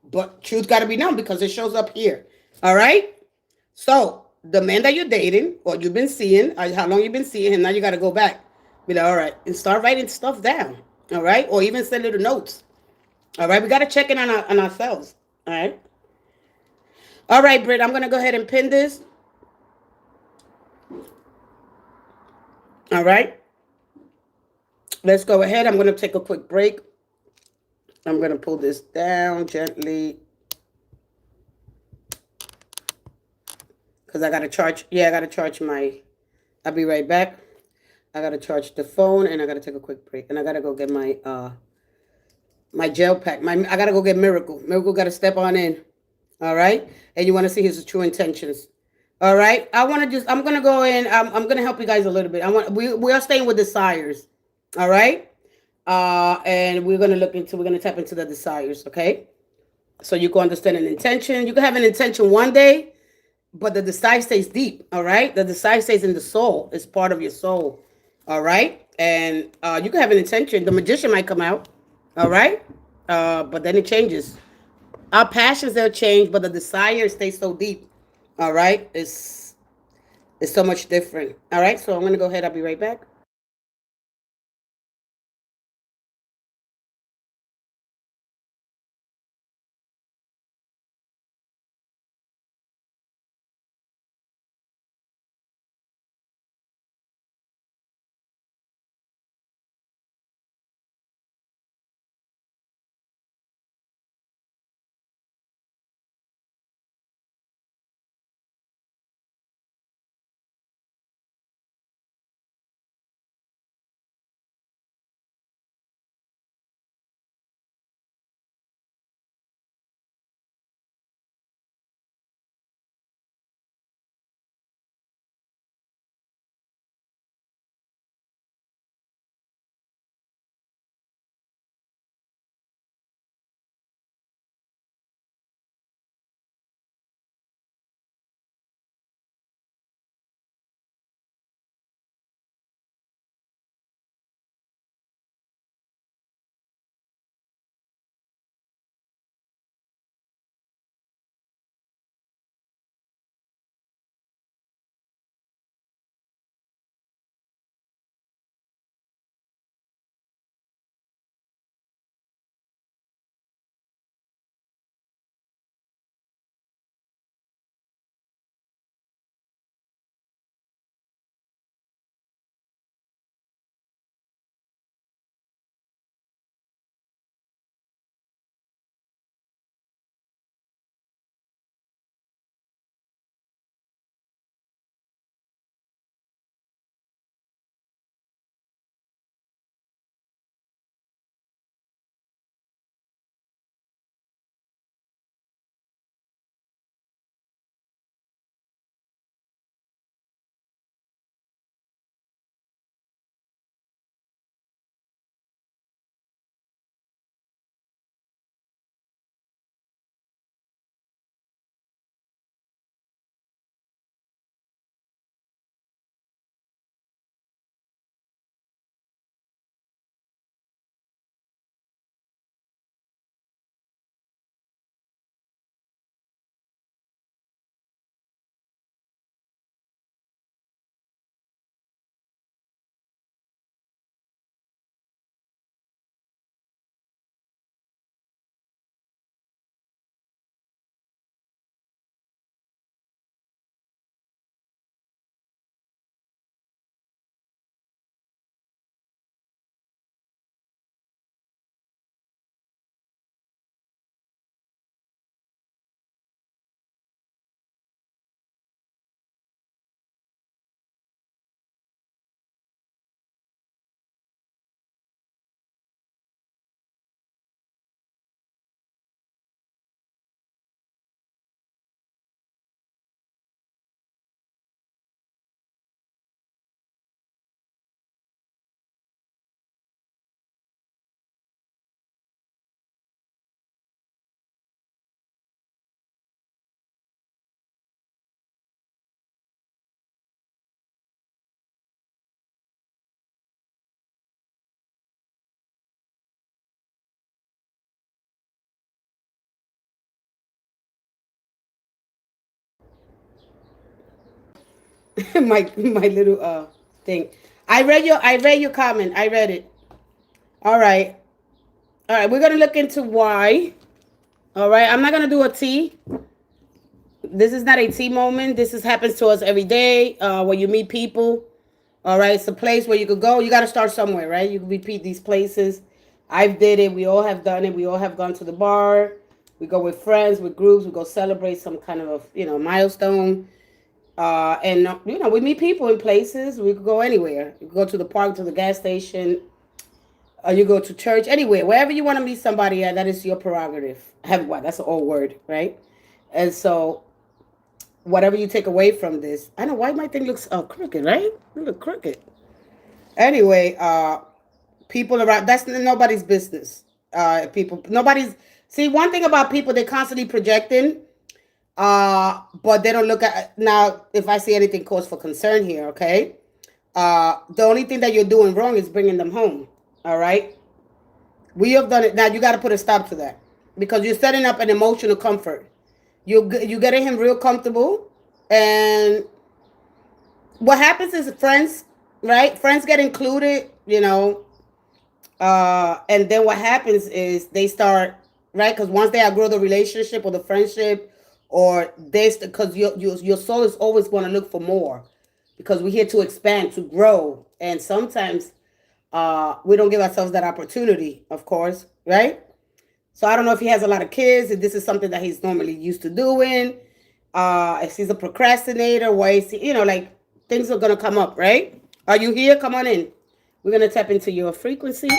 but truth got to be known because it shows up here. All right. So the man that you're dating or you've been seeing, how long you've been seeing him, now you got to go back. Be like, all right, and start writing stuff down. All right, or even send little notes. All right, we got to check in on ourselves. All right. All right, Britt, I'm gonna go ahead and pin this. All right. Let's go ahead. I'm gonna take a quick break. I'm gonna pull this down gently because I gotta charge. Yeah, I gotta charge my. I'll be right back. I gotta charge the phone and I gotta take a quick break and I gotta go get my gel pack. I gotta go get Miracle. Miracle gotta step on in. All right, and you want to see his true intentions. All right, I'm gonna go in. I'm gonna help you guys a little bit. We are staying with desires. All right, and we're gonna tap into the desires. Okay, so you can understand an intention. You can have an intention one day, but the desire stays deep. All right, the desire stays in the soul. It's part of your soul. All right, and you can have an intention. The magician might come out. All right, but then it changes. Our passions they'll change, but the desire stays so deep. All right, it's so much different. All right, so I'm gonna go ahead. I'll be right back. my little thing. I read your comment. I read it. All right. All right. We're gonna look into why. All right. I'm not gonna do a T. This is not a T moment. This is happens to us every day. When you meet people. All right. It's a place where you could go. You got to start somewhere, right? You can repeat these places. I've did it. We all have done it. We all have gone to the bar. We go with friends, with groups. We go celebrate some kind of milestone. And we meet people in places. We could go anywhere. You could go to the park, to the gas station, you go to church, anywhere, wherever you want to meet somebody at. That is your prerogative. Have what? That's an old word, right? And so, whatever you take away from this, I know why my thing looks crooked, right? It look crooked. Anyway, people around. That's nobody's business. People, nobody's. See, one thing about people, they're constantly projecting. But they don't look at now. If I see anything cause for concern here, okay. The only thing that you're doing wrong is bringing them home. All right. We have done it. Now you got to put a stop to that because you're setting up an emotional comfort. You getting him real comfortable, and what happens is friends, right? Friends get included, and then what happens is they start, right? Because once they outgrow the relationship or the friendship, or this, because your soul is always going to look for more, because we're here to expand, to grow, and sometimes we don't give ourselves that opportunity, of course, right? So I don't know if he has a lot of kids, if this is something that he's normally used to doing, if he's a procrastinator, why is he, like things are going to come up, right? Are you here? Come on in. We're going to tap into your frequency,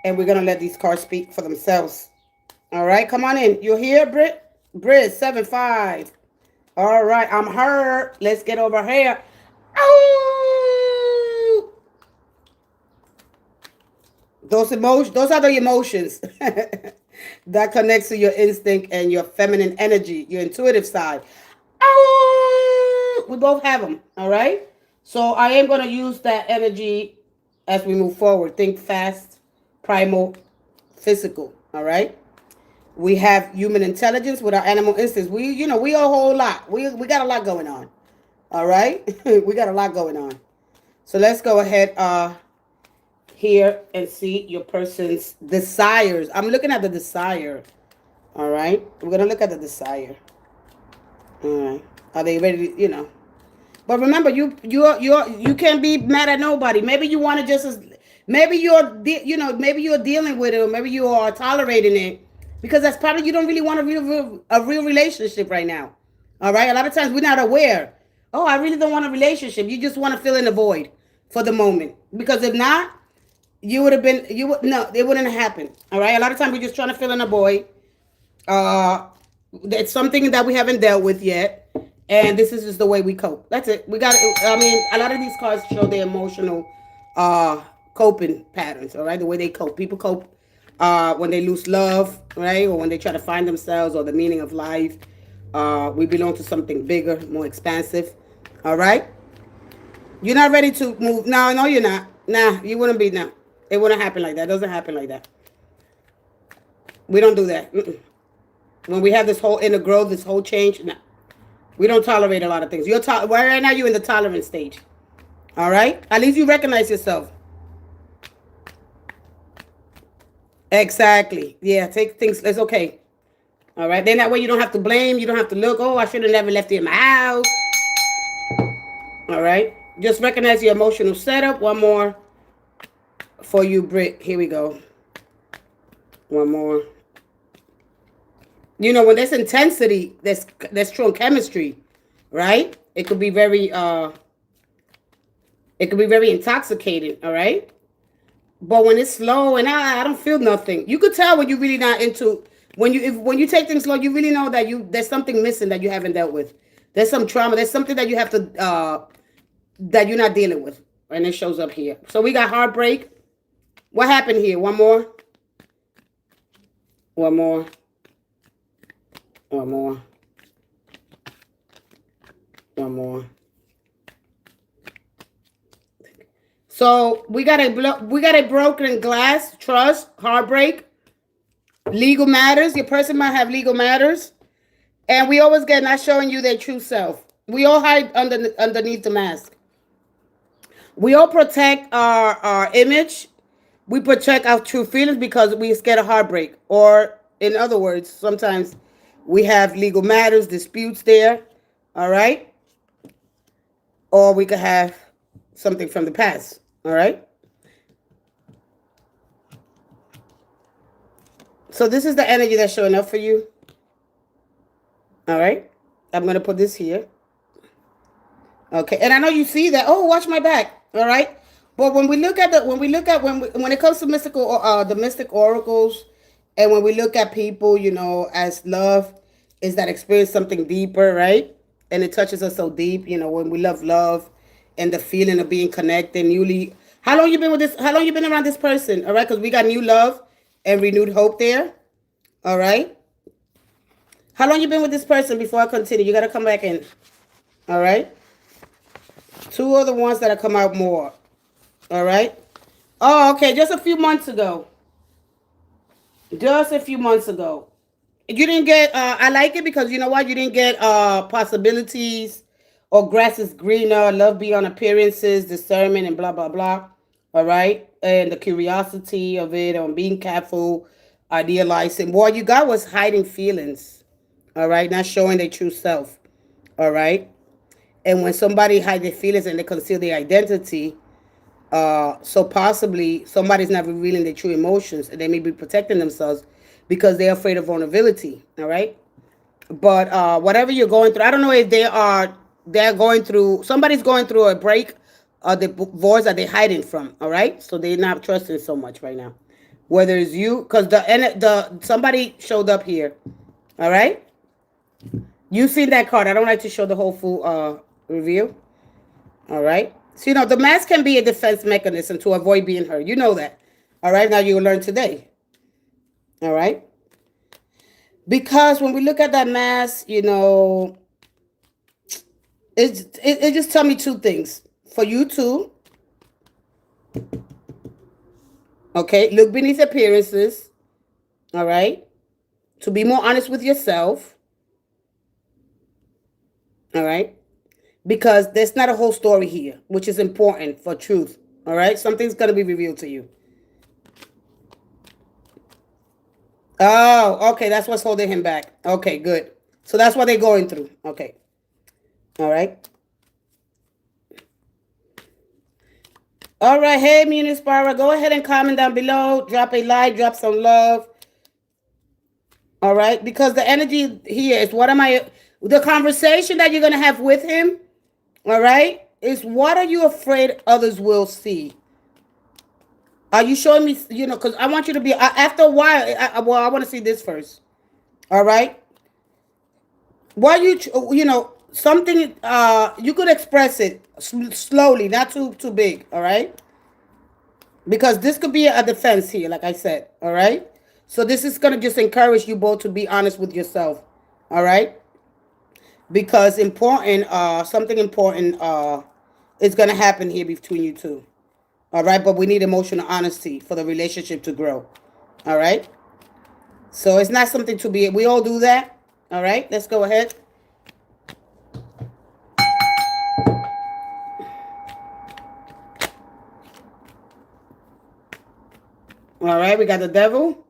and we're going to let these cards speak for themselves. All right, come on in. You're here, Britt? Britt, 7-5. All right, I'm her. Let's get over here. Oh! Those are the emotions that connects to your instinct and your feminine energy, your intuitive side. Oh! We both have them, all right? So I am going to use that energy as we move forward. Think fast, primal, physical, all right? We have human intelligence with our animal instincts. We a whole lot. We got a lot going on. All right? We got a lot going on. So let's go ahead here and see your person's desires. I'm looking at the desire. All right? We're going to look at the desire. All right. Are they ready to, But remember, you can't be mad at nobody. Maybe you want to just maybe maybe you're dealing with it, or maybe you are tolerating it. Because that's probably you don't really want a real relationship right now. All right? A lot of times we're not aware. Oh, I really don't want a relationship. You just want to fill in the void for the moment. Because if not, it wouldn't have happened. All right? A lot of times we're just trying to fill in a void. It's something that we haven't dealt with yet. And this is just the way we cope. That's it. A lot of these cards show their emotional coping patterns. All right? The way they cope. People cope when they lose love, right? Or when they try to find themselves or the meaning of life. We belong to something bigger, more expansive. All right? You're not ready to move. No, you're not. Nah, you wouldn't be. No. It wouldn't happen like that. It doesn't happen like that. We don't do that. When we have this whole inner growth, this whole change, no. We don't tolerate a lot of things. Right now, you're in the tolerance stage. All right? At least you recognize yourself. Exactly. Yeah, take things. It's okay. All right. Then that way you don't have to blame. You don't have to look. Oh, I should have never left it in my house. All right. Just recognize your emotional setup. One more for you, Britt. Here we go. One more. When there's intensity, there's true chemistry, right? It could be very intoxicating. All right. But when it's slow and I don't feel nothing, you could tell when you're really not into when you take things slow, you really know that there's something missing that you haven't dealt with. There's some trauma. There's something that you have to that you're not dealing with, and it shows up here. So we got heartbreak. What happened here? One more. One more. One more. One more. So we got a broken glass, trust, heartbreak, legal matters. Your person might have legal matters. And we always get not showing you their true self. We all hide underneath the mask. We all protect our image. We protect our true feelings because we scared of heartbreak. Or, in other words, sometimes we have legal matters, disputes there. All right. Or we could have something from the past. All right. So this is the energy that's showing up for you. All right. I'm going to put this here. Okay. And I know you see that. Oh, watch my back. All right. But when we look at when it comes to the mystic oracles, and when we look at people, as love is that experience something deeper, right? And it touches us so deep, when we love and the feeling of being connected, newly. How long you been with this? How long you been around this person? All right. Because we got new love and renewed hope there. All right. How long you been with this person before I continue? You got to come back in. All right. Two are the ones that have come out more. All right. Oh, okay. Just a few months ago. Just a few months ago. You didn't get, I like it because you know what? You didn't get possibilities or grass is greener, love beyond appearances, discernment, and blah, blah, blah. All right. And the curiosity of it, on being careful, idealizing. What you got was hiding feelings. All right. Not showing their true self. All right. And when somebody hides their feelings and they conceal their identity, so possibly somebody's not revealing their true emotions and they may be protecting themselves because they're afraid of vulnerability. All right. But whatever you're going through, I don't know if they're going through, somebody's going through a break of the voice that they're hiding from. All right. So they're not trusting so much right now. Whether it's you, because somebody showed up here. All right. You seen that card. I don't like to show the whole full review. All right. So, the mask can be a defense mechanism to avoid being hurt. You know that. All right. Now you'll learn today. All right. Because when we look at that mask, it just tell me two things. For you too. Okay. Look beneath appearances. All right. To be more honest with yourself. All right. Because there's not a whole story here, which is important for truth. All right. Something's going to be revealed to you. Oh, okay. That's what's holding him back. Okay, good. So that's what they're going through. Okay. All right. All right. Hey, Munispara, go ahead and comment down below. Drop a like, drop some love. All right. Because the energy here is the conversation that you're going to have with him. All right. Is what are you afraid others will see? Are you showing me, because I want you to be, after a while, I want to see this first. All right. Why something, you could express it slowly, not too big. All right. Because this could be a defense here, like I said. All right. So this is going to just encourage you both to be honest with yourself. All right. Because something important is going to happen here between you two. All right. But we need emotional honesty for the relationship to grow. All right. So it's not something to be, we all do that. All right. Let's go ahead. All right. We got the devil.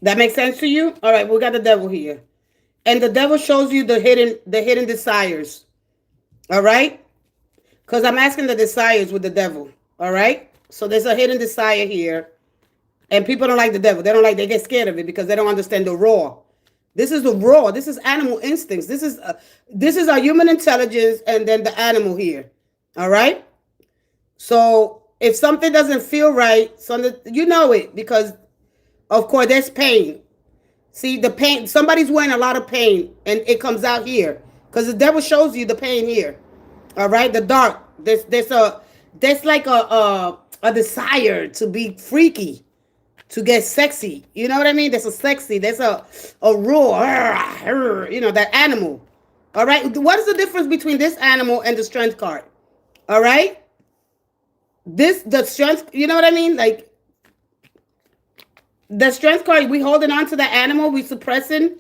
That makes sense to you? All right, we got the devil here. And the devil shows you the hidden desires. All right? Because I'm asking the desires with the devil. All right? So there's a hidden desire here. And people don't like the devil. They get scared of it because they don't understand the raw. This is the raw. This is animal instincts. This is our human intelligence and then the animal here. All right? So if something doesn't feel right, you know it because of course, there's pain. See, the pain, somebody's wearing a lot of pain, and it comes out here. Because the devil shows you the pain here. All right? The dark. There's like a desire to be freaky, to get sexy. You know what I mean? There's a roar. That animal. All right? What is the difference between this animal and the strength card? All right? The strength, you know what I mean? Like, The strength card, we holding on to the animal, we suppressing.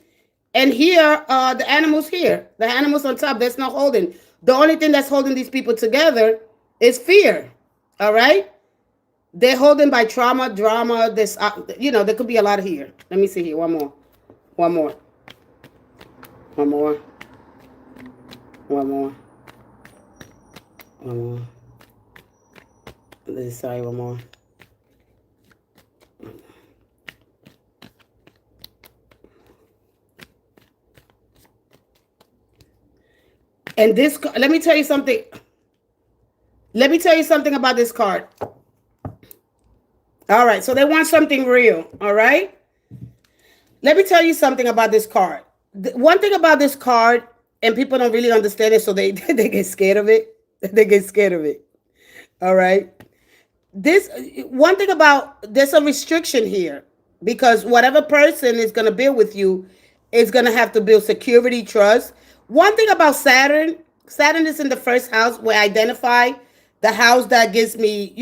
And here, the animal's here. The animal's on top. There's no holding. The only thing that's holding these people together is fear. All right? They're holding by trauma, drama. This, there could be a lot here. Let me see here. One more. One more. One more. One more. One more. Sorry, one more. And this, let me tell you something. Let me tell you something about this card. All right, so they want something real, all right? Let me tell you something about this card. One thing about this card, and people don't really understand it, so they they get scared of it. They get scared of it. All right? This one thing about, there's a restriction here, because whatever person is going to build with you is going to have to build security, trust. One thing about Saturn is in the first house, where I identify the house that gives me,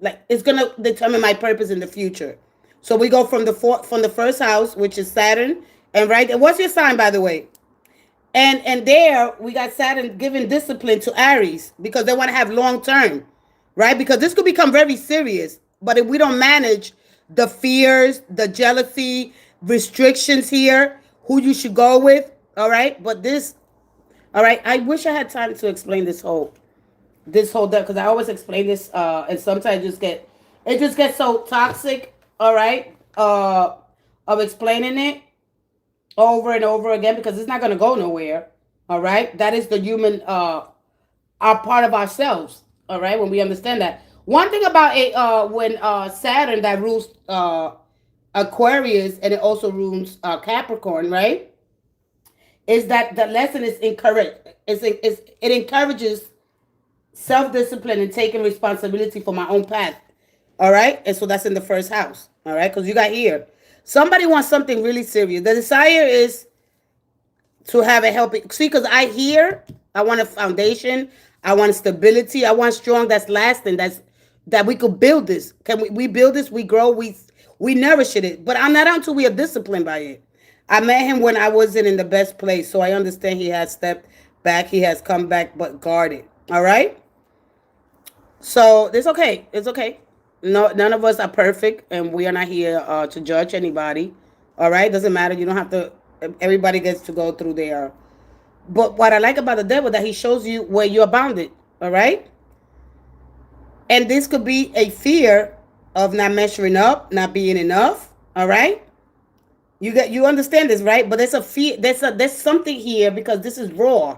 like, it's going to determine my purpose in the future. So we go from the first house, which is Saturn, and what's your sign, by the way? And there we got Saturn giving discipline to Aries, because they want to have long term, right? Because this could become very serious, but if we don't manage the fears, the jealousy, restrictions here, who you should go with, all right? But this, all right, I wish I had time to explain this whole deck, because I always explain this, and sometimes it just gets so toxic, all right, of explaining it over and over again, because it's not going to go nowhere, all right? That is the human, our part of ourselves, all right, when we understand that. One thing about when Saturn, that rules Aquarius, and it also rules Capricorn, right, is that the lesson is encouraged. It encourages self-discipline and taking responsibility for my own path. All right. And so that's in the first house. All right. Because you got here. Somebody wants something really serious. The desire is to have a helping. See, because I want a foundation. I want stability. I want strong, that's lasting. That we could build this. Can we build this? We grow. We nourish it. But I'm not until we are disciplined by it. I met him when I wasn't in the best place. So I understand he has stepped back. He has come back, but guarded. All right. So it's okay. It's okay. No, none of us are perfect, and we are not here to judge anybody. All right. Doesn't matter. You don't have to. Everybody gets to go through their. But what I like about the devil, that he shows you where you're bounded. All right. And this could be a fear of not measuring up, not being enough. All right. You understand this, right? But there's a fear. There's something here, because this is raw.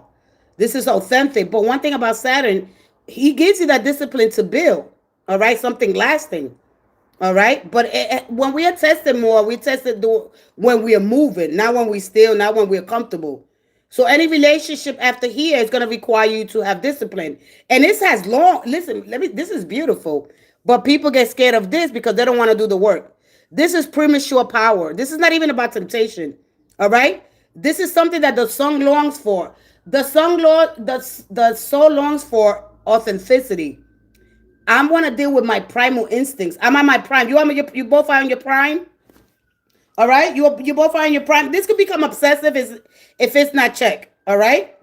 This is authentic. But one thing about Saturn, he gives you that discipline to build. All right. Something lasting. All right. But when we are tested more, we tested when we are moving, not when we still, not when we're comfortable. So any relationship after here is going to require you to have discipline. And this has this is beautiful. But people get scared of this because they don't want to do the work. This is premature power. This is not even about temptation. All right. This is something that the soul longs for. The soul longs for authenticity. I want to deal with my primal instincts. I'm on my prime. You both are on your prime. All right. You both are on your prime. This could become obsessive if it's not checked. All right.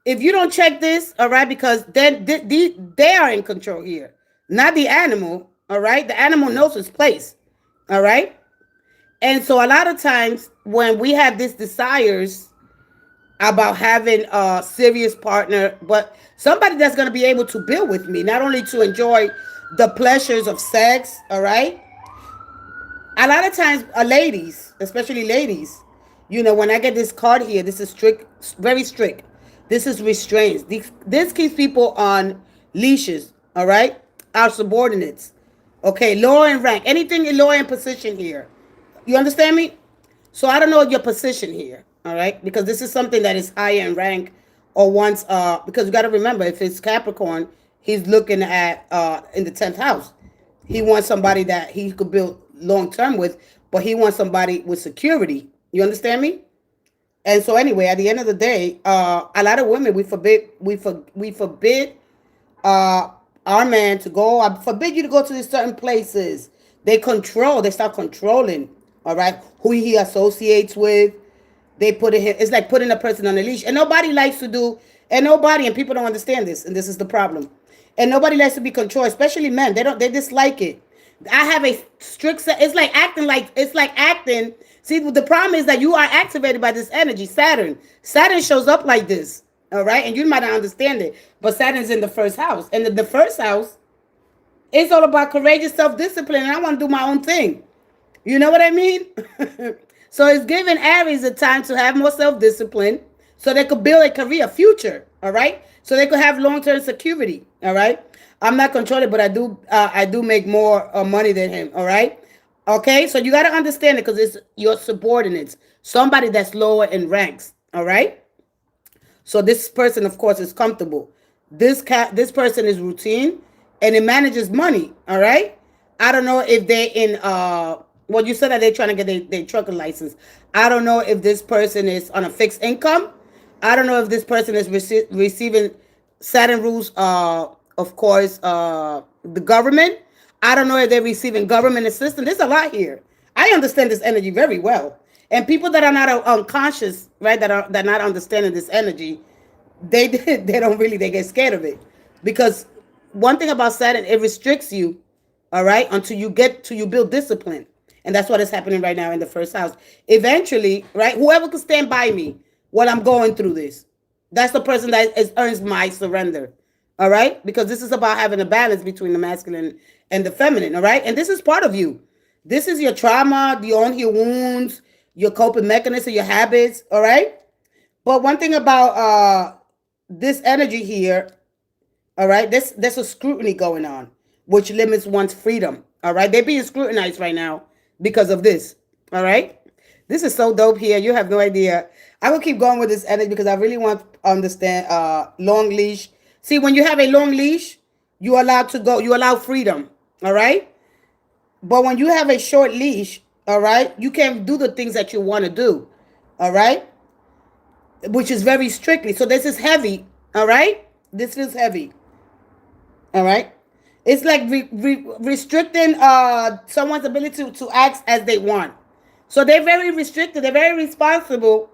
If you don't check this, all right, because then they are in control here, not the animal. All right. The animal knows its place. All right. And so a lot of times when we have these desires about having a serious partner, but somebody that's going to be able to build with me, not only to enjoy the pleasures of sex. All right. A lot of times, ladies, especially ladies, when I get this card here, this is strict, very strict. This is restraints. This keeps people on leashes. All right. Our subordinates. Okay, lower in rank. Anything in lower in position here. You understand me? So I don't know your position here. All right, because this is something that is higher in rank, or once. Because you got to remember, if it's Capricorn, he's looking at in the 10th house. He wants somebody that he could build long term with, but he wants somebody with security. You understand me? And so anyway, at the end of the day, a lot of women, we forbid our man to go. I forbid you to go to these certain places. They start controlling, all right, who he associates with. They put it, it's like putting a person on a leash. And nobody likes to do, and people don't understand this, and this is the problem. And nobody likes to be controlled, especially men. They dislike it. I have a strict set. It's like acting. See, the problem is that you are activated by this energy, Saturn. Saturn shows up like this, all right? And you might not understand it, but Saturn's in the first house. And the first house, it's all about courageous self-discipline, and I want to do my own thing. You know what I mean? So it's giving Aries a time to have more self-discipline so they could build a career future, all right? So they could have long-term security, all right? I'm not controlling, but I do make more money than him, all right? Okay, so you got to understand it because it's your subordinates, somebody that's lower in ranks, all right? So this person, of course, is comfortable. This person is routine, and it manages money. All right. I don't know if they in well, you said that they're trying to get their trucker license. I don't know if this person is on a fixed income. I don't know if this person is receiving Saturn rules. Of course, the government. I don't know if they're receiving government assistance. There's a lot here. I understand this energy very well. And people that are not unconscious, right, that not understanding this energy, they don't really, they get scared of it. Because one thing about Saturn, it restricts you, all right, until you build discipline. And that's what is happening right now in the first house. Eventually, right, whoever can stand by me while I'm going through this, that's the person that earns my surrender. All right, because this is about having a balance between the masculine and the feminine. All right, and this is part of you. This is your trauma, your wounds, your coping mechanism, your habits. All right, but one thing about this energy here, all right, there's a scrutiny going on, which limits one's freedom. All right, they're being scrutinized right now because of this. All right, this is so dope here. You have no idea. I will keep going with this energy because I really want to understand long leash. See, when you have a long leash, you allowed to go. You allow freedom. All right. But when you have a short leash, all right, you can't do the things that you want to do. All right. Which is very strictly. So this is heavy. All right. This feels heavy. All right. It's like restricting someone's ability to act as they want. So they're very restricted. They're very responsible.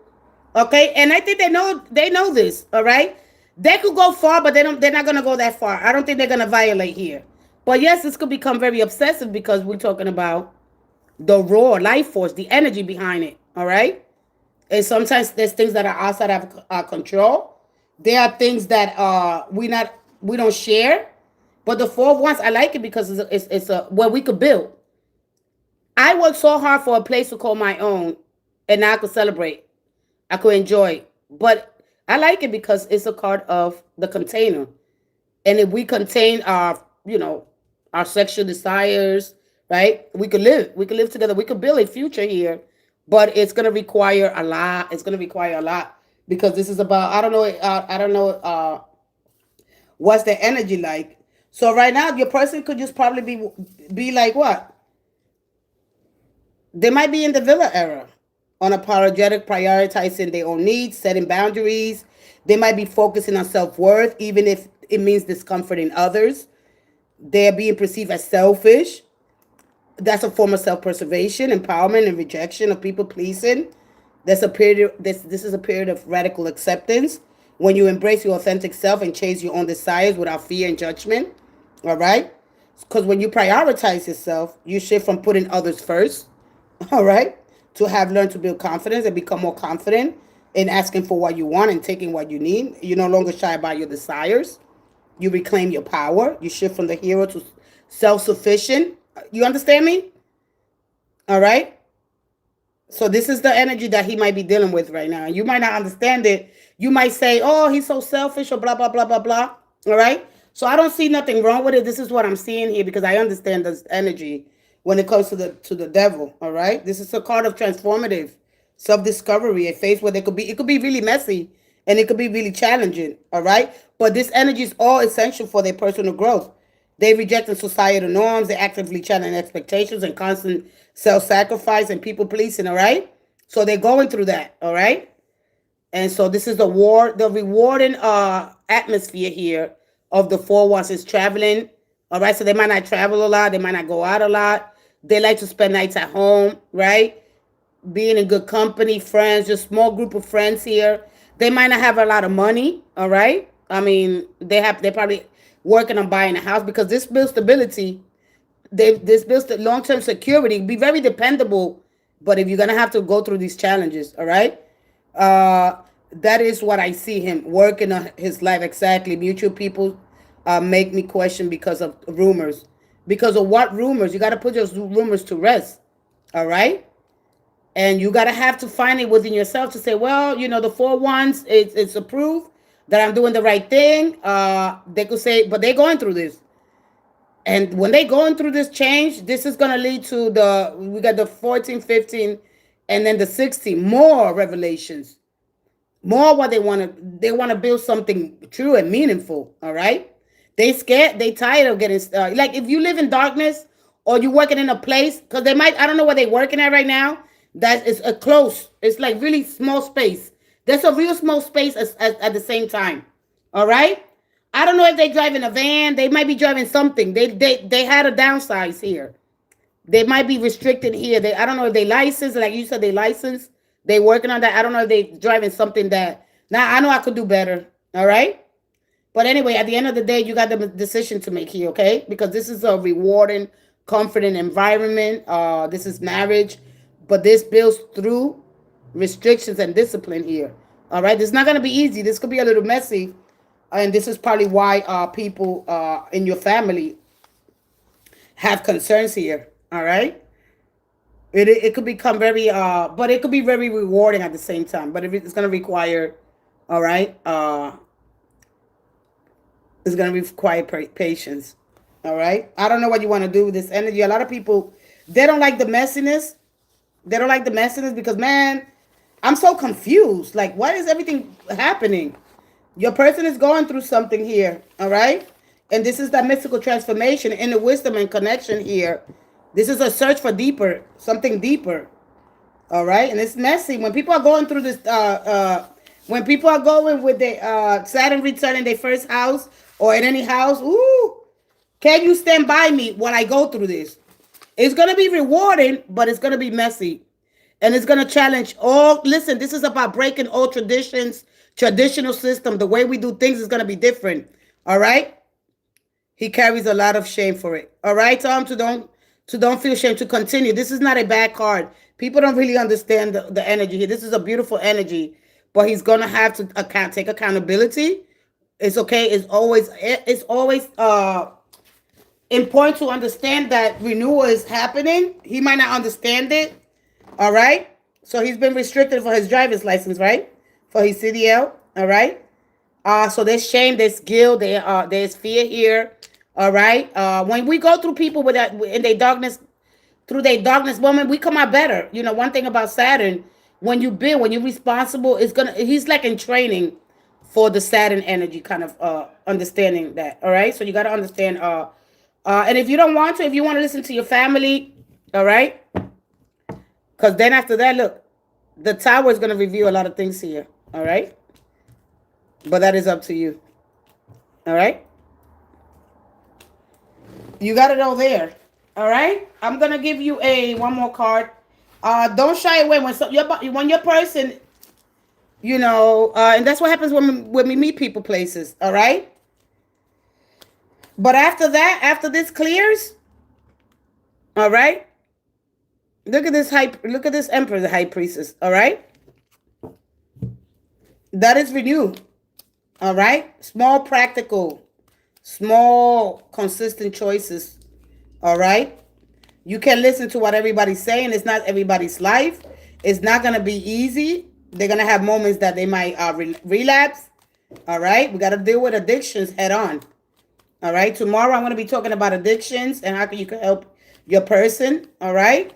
Okay. And I think they know this. All right. They could go far, but they're not gonna go that far. I don't think they're gonna violate here. But yes, this could become very obsessive because we're talking about the raw life force, the energy behind it. All right. And sometimes there's things that are outside of our control. There are things that we don't share. But the four of wands, I like it because it's a where we could build. I worked so hard for a place to call my own, and now I could celebrate. I could enjoy. But I like it because it's a card of the container. And if we contain our, our sexual desires, right? We could live together. We could build a future here, but it's going to require a lot. It's going to require a lot because this is about, I don't know what's the energy like. So right now, your person could just probably be like what? They might be in the villa era. Unapologetic, prioritizing their own needs, setting boundaries. They might be focusing on self-worth, even if it means discomforting others. They're being perceived as selfish. That's a form of self-preservation, empowerment, and rejection of people-pleasing. This is a period of radical acceptance when you embrace your authentic self and chase your own desires without fear and judgment. All right? Because when you prioritize yourself, you shift from putting others first, all right, to have learned to build confidence and become more confident in asking for what you want and taking what you need. You're no longer shy about your desires. You reclaim your power. You shift from the hero to self-sufficient. You understand me? All right? So this is the energy that he might be dealing with right now. You might not understand it. You might say, oh, he's so selfish or blah, blah, blah, blah, blah. All right? So I don't see nothing wrong with it. This is what I'm seeing here because I understand this energy when it comes to the devil. All right? This is a card of transformative self-discovery, a phase where it could be really messy and it could be really challenging. All right? But this energy is all essential for their personal growth. They reject societal norms. They actively challenge expectations and constant self-sacrifice and people-pleasing, all right? So they're going through that, all right? And so this is the rewarding atmosphere here of the four wands is traveling, all right? So they might not travel a lot. They might not go out a lot. They like to spend nights at home, right? Being in good company, friends, just small group of friends here. They might not have a lot of money, all right? I mean, they're probably working on buying a house because this builds stability. This builds the long term security. Be very dependable, but if you're gonna have to go through these challenges, all right? Uh, that is what I see him working on his life exactly. Mutual people make me question because of rumors. Because of what rumors? You got to put those rumors to rest, all right? And you got to have to find it within yourself to say, well, the 4 1s, it's a proof that I'm doing the right thing. They could say, but they're going through this. And when they're going through this change, this is going to lead to we got the 14, 15, and then the 16, more revelations, more what they want to build something true and meaningful. All right. They scared, they tired of getting like if you live in darkness or you working in a place, because I don't know where they're working at right now, that is a close, it's like really small space. There's a real small space at the same time. All right. I don't know if they driving a van. They might be driving something. They had a downsize here. They might be restricted here. I don't know if they license, like you said, they license. They working on that. I don't know if they driving something that. Now I know I could do better. All right. But anyway, at the end of the day, you got the decision to make here, okay? Because this is a rewarding, comforting environment. This is marriage, but this builds through restrictions and discipline here. All right. This is not gonna be easy. This could be a little messy, and this is probably why people in your family have concerns here. All right. It could become very but it could be very rewarding at the same time. But if it's going to require, all right, it's going to require patience. All right. I don't know what you want to do with this energy. A lot of people, they don't like the messiness. They don't like the messiness because, man, I'm so confused. Like, why is everything happening? Your person is going through something here. All right. And this is that mystical transformation, inner wisdom and connection here. This is a search for deeper, something deeper. All right. And it's messy. When people are going through this, when people are going with the Saturn return in their first house or in any house, ooh, can you stand by me while I go through this? It's going to be rewarding, but it's going to be messy. And it's going to challenge all. Listen, this is about breaking all traditions, traditional system. The way we do things is going to be different. All right. He carries a lot of shame for it. All right, Tom, to don't feel shame, to continue. This is not a bad card. People don't really understand the energy here. This is a beautiful energy, but he's gonna have to take accountability. It's okay. It's always important to understand that renewal is happening. He might not understand it. All right. So he's been restricted for his driver's license, right? For his CDL. All right. So there's shame, there's guilt, there's fear here. All right. When we go through people with that in their darkness, through their darkness moment, we come out better. One thing about Saturn, when you're responsible, he's like in training for the Saturn energy, kind of understanding that. All right. So you got to understand. And if you don't want to, if you want to listen to your family, all right. Because then after that, look, the tower is going to reveal a lot of things here. All right. But that is up to you. All right. You got it all there. All right. I'm gonna give you one more card. Don't shy away when your person, and that's what happens when we meet people places. All right. But after that, after this clears, all right. Look at this Emperor, the High Priestess. All right. That is renewed. All right. Small, practical. Small, consistent choices. All right. You can listen to what everybody's saying. It's not everybody's life. It's not going to be easy. They're going to have moments that they might relapse. All right. We got to deal with addictions head on. All right. Tomorrow I'm going to be talking about addictions and how you can help your person. All right.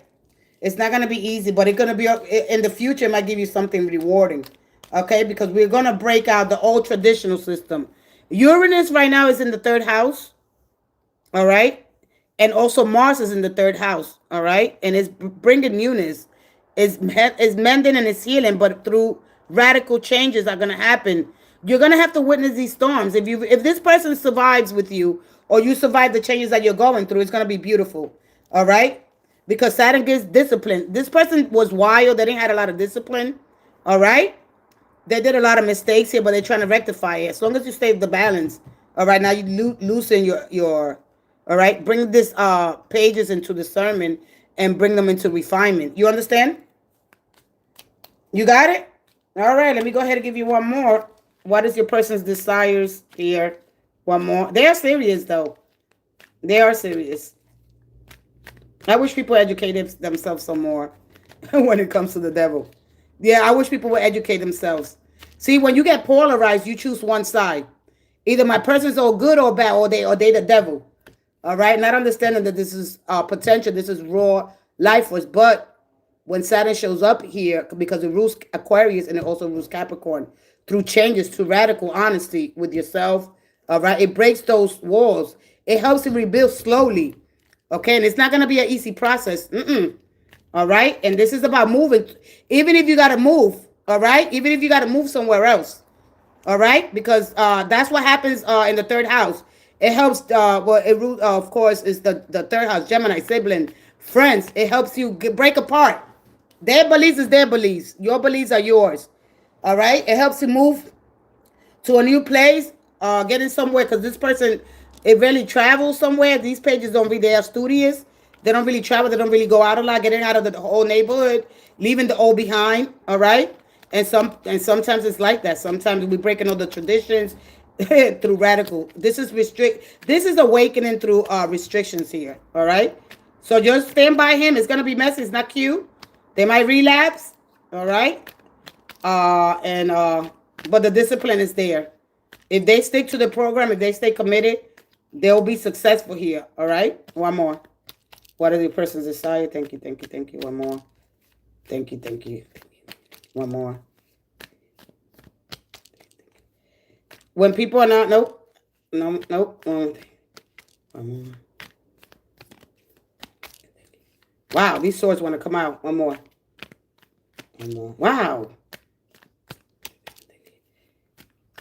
It's not going to be easy, but it's going to be in the future. It might give you something rewarding. Okay. Because we're going to break out the old traditional system. Uranus right now is in the 3rd house. All right. And also Mars is in the 3rd house. All right. And it's bringing newness. It's mending and it's healing. But through radical changes are going to happen. You're going to have to witness these storms. If this person survives with you or you survive the changes that you're going through, it's going to be beautiful. All right. because Saturn gives discipline. This person was wild. They didn't have a lot of discipline. All right. They did a lot of mistakes here, but they're trying to rectify it. As long as you stay the balance. All right. Now you loosen your. All right. Bring this pages into discernment and bring them into refinement. You understand? You got it? All right. Let me go ahead and give you one more. What is your person's desires here? One more. They are serious, though. They are serious. I wish people educated themselves some more when it comes to the devil. Yeah, I wish people would educate themselves. See, when you get polarized, you choose one side. Either my person's all good or bad, or they the devil. All right? Not understanding that this is potential, this is raw life force. But when Saturn shows up here, because it rules Aquarius and it also rules Capricorn, through changes to radical honesty with yourself, all right? It breaks those walls. It helps you rebuild slowly. Okay, and it's not going to be an easy process. All right, and this is about moving. Even if you got to move, all right? Even if you got to move somewhere else, all right? Because that's what happens in the third house. It helps, of course, is the third house, Gemini, sibling, friends. It helps you break apart. Their beliefs is their beliefs. Your beliefs are yours, all right? It helps you move to a new place, getting somewhere, because this person, it really travels somewhere. These pages don't really, they are studious. They don't really travel. They don't really go out a lot, getting out of the whole neighborhood, leaving the old behind, all right? And sometimes it's like that. Sometimes we're breaking all the traditions through radical. This is awakening through restrictions here, all right? So just stand by him. It's going to be messy. It's not cute. They might relapse, all right? But the discipline is there. If they stick to the program, if they stay committed, they'll be successful here. All right. One more. What is your person's desire? Thank you. Thank you. Thank you. One more. Thank you. Thank you. One more. When people are not, nope. No, nope. One more. Wow, these swords want to come out. One more. One more. Wow.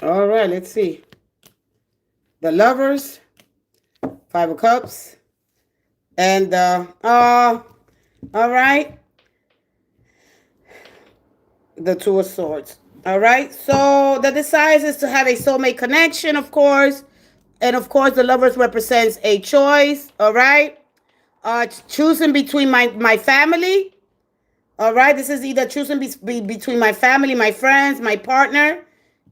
All right, let's see. The Lovers, Five of Cups, and all right, the Two of Swords. All right, so the desires is to have a soulmate connection, of course, and of course the Lovers represents a choice. All right, choosing between my family. All right, this is either choosing between my family, my friends, my partner.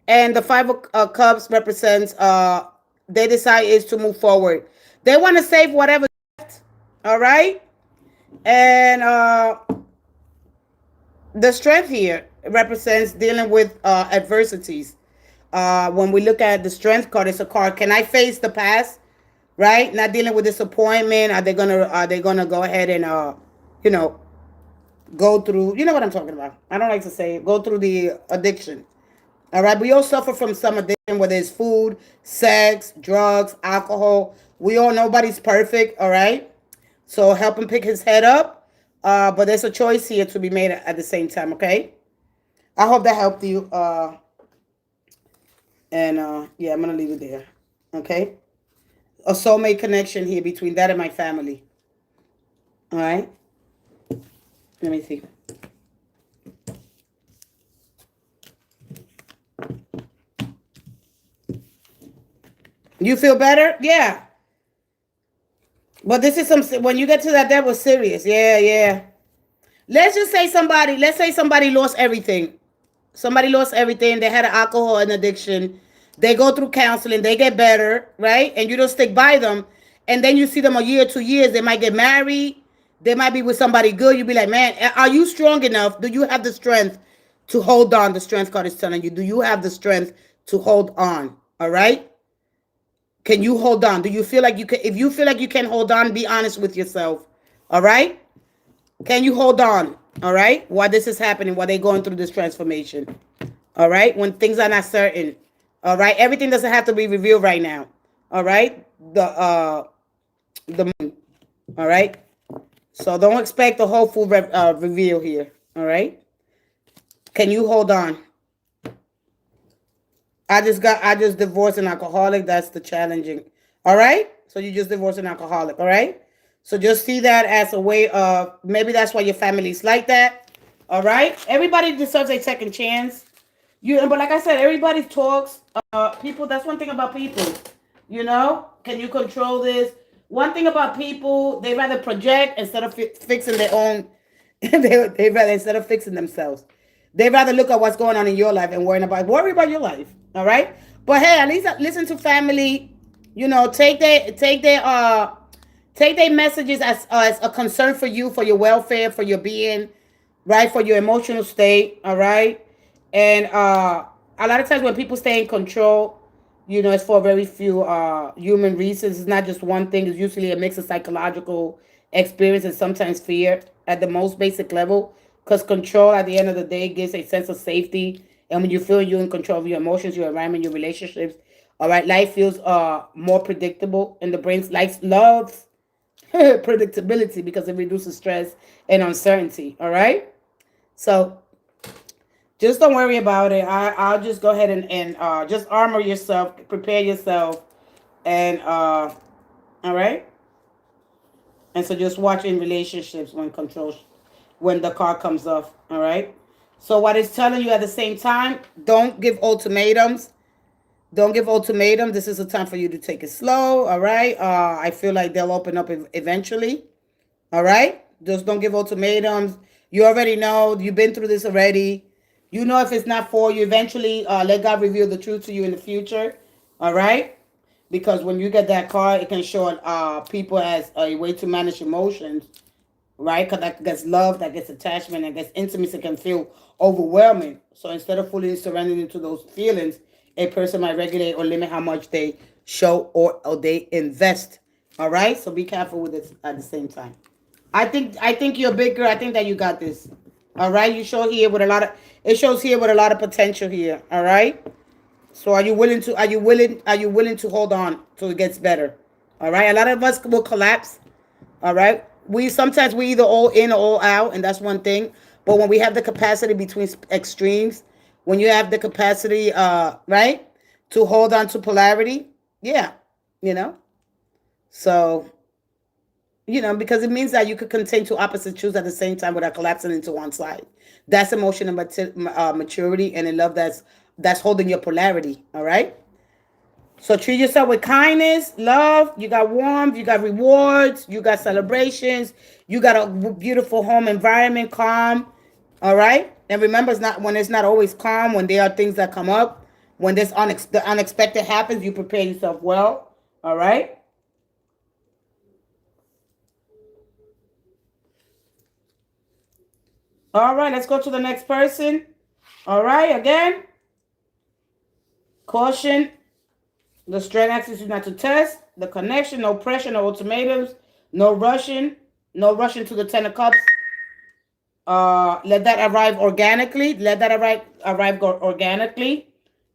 And the Five of Cups represents their desire is to move forward. They want to save whatever left, all right? And the Strength here represents dealing with adversities. When we look at the Strength card, it's a card. Can I face the past? Right? Not dealing with disappointment. Are they gonna go ahead and go through? You know what I'm talking about? I don't like to say it. Go through the addiction. All right, we all suffer from some addiction, whether it's food, sex, drugs, alcohol. We all, nobody's perfect, all right? So help him pick his head up. But there's a choice here to be made at the same time, okay? I hope that helped you. Yeah, I'm going to leave it there, okay? A soulmate connection here between that and my family. All right? Let me see. You feel better? Yeah. But this is when you get to that was serious. Yeah. Let's say somebody lost everything. Somebody lost everything. They had an alcohol and addiction. They go through counseling. They get better, right? And you don't stick by them. And then you see them a year, 2 years. They might get married. They might be with somebody good. You be like, man, are you strong enough? Do you have the strength to hold on? The Strength card is telling you. Do you have the strength to hold on? All right? Can you hold on? Do you feel like you can? If you feel like you can hold on, be honest with yourself. All right? Can you hold on? All right? While this is happening, while they're going through this transformation. All right? When things are not certain. All right? Everything doesn't have to be revealed right now. All right? The moon. All right? So don't expect the whole full reveal here. All right? Can you hold on? I just divorced an alcoholic. That's the challenging. All right? So you just divorced an alcoholic. All right? So just see that as a way of, maybe that's why your family's like that. All right. Everybody deserves a second chance. But like I said, everybody talks. People. That's one thing about people. Can you control this? One thing about people, they rather project instead of fixing their own. They rather, instead of fixing themselves, they rather look at what's going on in your life and worry about your life. All right. But hey, at least listen to family. Take their messages as a concern for you, for your welfare, for your being, right, for your emotional state. All right. And a lot of times when people stay in control, it's for very few human reasons. It's not just one thing. It's usually a mix of psychological experience and sometimes fear at the most basic level. Because control, at the end of the day, gives a sense of safety. And when you feel you're in control of your emotions, your environment, your relationships, all right, life feels more predictable. And the brain likes loves predictability because it reduces stress and uncertainty. All right. So just don't worry about it. I'll just go ahead and just armor yourself, prepare yourself, and all right. And so just watch in relationships when the car comes off. All right. So what it's telling you at the same time, don't give ultimatums. Don't give ultimatum. This is a time for you to take it slow. All right. I feel like they'll open up eventually. All right. Just don't give ultimatums. You already know. You've been through this already. You know if it's not for you. Eventually, let God reveal the truth to you in the future. All right. Because when you get that card, it can show people as a way to manage emotions, right? Because that gets love, that gets attachment, that gets intimacy, can feel overwhelming. So instead of fully surrendering to those feelings, a person might regulate or limit how much they show or they invest. All right. So be careful with it at the same time. I think you're a big girl. I think that you got this. All right. You show here with a lot of it shows here with a lot of potential here. All right. So are you willing to hold on till it gets better? All right. A lot of us will collapse. All right. We either all in or all out, and that's one thing. But when we have the capacity between extremes, when you have the capacity, right, to hold on to polarity, yeah, you know. So because it means that you could contain two opposite truths at the same time without collapsing into one side. That's emotional maturity, and in love, that's holding your polarity. All right. So treat yourself with kindness, love. You got warmth, you got rewards, you got celebrations, you got a beautiful home environment, calm. All right. And remember, it's not always calm. When there are things that come up, when the unexpected happens, you prepare yourself well. All right. All right. Let's go to the next person. All right. Again, caution. The strength axis is not to test. The connection, no pressure, no ultimatums, no rushing, to the Ten of Cups. Let that arrive organically. Let that arrive organically.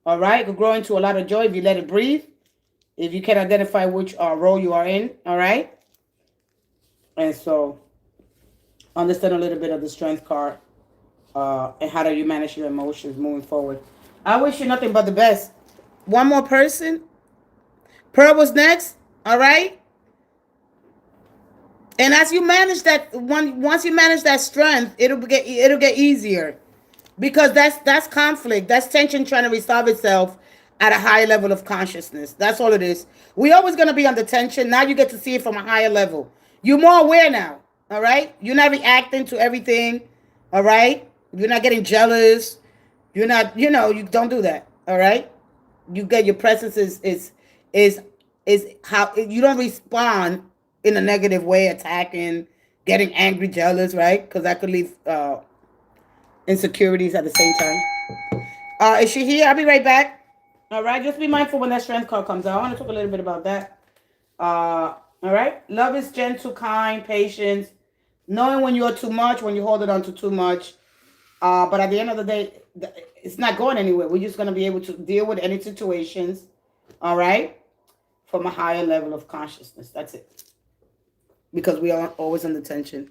All right, it will grow into a lot of joy if you let it breathe. If you can identify which role you are in. All right, and so understand a little bit of the strength card and how do you manage your emotions moving forward. I wish you nothing but the best. One more person. Pearl was next. All right. And as you manage that once you manage that strength, it'll get easier. Because that's conflict. That's tension trying to resolve itself at a higher level of consciousness. That's all it is. We always gonna be under tension. Now you get to see it from a higher level. You're more aware now. All right? You're not reacting to everything. All right? You're not getting jealous. You're not, you don't do that. All right? You get your presence is how you don't respond in a negative way, attacking, getting angry, jealous, right? Because that could leave insecurities at the same time. Is she here? I'll be right back. All right, just be mindful when that strength card comes out. I want to talk a little bit about that. All right, love is gentle, kind, patience, knowing when you're too much, when you hold it on to too much. But at the end of the day, it's not going anywhere. We're just going to be able to deal with any situations, all right, from a higher level of consciousness. That's it. Because we are always under tension.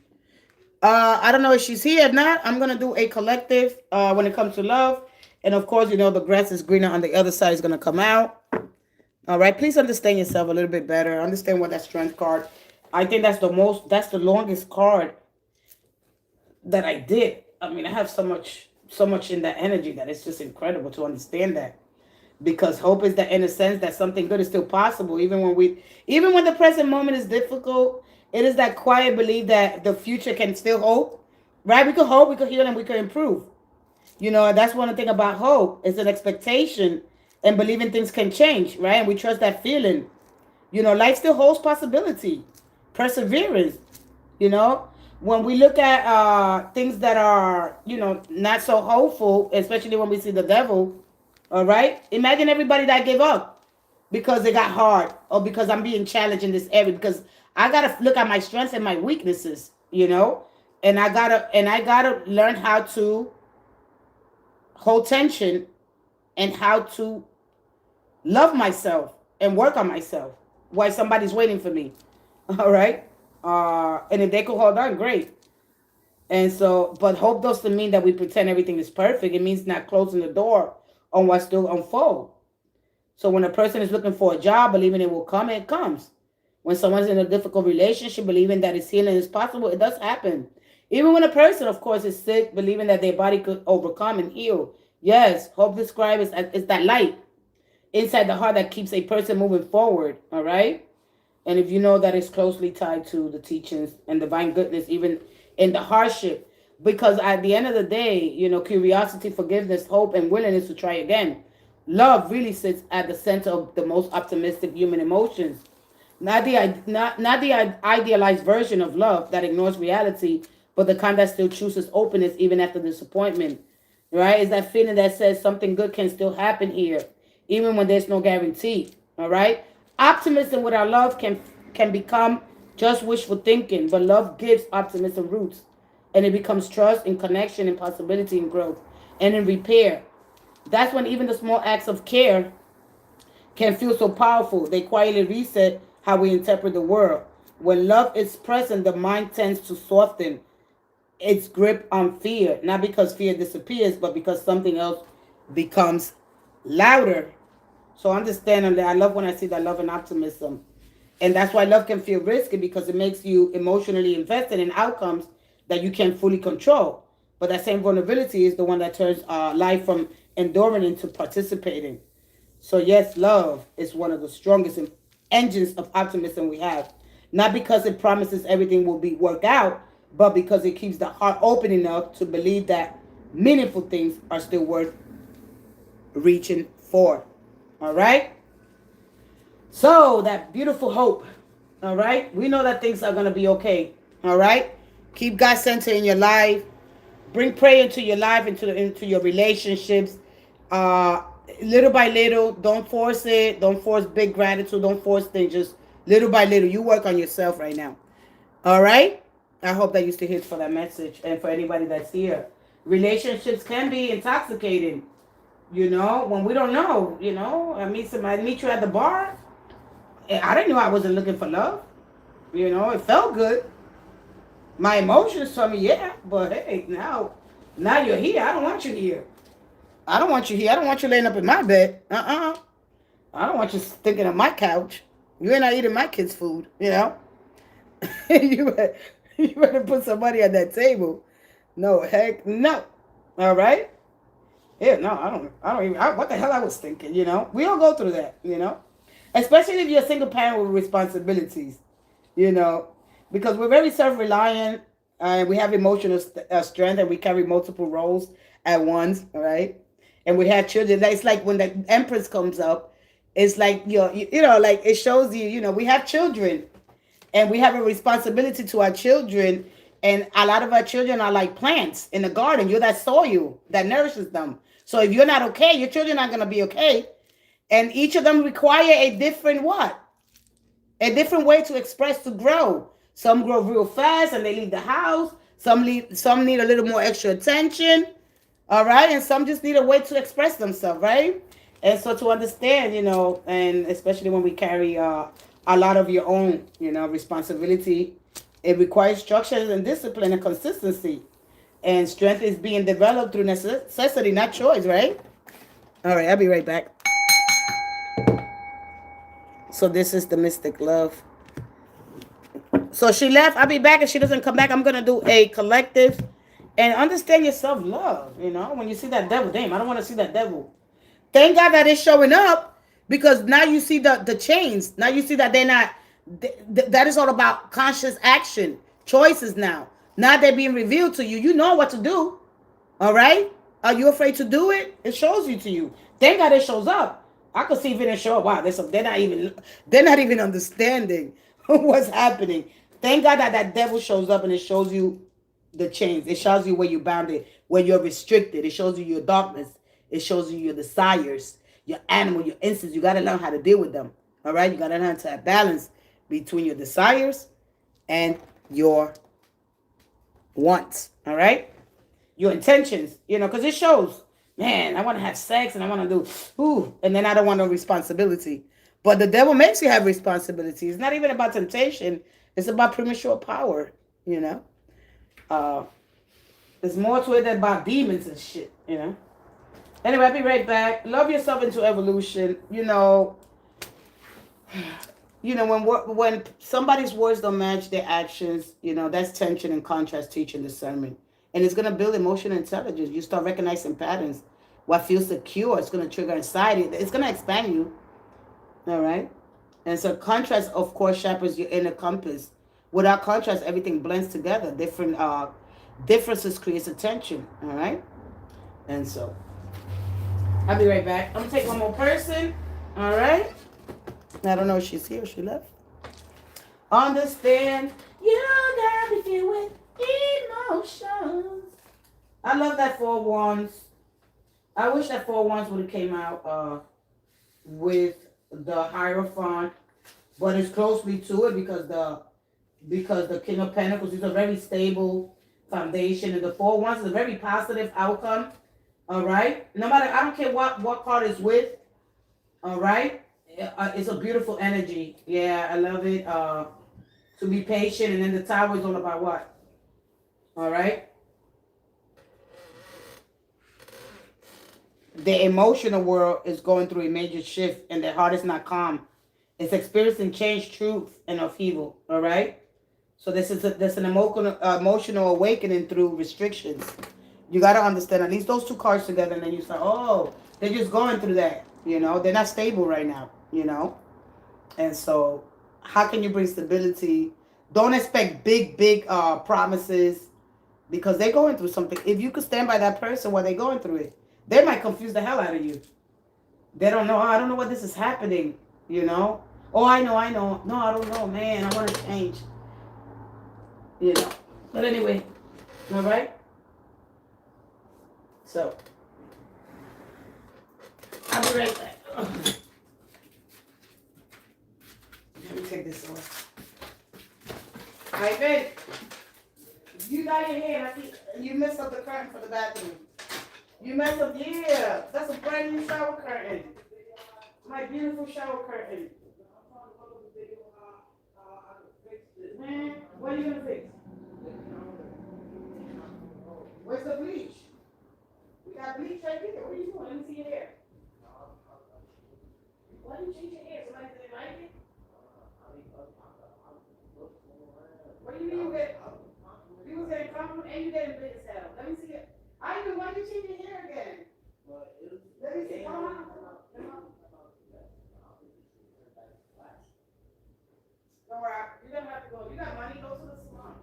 I don't know if she's here or not. I'm going to do a collective when it comes to love. And of course, the grass is greener on the other side is going to come out. All right. Please understand yourself a little bit better. Understand what that strength card I think that's the longest card that I did. I mean, I have so much in that energy that it's just incredible to understand that. Because hope is that, in a sense, that something good is still possible, even when the present moment is difficult. It is that quiet belief that the future can still hope, right? We could hope, we could heal, and we could improve. That's one thing about hope. It's an expectation and believing things can change, right? And we trust that feeling. Life still holds possibility, perseverance. You know, when we look at things that are, not so hopeful, especially when we see the devil, all right? Imagine everybody that gave up because it got hard, or because I'm being challenged in this area, because I got to look at my strengths and my weaknesses, and I got to learn how to hold tension and how to love myself and work on myself while somebody's waiting for me. All right? And if they could hold on, great. And so, but hope doesn't mean that we pretend everything is perfect. It means not closing the door on what still unfold. So when a person is looking for a job, believing it will come, it comes. When someone's in a difficult relationship, believing that its healing is possible, it does happen. Even when a person, of course, is sick, believing that their body could overcome and heal. Yes, hope described is that light inside the heart that keeps a person moving forward, all right? And if you know that it's closely tied to the teachings and divine goodness, even in the hardship. Because at the end of the day, curiosity, forgiveness, hope, and willingness to try again. Love really sits at the center of the most optimistic human emotions. Not the idealized version of love that ignores reality, but the kind that still chooses openness even after disappointment. Right? It's that feeling that says something good can still happen here, even when there's no guarantee. All right? Optimism without love can become just wishful thinking, but love gives optimism roots, and it becomes trust in connection and possibility and growth and in repair. That's when even the small acts of care can feel so powerful. They quietly reset how we interpret the world. When love is present, the mind tends to soften its grip on fear, not because fear disappears, but because something else becomes louder. So understand that I love when I see that love and optimism. And that's why love can feel risky, because it makes you emotionally invested in outcomes that you can't fully control. But that same vulnerability is the one that turns life from enduring into participating. So yes, love is one of the strongest engines of optimism we have. Not because it promises everything will be worked out, but because it keeps the heart open enough to believe that meaningful things are still worth reaching for. All right? So, that beautiful hope. All right? We know that things are going to be okay. All right? Keep God center in your life. Bring prayer into your life, into your relationships. Little by little. Don't force it. Don't force big gratitude. Don't force things. Just little by little. You work on yourself right now. All right? I hope that you still here for that message. And for anybody that's here. Relationships can be intoxicating. When we don't know. I meet you at the bar. I didn't know I wasn't looking for love. It felt good. My emotions told me, yeah, but hey, now you're here. I don't want you here. I don't want you here. I don't want you laying up in my bed. I don't want you thinking of my couch. You ain't not eating my kids' food, you better put somebody at that table. No, heck, no. All right? Yeah, no, I don't even, what the hell I was thinking, We all go through that, Especially if you're a single parent with responsibilities, because we're very self-reliant, and we have emotional strength, and we carry multiple roles at once, all right? And we have children. It's like when the Empress comes up, it's like, like it shows you, we have children, and we have a responsibility to our children, and a lot of our children are like plants in the garden. You're that soil that nourishes them. So if you're not okay, your children aren't going to be okay. And each of them require a different what? A different way to express, to grow. Some grow real fast and they leave the house. Some need a little more extra attention. All right. And some just need a way to express themselves, right? And so to understand, and especially when we carry a lot of your own, responsibility, it requires structure and discipline and consistency. And strength is being developed through necessity, not choice, right? All right, I'll be right back. So this is the Mystic Love So she left. I'll be back. If she doesn't come back, I'm gonna do a collective and understand your self love. You know, when you see that devil, damn, I don't want to see that devil. Thank God that it's showing up because now you see the chains. Now you see that they're not. That is all about conscious action, choices. Now they're being revealed to you. You know what to do. All right. Are you afraid to do it? It shows you to you. Thank God it shows up. I could see if it didn't show up. Wow, they're not even understanding what's happening. Thank God that that devil shows up and it shows you the chains. It shows you where you're bounded, where you're restricted. It shows you your darkness. It shows you your desires, your animal, your instincts. You got to learn how to deal with them. All right, you got to learn to have balance between your desires and your wants. All right, your intentions. You know, because it shows. Man, I want to have sex and I want to do and then I don't want no responsibility. But the devil makes you have responsibility. It's not even about temptation. It's about premature power. You know. There's more to it than about demons and shit, you know. Anyway, I'll be right back. Love yourself into evolution. When somebody's words don't match their actions, that's tension and contrast teaching discernment. And it's gonna build emotional intelligence. You start recognizing patterns. What feels secure, it's gonna trigger anxiety. It's gonna expand you. All right. And so contrast, of course, sharpens your inner compass. Without contrast, everything blends together. Differences creates attention. All right. And so I'll be right back. I'm gonna take one more person. All right. I don't know if she's here. She left. Understand. You gotta be filled with emotions. I love that four wands. I wish that four wands would have came out with the Hierophant, but it's closely to it because the King of Pentacles is a very stable foundation, and the four wands is a very positive outcome. All right, no matter, I don't care what card is with. All right, it's a beautiful energy. Yeah, I love it. To be patient, and then the Tower is all about what? All right, the emotional world is going through a major shift, and the heart is not calm. It's experiencing change, truth, and upheaval. All right. So there's an emotional awakening through restrictions. You got to understand at least those two cards together, and then you say, oh, they're just going through that. They're not stable right now. And so how can you bring stability? Don't expect big promises because they're going through something. If you could stand by that person while they're going through it, they might confuse the hell out of you. They don't know. Oh, I don't know what this is happening. Oh, I know. No, I don't know, man. I want to change. But anyway, all right. So I'll be right back. Let me take this off. All right, babe. You got your hair. I see you messed up the curtain for the bathroom. You messed up. Yeah, that's a brand new shower curtain. My beautiful shower curtain. Man, what are you gonna fix? Where's the bleach? We got bleach right here. What are you doing? Let me see your hair. Why did you change your hair? Somebody didn't like it? What do you mean you was getting comfortable and you getting big as hell? Let me see it. I even why did you change your hair again? Let me see. Come on. Don't worry. You don't have to go. You got money, go to the salon.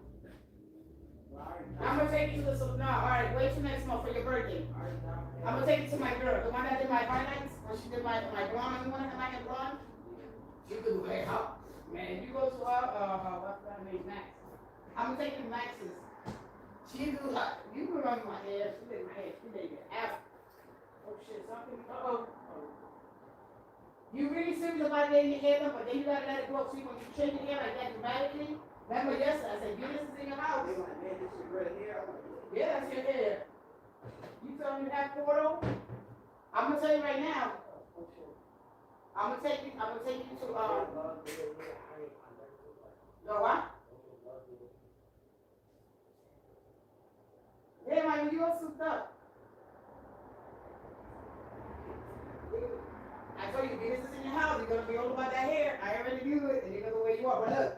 I'm gonna take you to the salon. No, all right. Wait till next month for your birthday. I'm gonna take you to my girl, the one that did my highlights. When she did my blonde, you wanna have my hair blonde? She could do hair up. Man, if you go to what's that name, Max? I'm gonna take you to Max's. She do you can run my hair. She did my hair. She did it after. Oh shit, something. You really serious about getting your hair done, but then you gotta let it go. See, when you change your hair like that dramatically. Remember yesterday I said, this is in your house. Yeah, that's your hair. You tell me you have portal? I'm gonna tell you right now. I'm gonna take you to no what? Yeah, man, you all souped up. I told you, business is in your house. You're gonna be all about that hair. I already knew it, and you're gonna where you are. But look,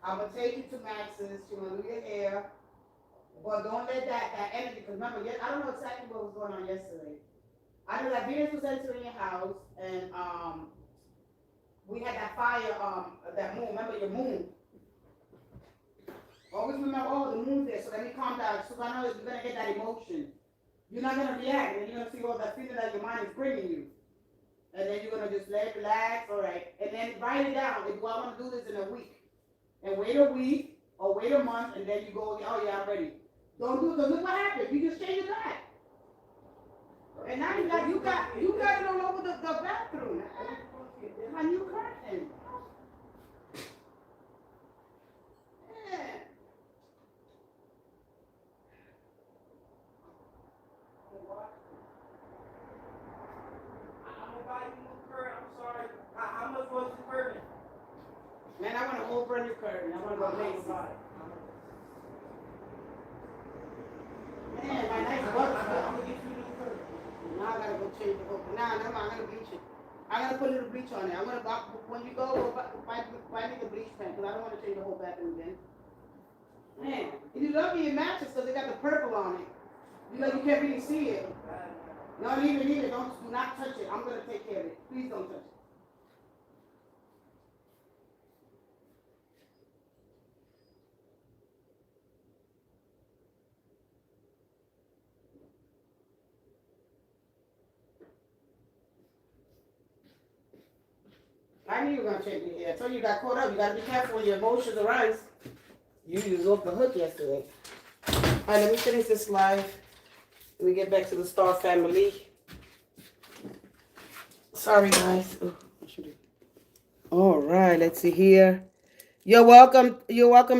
I'm going to take you to Max's. She's going to do your hair. But don't let that energy, because remember, I don't know exactly what was going on yesterday. I know that Venus was entering your house, and we had that fire, that moon. Remember your moon? Always remember, oh, the moon's there, so let me calm down. So I know you're going to get that emotion. You're not going to react, and you're going to see all that feeling that your mind is bringing you. And then you're going to just let it relax, all right. And then write it down. Do I want to do this in a week? And wait a week, or wait a month, and then you go, oh, yeah, I'm ready. Don't do it, because look what happened. You just changed it back. And now you got it all over the bathroom. A new curtain. Yeah. I'm gonna buy you new curtain. I'm sorry. How much was the curtain? Man, I want a whole brand new curtain. I want to go Macy's. Man, my nice butt. I'm gonna get you a new curtain. Now I gotta go change the whole. Nah, never mind. I'm gonna bleach it. I'm gonna put a little bleach on it. I'm gonna when you go buy me the bleach pen, because I don't want to change the whole bathroom again. Man, and you love your matches because they got the purple on it. You can't really see it. No, leave it. Do not touch it. I'm gonna take care of it. Please don't touch it. I knew you were gonna change your hair. I told you got caught up. You gotta be careful when your emotions arise. You was off the hook yesterday. Alright, let me finish this live. Let me get back to the star family. Sorry guys. Alright, let's see here. You're welcome,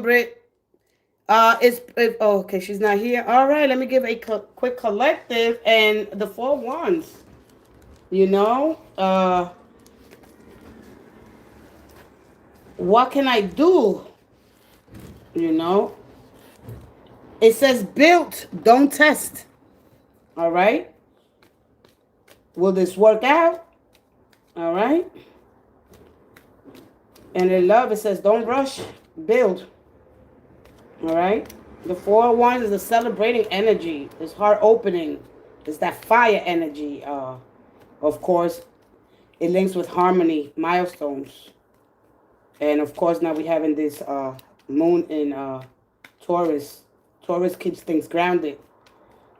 Britt. Okay, she's not here. Alright, let me give a quick collective and the 4 wands. What can I do? It says built, don't test. All right. Will this work out? All right. And in love, it says don't rush, build. All right. The 4 wands is a celebrating energy. It's heart opening. It's that fire energy. Of course, it links with harmony, milestones. And of course, now we're having this moon in Taurus. Taurus keeps things grounded.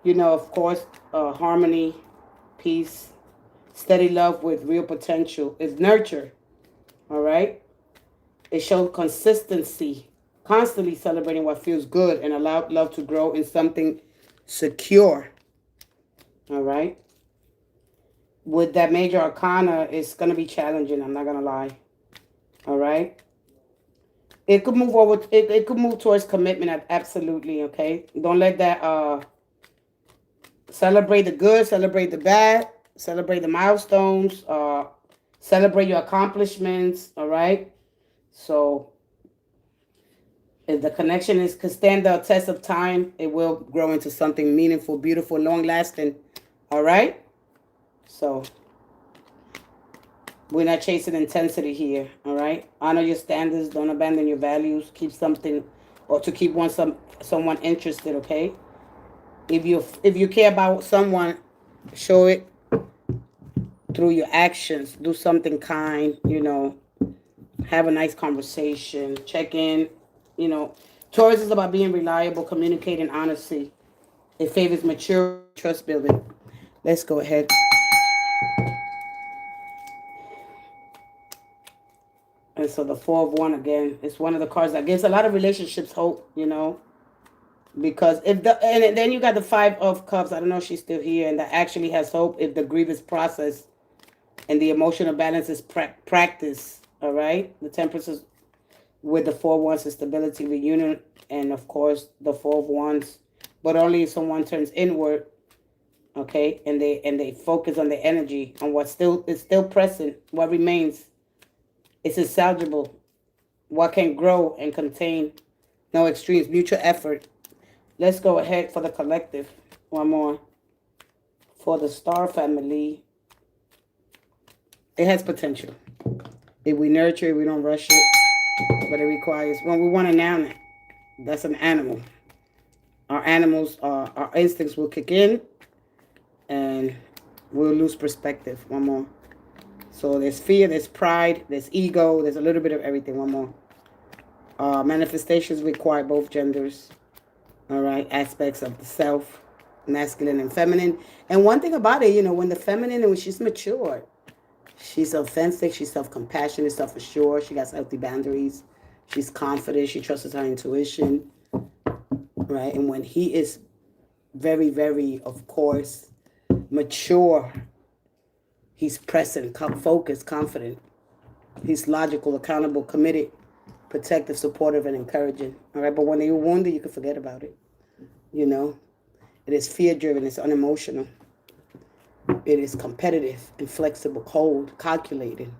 Of course, harmony, peace, steady love with real potential. It's nurture. All right? It shows consistency, constantly celebrating what feels good and allow love to grow in something secure. All right? With that major arcana, it's going to be challenging. I'm not going to lie. All right. It could move over. It could move towards commitment. Absolutely. Okay. Don't let that. Celebrate the good. Celebrate the bad. Celebrate the milestones. Celebrate your accomplishments. All right. So, if the connection could stand the test of time, it will grow into something meaningful, beautiful, long lasting. All right. So. We're not chasing intensity here, all right? Honor your standards. Don't abandon your values. Keep something, or to keep someone interested, okay? If you care about someone, show it through your actions. Do something kind, Have a nice conversation. Check in, Taurus is about being reliable, communicating honesty. It favors mature trust building. Let's go ahead. And so the 4 of Wands again, it's one of the cards that gives a lot of relationships hope, because and then you got the 5 of Cups. I don't know if she's still here, and that actually has hope if the grievous process and the emotional balance is practice. All right, the Temperance is with the 4 of Wands is stability, reunion, and of course the 4 of Wands, but only if someone turns inward. Okay, and they focus on the energy on what is still present, what remains. It's insoluble. What can grow and contain. No extremes. Mutual effort. Let's go ahead for the collective. One more. For the star family. It has potential. If we nurture it, we don't rush it. But it requires, when we want to noun it, that's an animal. Our animals, our instincts will kick in and we'll lose perspective. One more. So there's fear, there's pride, there's ego, there's a little bit of everything. One more. Manifestations require both genders. All right, aspects of the self, masculine and feminine. And one thing about it, when the feminine, when she's mature, she's authentic, she's self-compassionate, self-assured, she got healthy boundaries, she's confident, she trusts her intuition, right? And when he is very, very, of course, mature, he's present, focused, confident. He's logical, accountable, committed, protective, supportive, and encouraging. All right, but when you're wounded, you can forget about it. It is fear-driven, it's unemotional. It is competitive, inflexible, cold, calculated.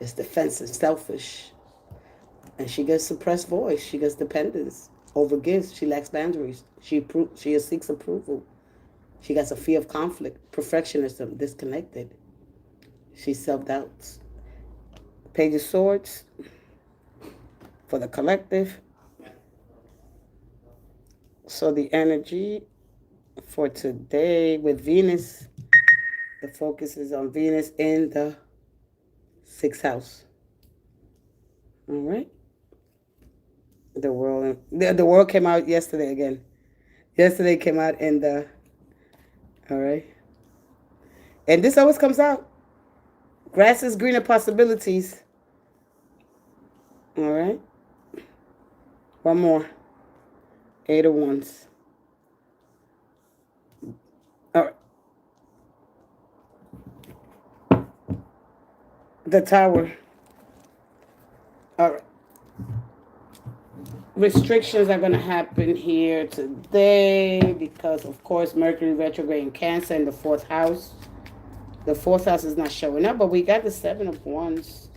It's defensive, selfish. And she gets suppressed voice. She gets dependence, overgives. She lacks boundaries. She seeks approval. She gets a fear of conflict, perfectionism, disconnected. She self-doubts. Page of Swords for the collective. So the energy for today with Venus, the focus is on Venus in the 6th house. All right. The world came out yesterday again. Yesterday came out in the, all right. And this always comes out. Grass is greener, possibilities. All right. One more. 8 of Wands. All right. The Tower. All right. Restrictions are going to happen here today because, of course, Mercury retrograde in Cancer in the 4th house. The 4th house is not showing up, but we got the 7 of Wands.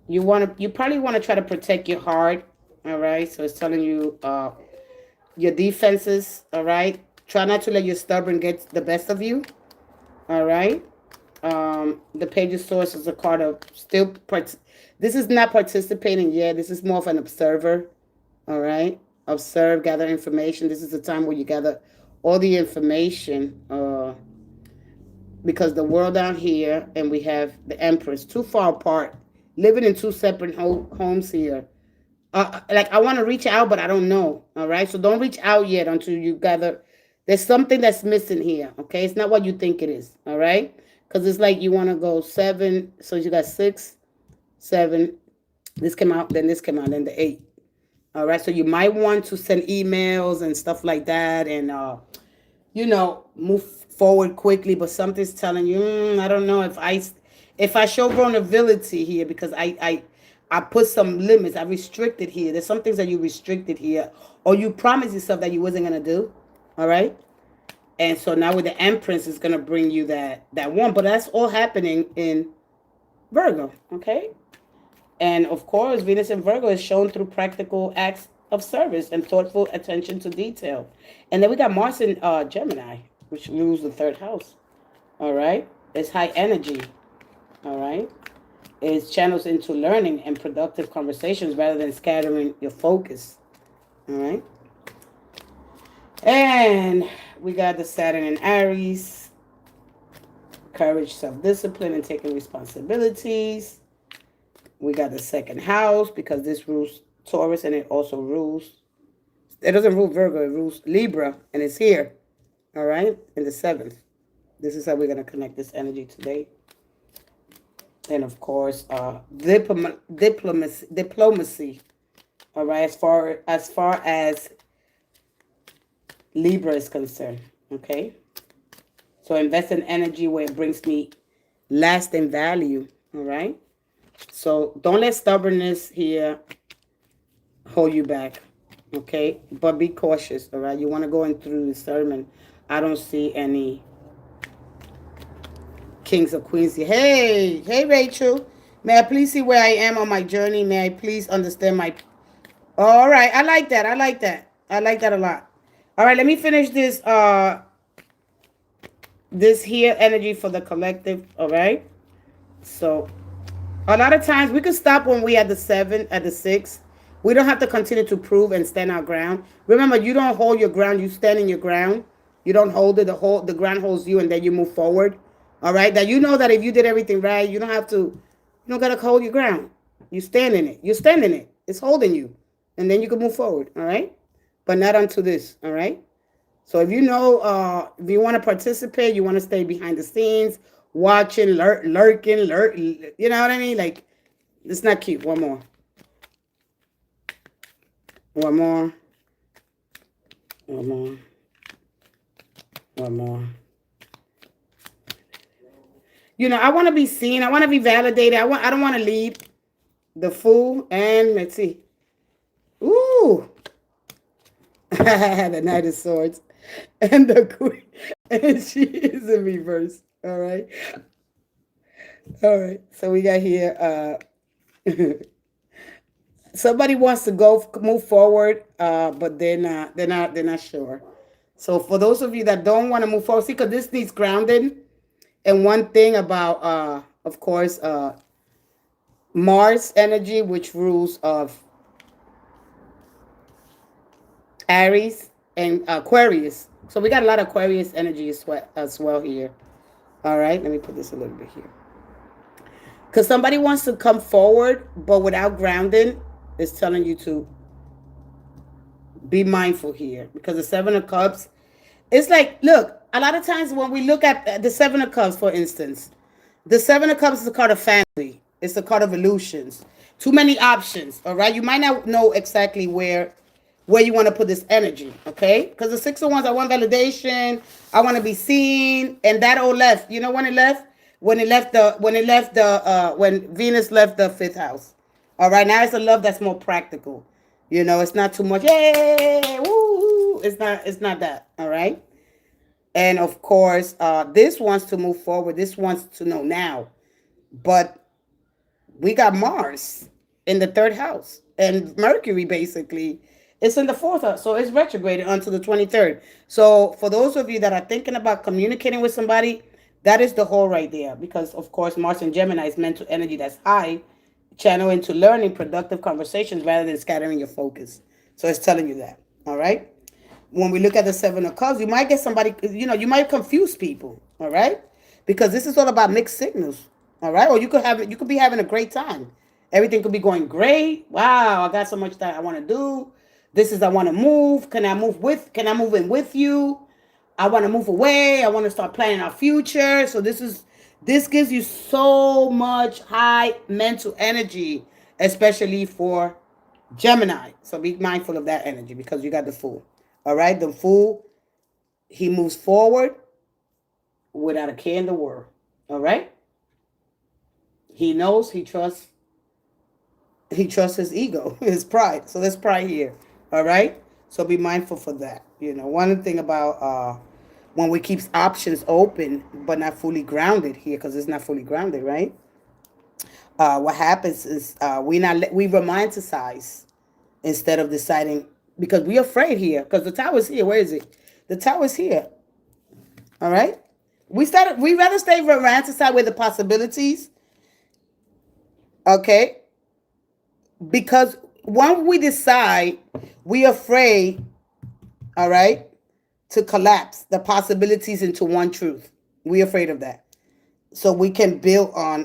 You probably want to try to protect your heart. All right. So it's telling you your defenses. All right. Try not to let your stubborn get the best of you. All right. The Page of Swords is a card of this is not participating yet. This is more of an observer. All right. Observe, gather information. This is the time where you gather all the information. Because the world down here and we have the Empress too far apart, living in 2 separate homes here. Like I want to reach out, but I don't know. All right. So don't reach out yet until you gather. There's something that's missing here. Okay. It's not what you think it is. All right. Because it's like you want to go 7. So you got 6, 7. This came out, then this came out, then the 8. All right. So you might want to send emails and stuff like that and, move forward quickly. But something's telling you, I don't know if I show vulnerability here because I put some limits. I restricted here. There's some things that you restricted here or you promised yourself that you wasn't going to do. All right. And so now with the Empress, it's going to bring you that one. But that's all happening in Virgo, okay? And, of course, Venus in Virgo is shown through practical acts of service and thoughtful attention to detail. And then we got Mars in Gemini, which rules the 3rd house, all right? It's high energy, all right? It channels into learning and productive conversations rather than scattering your focus, all right? And we got the Saturn in Aries. Courage, self-discipline, and taking responsibilities. We got the 2nd house because this rules Taurus and it also rules. It doesn't rule Virgo, it rules Libra and it's here. All right, in the 7th. This is how we're going to connect this energy today. And of course, diplomacy. All right, as far as Libra is concerned, okay? So invest in energy where it brings me lasting value, all right? So don't let stubbornness here hold you back, okay? But be cautious, all right? You want to go in through the sermon. I don't see any kings or queens here. Hey, Rachel. May I please see where I am on my journey? May I please understand my... All right, I like that. I like that a lot. All right, let me finish this this here energy for the collective, all right? So A lot of times we can stop when we at the 7, at the 6. We don't have to continue to prove and stand our ground. Remember, you don't hold your ground. You stand in your ground. You don't hold it. The ground holds you, and then you move forward. All right. That you know that if you did everything right, you don't have to. You don't gotta hold your ground. You stand in it. You stand in it. It's holding you, and then you can move forward. All right. But not unto this. All right. So if you know, if you want to participate, you want to stay behind the scenes, watching, lurking, you know what I mean? Like, it's not cute. One more. One more. One more. One more. You know, I want to be seen. I want to be validated. I don't want to lead. The Fool and let's see. Ooh. The Knight of Swords and the Queen. And she is in reverse. All right. All right. So we got here. Somebody wants to move forward, but they're not sure. So for those of you that don't want to move forward, see, because this needs grounding. And one thing about, of course, Mars energy, which rules of Aries and Aquarius. So we got a lot of Aquarius energy as well here. All right, let me put this a little bit here. Because somebody wants to come forward, but without grounding, it's telling you to be mindful here. Because the 7 of Cups, it's like, look, a lot of times when we look at the 7 of Cups, for instance, the 7 of Cups is a card of family. It's a card of illusions. Too many options, all right? You might not know exactly where you want to put this energy, okay? Because the 6 of Wands, I want validation. I want to be seen. And that all left. You know when it left? When Venus left the 5th house. All right, now it's a love that's more practical. You know, it's not too much, yay, woo. It's not that, all right? And of course, this wants to move forward. This wants to know now. But we got Mars in the 3rd house. And Mercury, basically, it's in the 4th house. So it's retrograded until the 23rd. So for those of you that are thinking about communicating with somebody, that is the whole right there. Because, of course, Mars and Gemini is mental energy that's high. Channel into learning productive conversations rather than scattering your focus. So it's telling you that. All right? When we look at the 7 of Cups, you might get somebody, you know, you might confuse people, all right? Because this is all about mixed signals, all right? Or you could be having a great time. Everything could be going great. Wow, I got so much that I want to do. I want to move. Can I move in with you? I want to move away. I want to start planning our future. So this gives you so much high mental energy, especially for Gemini. So be mindful of that energy because you got the Fool. All right, the Fool, he moves forward without a care in the world. All right? He knows, he trusts his ego, his pride. So there's pride here. All right? So be mindful for that. You know, one thing about when we keep options open but not fully grounded here, because it's not fully grounded, right? What happens is we romanticize instead of deciding, because we're afraid here, because the tower's here. Where is it? The tower's here. All right? We rather stay romanticized with the possibilities. Okay? Because when we decide, we're afraid, all right, to collapse the possibilities into one truth. We're afraid of that. So we can build on,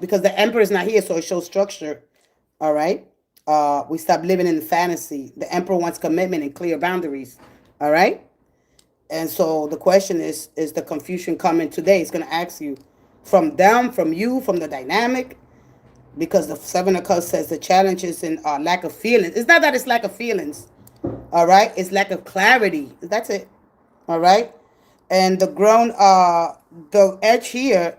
because the Emperor is not here, so it shows structure. All right? We stop living in fantasy. The Emperor wants commitment and clear boundaries. All right? And so the question is the confusion coming today? It's going to ask you from them, from you, from the dynamic, because the 7 of Cups says the challenge is in lack of feelings. It's not that it's lack of feelings. All right? It's lack of clarity. That's it. All right? And the edge here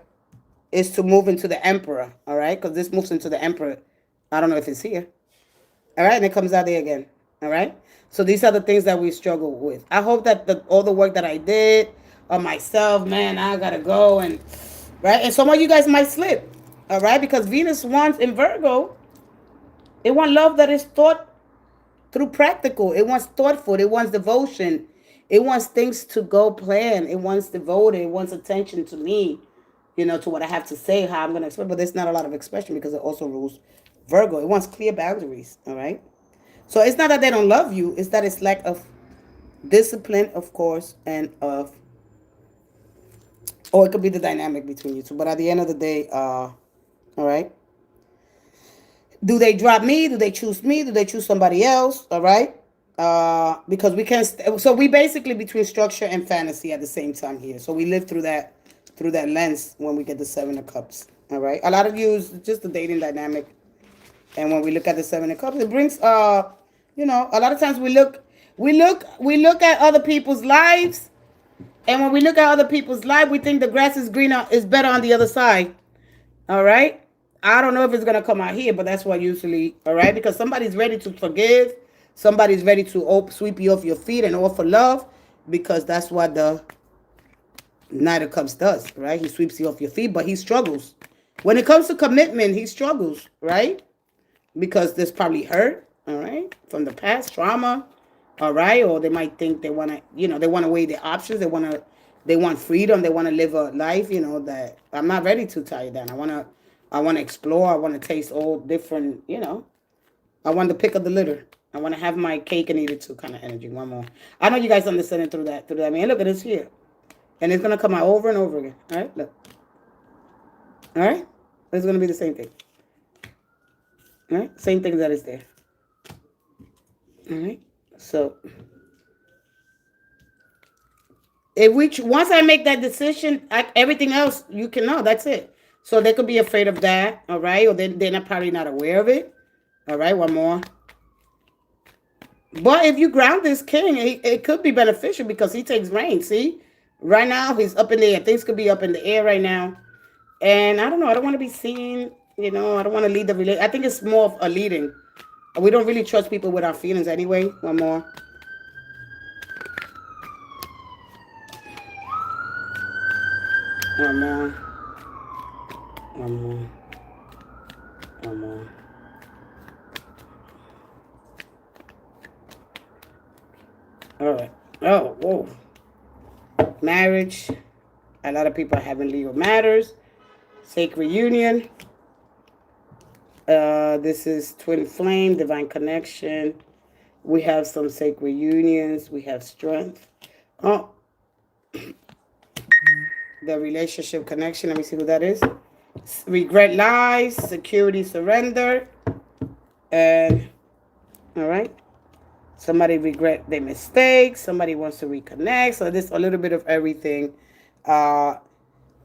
is to move into the Emperor. All right? Because this moves into the Emperor. I don't know if it's here. All right, and it comes out there again. All right. So these are the things that we struggle with. I hope that all the work that I did on myself, man, I gotta go and right. And some of you guys might slip. All right, because Venus wants in Virgo. It wants love that is thought through practical. It wants thoughtful. It wants devotion. It wants things to go plan. It wants devoted. It wants attention to me. to what I have to say, how I'm going to express. But there's not a lot of expression because it also rules Virgo. It wants clear boundaries, all right? So it's not that they don't love you. It's that it's lack of discipline, of course, and of, or it could be the dynamic between you two. But at the end of the day, all right, do they drop me? Do they choose me? Do they choose somebody else? All right. Because we can't. So we basically between structure and fantasy at the same time here. So we live through that lens when we get the Seven of Cups. All right. A lot of you is just the dating dynamic, and when we look at the Seven of Cups, it brings a lot of times we look at other people's lives, and when we look at other people's life, we think the grass is greener is better on the other side. All right. I don't know if it's gonna come out here, but that's what usually. All right, because somebody's ready to forgive, somebody's ready to sweep you off your feet and offer love, because that's what the Knight of Cups does. Right, he sweeps you off your feet, but he struggles when it comes to commitment. He struggles, right, because there's probably hurt. All right, from the past trauma. All right, or they might think they want to, they want to weigh their options. They want freedom. They want to live a life, that I'm not ready to tie it down. I want to explore. I want to taste all different, I want the pick of the litter. I want to have my cake and eat it too kind of energy. One more. I know you guys understand it through that. I mean, look at this here. And it's going to come out over and over again. All right, look. All right, it's going to be the same thing. All right, same thing that is there. All right, so once I make that decision, everything else you can know. That's it. So they could be afraid of that, all right, or they're not probably not aware of it. All right, one more. But if you ground this king, it could be beneficial because he takes reign. See, right now he's up in the air. Things could be up in the air right now, and I don't know. I don't want to be seen. I don't want to lead the relation. I think it's more of a leading. We don't really trust people with our feelings anyway. One more. One more. One more. One more. All right. Oh, whoa. Marriage. A lot of people are having legal matters. Sacred union. This is twin flame, divine connection. We have some sacred unions. We have strength. Oh, the relationship connection. Let me see who that is. Regret, lies, security, surrender. And, all right. Somebody regret their mistakes. Somebody wants to reconnect. So there's a little bit of everything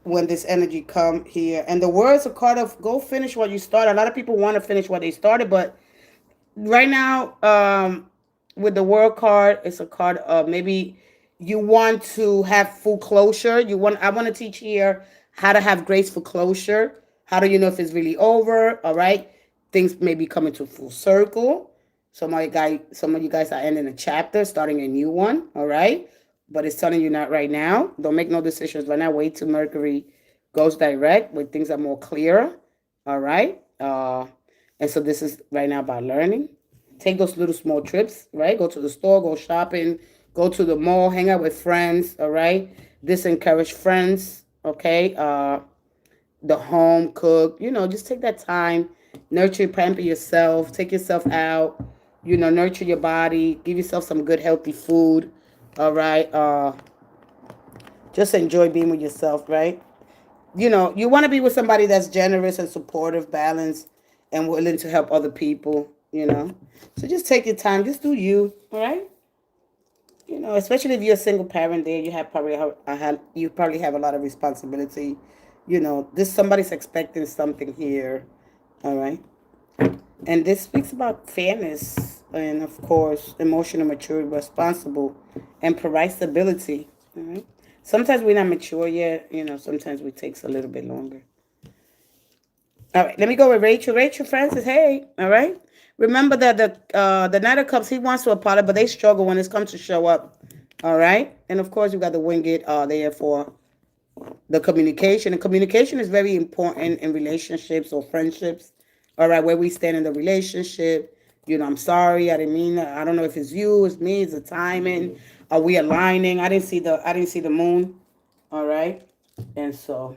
when this energy come here. And the words are card of go finish what you started. A lot of people want to finish what they started, but right now, with the world card, it's a card of maybe you want to have full closure. I want to teach here how to have graceful closure. How do you know if it's really over? All right. Things may be coming to full circle. Some of you guys are ending a chapter, starting a new one. All right. But it's telling you not right now. Don't make no decisions right now. Wait till Mercury goes direct when things are more clearer. All right. And so this is right now about learning. Take those little small trips, right? Go to the store, go shopping, go to the mall, hang out with friends, all right? This encourage friends, okay? The home, cook, just take that time. Nurture, pamper yourself. Take yourself out. Nurture your body. Give yourself some good, healthy food, all right? Just enjoy being with yourself, right? You want to be with somebody that's generous and supportive, balanced, and willing to help other people, So just take your time. Just do you, all right? Especially if you're a single parent there, you probably have a lot of responsibility. This somebody's expecting something here, all right? And this speaks about fairness and, of course, emotional maturity, responsible, and provide stability, all right? Sometimes we're not mature yet. Sometimes it takes a little bit longer. All right, let me go with Rachel. Rachel Francis, hey, all right? Remember that the Knight of Cups, he wants to apologize, but they struggle when it comes to show up, all right? And, of course, you got the Winged there for the communication. And communication is very important in relationships or friendships, all right, where we stand in the relationship. I'm sorry, I didn't mean that. I don't know if it's you, it's me, it's the timing. Are we aligning? I didn't see the moon, all right? And so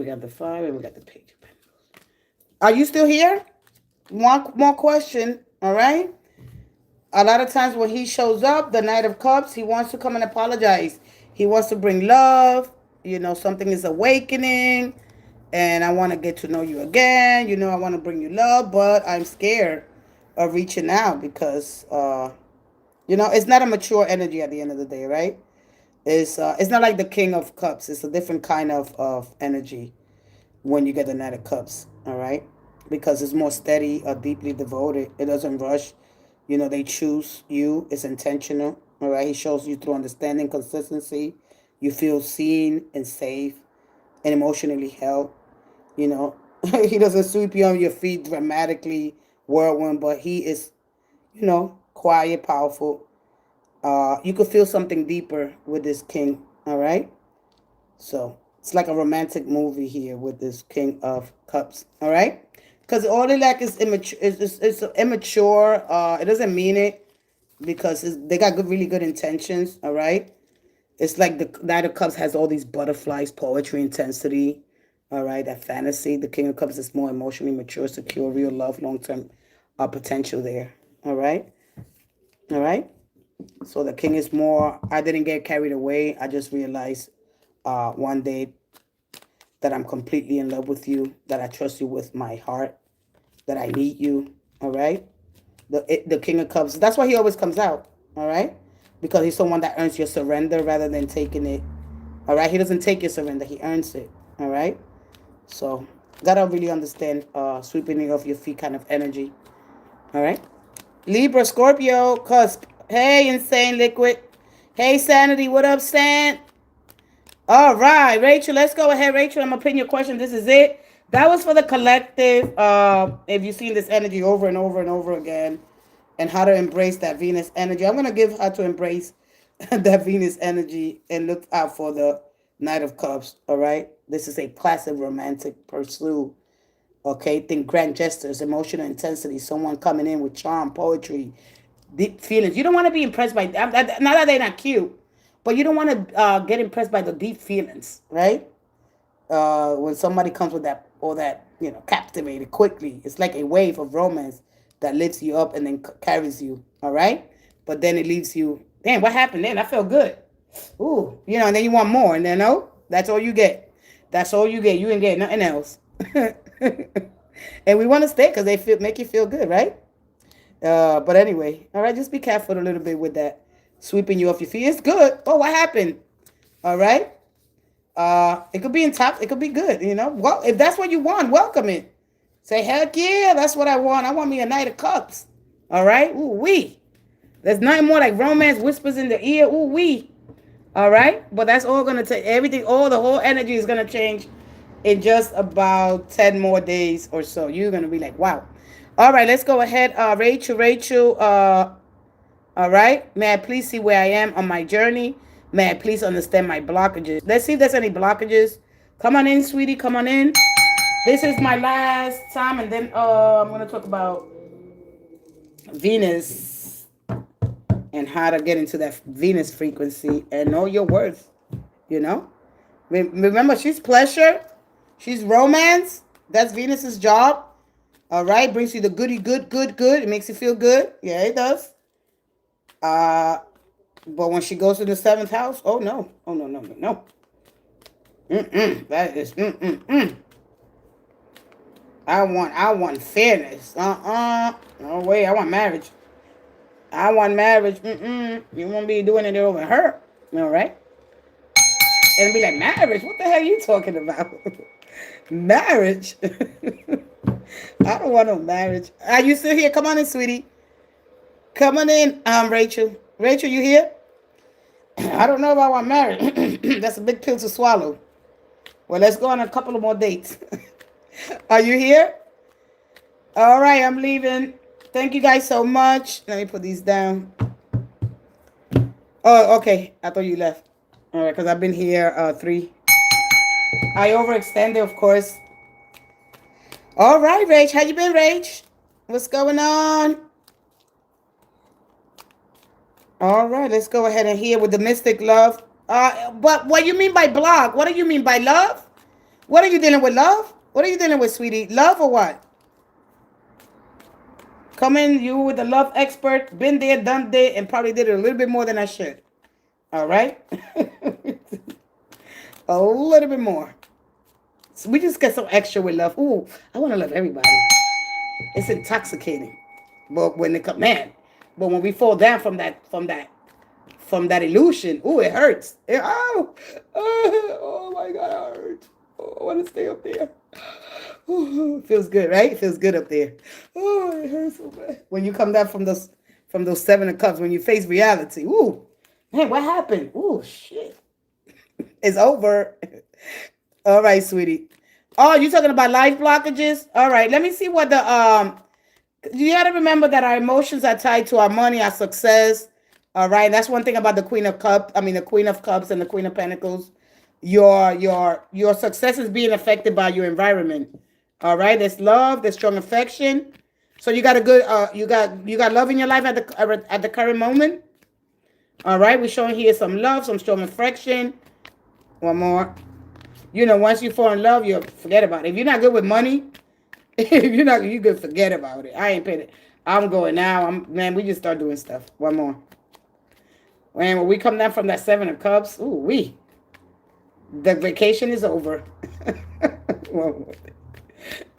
We got the 5 and we got the Page of Pentacles. Are you still here? One more question, all right? A lot of times when he shows up, the Knight of Cups, he wants to come and apologize. He wants to bring love. Something is awakening. And I want to get to know you again. I want to bring you love. But I'm scared of reaching out because, it's not a mature energy at the end of the day, right? It's not like the King of Cups. It's a different kind of energy when you get the Knight of Cups, all right? Because it's more steady or deeply devoted. It doesn't rush. They choose you. It's intentional, all right? He shows you through understanding, consistency. You feel seen and safe and emotionally held. He doesn't sweep you on your feet dramatically, whirlwind, but he is, quiet, powerful. You could feel something deeper with this king, all right? So it's like a romantic movie here with this King of Cups, all right? Because all they lack is immature. It's immature. It doesn't mean it because they got really good intentions, all right? It's like the Knight of Cups has all these butterflies, poetry, intensity, all right? That fantasy. The King of Cups is more emotionally mature, secure, real love, long-term potential there, all right? All right? So the king is more, I didn't get carried away. I just realized one day that I'm completely in love with you, that I trust you with my heart, that I need you, all right? The King of Cups, that's why he always comes out, all right? Because he's someone that earns your surrender rather than taking it, all right? He doesn't take your surrender, he earns it, all right? So, gotta really understand sweeping it off your feet kind of energy, all right? Libra, Scorpio, cusp. Hey, Insane Liquid. Hey, Sanity, what up, Stan? All right, Rachel, let's go ahead. Rachel, I'm going to pin your question. This is it. That was for the collective. If you've seen this energy over and over and over again and how to embrace that Venus energy, I'm going to give her to embrace that Venus energy and look out for the Knight of Cups, all right? This is a classic romantic pursuit, okay? Think grand gestures, emotional intensity, someone coming in with charm, poetry, deep feelings. You don't want to be impressed by, not that they're not cute, but you don't want to get impressed by the deep feelings, right? When somebody comes with that, all that, captivated quickly. It's like a wave of romance that lifts you up and then carries you, all right? But then it leaves you, damn, what happened then? I felt good. Ooh, and then you want more, and then, no, that's all you get. That's all you get. You ain't get nothing else. And we want to stay because they make you feel good, right? But anyway, all right, just be careful a little bit with that sweeping you off your feet. It's good. Oh, what happened? All right. It could be in top. It could be good. Well, if that's what you want, welcome it. Say, heck yeah, that's what I want. I want me a Knight of Cups. All right. Ooh wee. There's nothing more like romance whispers in the ear. Ooh wee. All right. But that's all gonna take everything. All the whole energy is gonna change in just about 10 more days or so. You're gonna be like, wow. All right, let's go ahead. Rachel, all right. May I please see where I am on my journey? May I please understand my blockages? Let's see if there's any blockages. Come on in, sweetie. Come on in. This is my last time, and then I'm going to talk about Venus and how to get into that Venus frequency and know your worth, Remember, she's pleasure. She's romance. That's Venus's job. All right, brings you the goody, good. It makes you feel good. Yeah, it does. But when she goes to the 7th house, oh no. That is I want fairness. No way. I want marriage. You won't be doing it over her. All right. And be like, marriage? What the hell are you talking about? Marriage? I don't want no marriage. Are you still here? Come on in, sweetie. Come on in, Rachel. Rachel, you here? I don't know if I want marriage. That's a big pill to swallow. Well, let's go on a couple of more dates. Are you here? All right, I'm leaving. Thank you guys so much. Let me put these down. Oh, okay. I thought you left. All right, because I've been here 3. I overextended, of course. All right, Rach. How you been, Rach? What's going on? All right, let's go ahead and hear with the Mystic Love. But what you mean by block? What do you mean by love? What are you dealing with, love? What are you dealing with, sweetie? Love or what? Come in, you with the love expert. Been there, done there, and probably did it a little bit more than I should. All right? A little bit more. So we just get so extra with love. Ooh, I want to love everybody. It's intoxicating. But when they come, man, but when we fall down from that illusion, ooh, it hurts. Oh my God, it hurts. Oh, I want to stay up there. Oh, it feels good, right? It feels good up there. Oh, it hurts so bad. When you come down from those Seven of Cups, when you face reality, ooh, man, what happened? Ooh, shit. It's over. All right, sweetie. Oh, you talking about life blockages? All right, let me see what the you got to remember that our emotions are tied to our money, our success. All right, that's one thing about the Queen of Cups. I mean, the Queen of Cups and the Queen of Pentacles. Your success is being affected by your environment. All right, there's love, there's strong affection. So you got a good you got love in your life at the current moment. All right, we're showing here some love, some strong affection. One more. You know, once you fall in love, you forget about it. If you're not good with money, you could forget about it. I ain't paid it. I'm going now. Man, we just start doing stuff. One more. Man, when we come down from that Seven of Cups, the vacation is over. One more.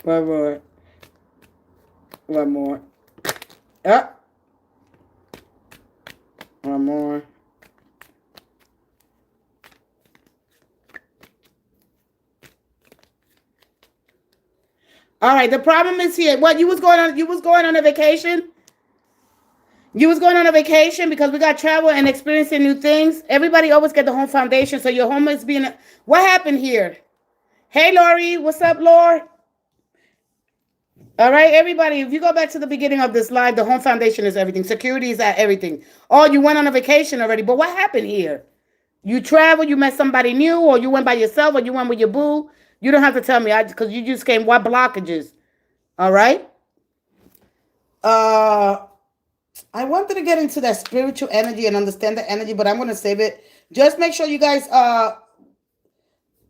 One more. One more. One more. All right, the problem is here. What, you was going on a vacation? You was going on a vacation because we got travel and experiencing new things. Everybody always get the home foundation, so your home is being... What happened here? Hey, Lori. What's up, Lord? All right, everybody, if you go back to the beginning of this live, the home foundation is everything. Security is at everything. Oh, you went on a vacation already, but what happened here? You traveled, you met somebody new, or you went by yourself, or you went with your boo. You don't have to tell me, because you just came. What blockages? All right. I wanted to get into that spiritual energy and understand the energy, but I'm going to save it. Just make sure you guys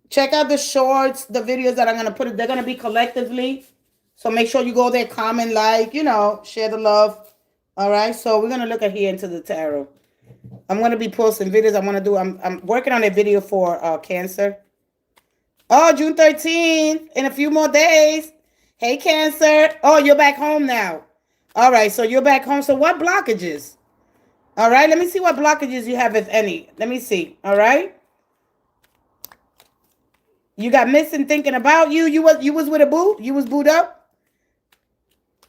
check out the shorts, the videos that I'm going to put. They're going to be collectively. So make sure you go there, comment, like, share the love. All right. So we're going to look at here into the tarot. I'm going to be posting videos. I'm working on a video for Cancer. Oh, June 13th, in a few more days. Hey, Cancer. Oh, you're back home now. All right, so you're back home. So what blockages? All right, let me see what blockages you have, if any. Let me see. All right. You got missing thinking about you. You was with a boo? You was booed up?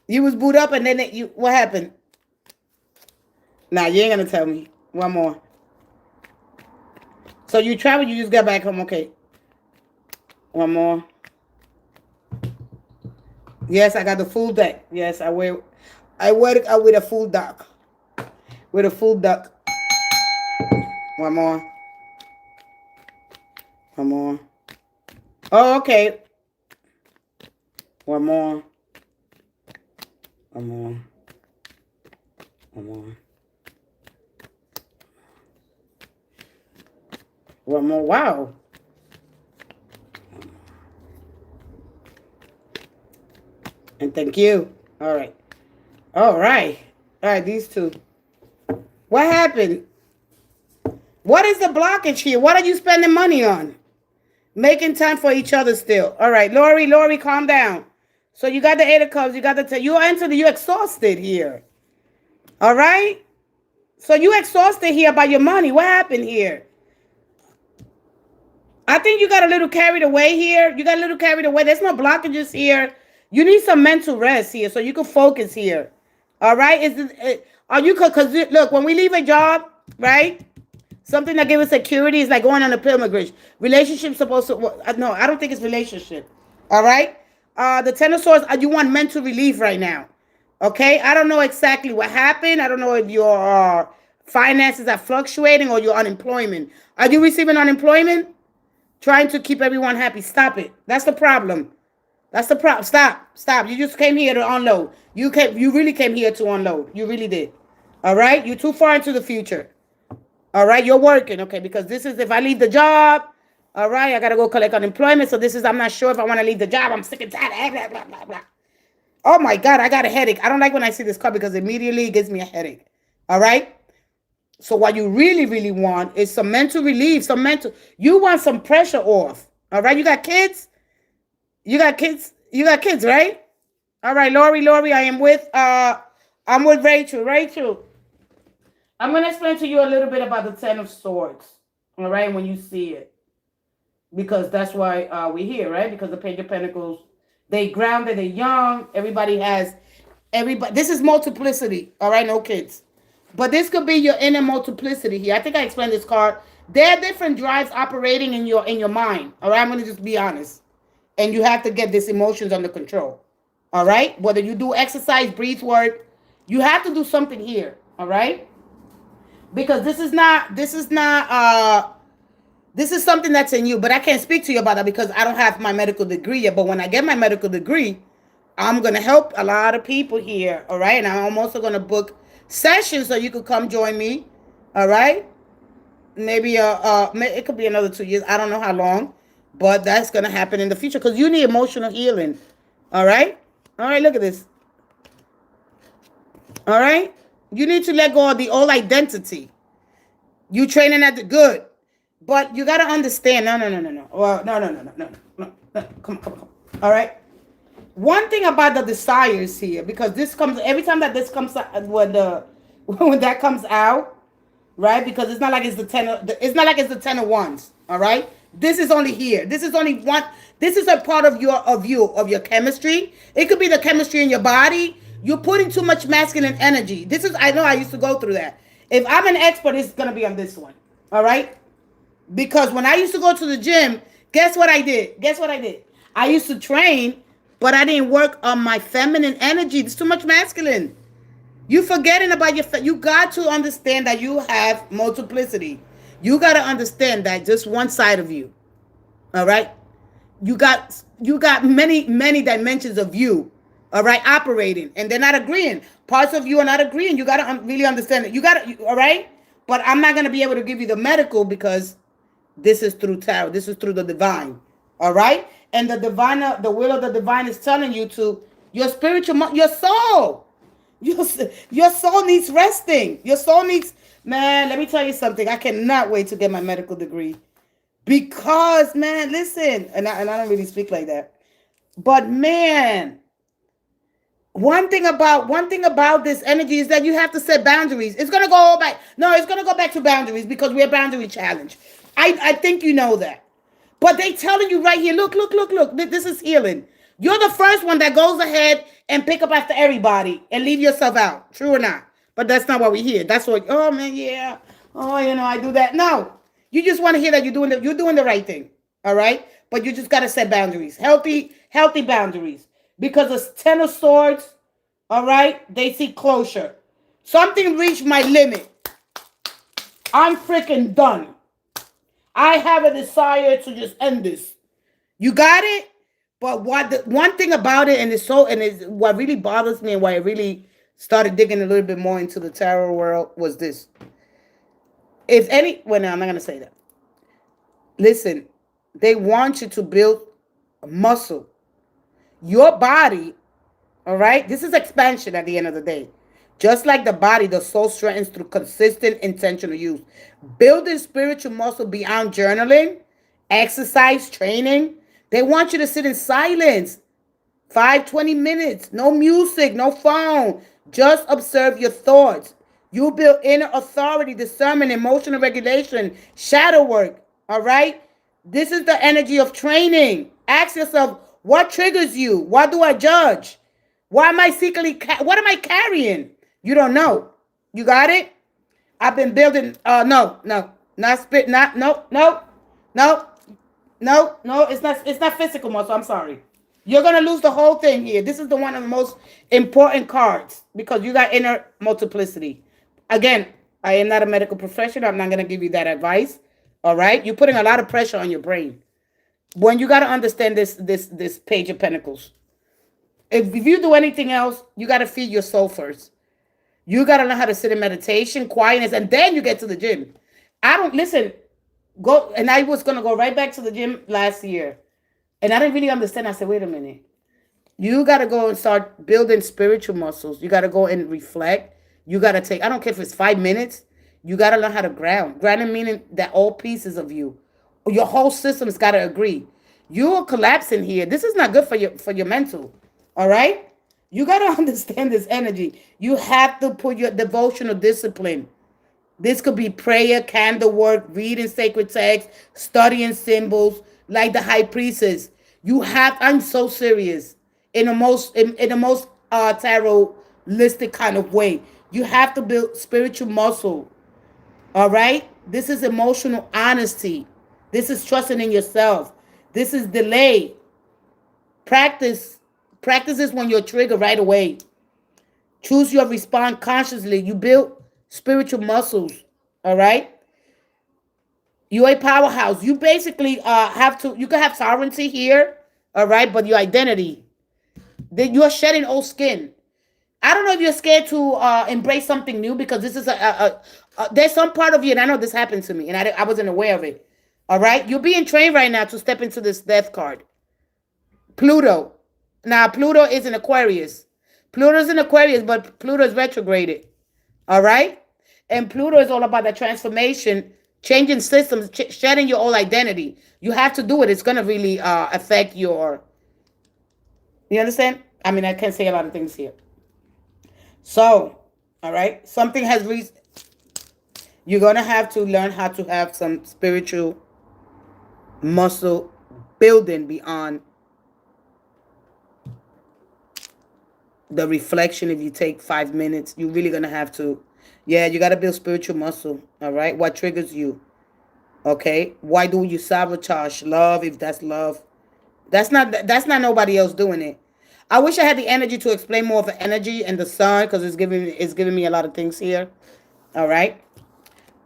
You was booed up, and then what happened? Nah, you ain't going to tell me. One more. So you traveled, you just got back home. Okay. One more. Yes, I got the full deck. Yes, I work with a full deck. With a full deck. One more. One more. Oh, okay. One more. One more. One more. One more. Wow. And thank you. All right. All right. All right, these two. What happened? What is the blockage here? What are you spending money on? Making time for each other still. All right, Lori, calm down. So you got the Eight of Cups. You got you're exhausted here. All right? So you exhausted here by your money. What happened here? I think you got a little carried away here. You got a little carried away. There's no blockages here. You need some mental rest here so you can focus here. All right? Because look, when we leave a job, right? Something that gives us security is like going on a pilgrimage. Relationship's supposed to... No, I don't think it's relationship. All right? The Ten of Swords, you want mental relief right now. Okay? I don't know exactly what happened. I don't know if your finances are fluctuating or your unemployment. Are you receiving unemployment? Trying to keep everyone happy. Stop it. That's the problem. That's the problem. Stop. You just came here to unload. You really came here to unload. You really did. All right? You're too far into the future. All right? You're working, okay? Because this is, if I leave the job, All right, I gotta go collect unemployment. So this is, I'm not sure if I want to leave the job. I'm sick and tired. Blah, blah, blah, blah. Oh my God, I got a headache. I don't like when I see this card because immediately it gives me a headache. All right. So what you really, really want is some mental relief, you want some pressure off. All right. You got kids? You got kids? You got kids, right? All right, Lori, I'm with Rachel. Rachel, I'm gonna explain to you a little bit about the Ten of Swords. All right, when you see it. Because that's why we're here, right? Because the Page of Pentacles, they grounded, they're young. Everybody. This is multiplicity, all right? No kids, but this could be your inner multiplicity here. I think I explained this card. There are different drives operating in your mind. All right, I'm gonna just be honest, and you have to get these emotions under control. All right, whether you do exercise, breathe work, you have to do something here. All right, because this is something that's in you, but I can't speak to you about that because I don't have my medical degree yet. But when I get my medical degree, I'm going to help a lot of people here. All right. And I'm also going to book sessions so you could come join me. All right. Maybe it could be another 2 years. I don't know how long, but that's going to happen in the future because you need emotional healing. All right. All right. Look at this. All right. You need to let go of the old identity. You training at the good. But you got to understand, no. Well, no. Come on. All right. One thing about the desires here, because this comes, every time that this comes out, when that comes out, right? Because it's not like it's the 10 of wands, all right? This is only here. This is only one. This is a part of your chemistry. It could be the chemistry in your body. You're putting too much masculine energy. I know I used to go through that. If I'm an expert, it's going to be on this one, all right? Because when I used to go to the gym, guess what I did? I used to train, but I didn't work on my feminine energy. It's too much masculine. You forgetting about you got to understand that you have multiplicity. You got to understand that just one side of you. All right? You got many dimensions of you. All right, operating, and they're not agreeing. Parts of you are not agreeing. You got to really understand it. All right? But I'm not going to be able to give you the medical because this is through tarot. This is through the divine. All right? And the will of the divine is telling you to, your soul. Your soul needs resting. Your soul needs, man, let me tell you something. I cannot wait to get my medical degree. Because, man, listen, and I don't really speak like that. But, man, one thing about this energy is that you have to set boundaries. It's going to go back. No, it's going to go back to boundaries because we're boundary challenge. I think you know that. But they telling you right here, look. This is healing. You're the first one that goes ahead and pick up after everybody and leave yourself out. True or not? But that's not what we hear. That's what, oh man, yeah. Oh, I do that. No. You just want to hear that you're doing the right thing. All right? But you just got to set boundaries. Healthy boundaries. Because it's 10 of swords, all right? They see closure. Something reached my limit. I'm freaking done. I have a desire to just end this. You got it? But one thing about it, and it's what really bothers me and why I really started digging a little bit more into the tarot world was this. No, I'm not going to say that. Listen, they want you to build muscle. Your body, all right? This is expansion at the end of the day. Just like the body, the soul strengthens through consistent intentional use. Building spiritual muscle beyond journaling, exercise, training. They want you to sit in silence. 20 minutes. No music, no phone. Just observe your thoughts. You build inner authority, discernment, emotional regulation, shadow work. All right? This is the energy of training. Ask yourself, what triggers you? What do I judge? Why am I what am I carrying? You don't know. You got it? I've been building, no, it's not physical muscle. I'm sorry. You're going to lose the whole thing here. This is one of the most important cards because you got inner multiplicity. Again, I am not a medical professional. I'm not going to give you that advice. All right? You're putting a lot of pressure on your brain. When you got to understand this Page of Pentacles. If you do anything else, you got to feed your soul first. You got to learn how to sit in meditation, quietness, and then you get to the gym. Listen, Go, and I was gonna go right back to the gym last year, and I didn't really understand. I said, wait a minute. You got to go and start building spiritual muscles. You got to go and reflect. You got to take, I don't care if it's 5 minutes. You got to learn how to ground. Grounding meaning that all pieces of you, your whole system's got to agree. You are collapsing here. This is not good for your mental. All right? You got to understand this energy. You have to put your devotional discipline. This could be prayer, candle work, reading sacred text, studying symbols, like the high priestess. You have. I'm so serious. In the most tarotistic kind of way. You have to build spiritual muscle. All right. This is emotional honesty. This is trusting in yourself. This is delay. Practice. Practice is when you're triggered right away. Choose your response consciously. You build spiritual muscles. All right. You're a powerhouse. You basically have to. You can have sovereignty here. All right, but your identity. That you're shedding old skin. I don't know if you're scared to embrace something new because this is there's some part of you, and I know this happened to me, and I wasn't aware of it. All right, you're being trained right now to step into this death card. Pluto. Now Pluto is in Aquarius. Pluto's in Aquarius, but Pluto is retrograded. All right, and Pluto is all about the transformation, changing systems, shedding your old identity. You have to do it. It's gonna really affect your. You understand? I mean, I can't say a lot of things here. So, all right, something has reached. You're gonna have to learn how to have some spiritual muscle building beyond the reflection. If you take 5 minutes, you're really gonna have to. Yeah, you gotta build spiritual muscle. All right, what triggers you? Okay, why do you sabotage love if that's love? That's not nobody else doing it. I wish I had the energy to explain more of the energy and the sun because it's giving me a lot of things here. All right.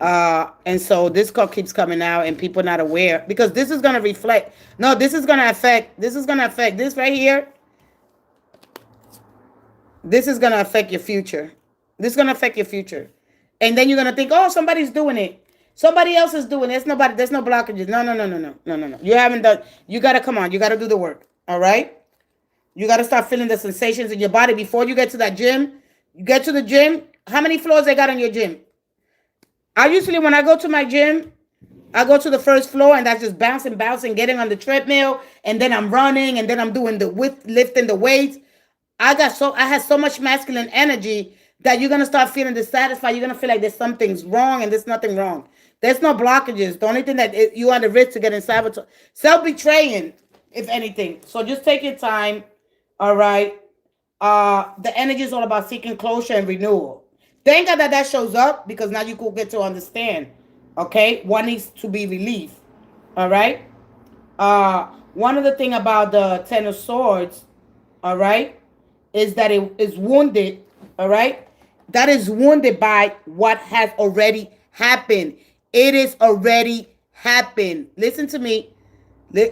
And so this card keeps coming out and people not aware because this is gonna reflect. No, this is gonna affect this right here. This is gonna affect your future. This is gonna affect your future. And then you're gonna think, oh, somebody's doing it. Somebody else is doing it. There's no blockages. No, no, no, no, no, no, no, no. You haven't done. You gotta come on. You gotta do the work. All right. You gotta start feeling the sensations in your body before you get to that gym. You get to the gym. How many floors they got on your gym? I usually when I go to my gym, I go to the first floor and that's just bouncing, bouncing, getting on the treadmill, and then I'm running, and then I'm doing the lifting the weights. I had so much masculine energy that you're gonna start feeling dissatisfied. You're gonna feel like there's something's wrong and there's nothing wrong. There's no blockages. The only thing that you are at the risk to getting sabotaged, self-betraying, if anything. So just take your time. All right. The energy is all about seeking closure and renewal. Thank God that that shows up because now you could get to understand. Okay, what needs to be relieved. All right. One of the thing about the Ten of Swords, all right, is that it is wounded. All right, that is wounded by what has already happened. It is already happened. Listen to me.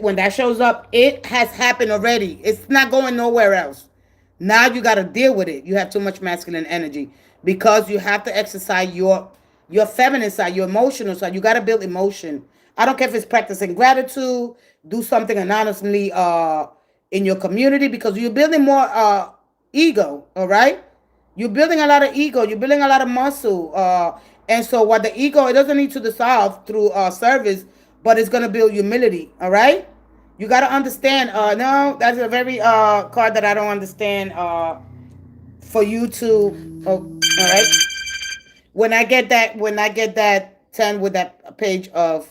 When that shows up, it has happened already. It's not going nowhere else. Now you got to deal with it. You have too much masculine energy because you have to exercise your feminine side, your emotional side. You got to build emotion. I don't care if it's practicing gratitude, do something anonymously in your community because you're building more ego, all right? You're building a lot of ego. You're building a lot of muscle. And so what the ego, it doesn't need to dissolve through service, but it's going to build humility, all right? You got to understand. No, that's a very card that I don't understand for you to, oh, all right? When I get that 10 with that page of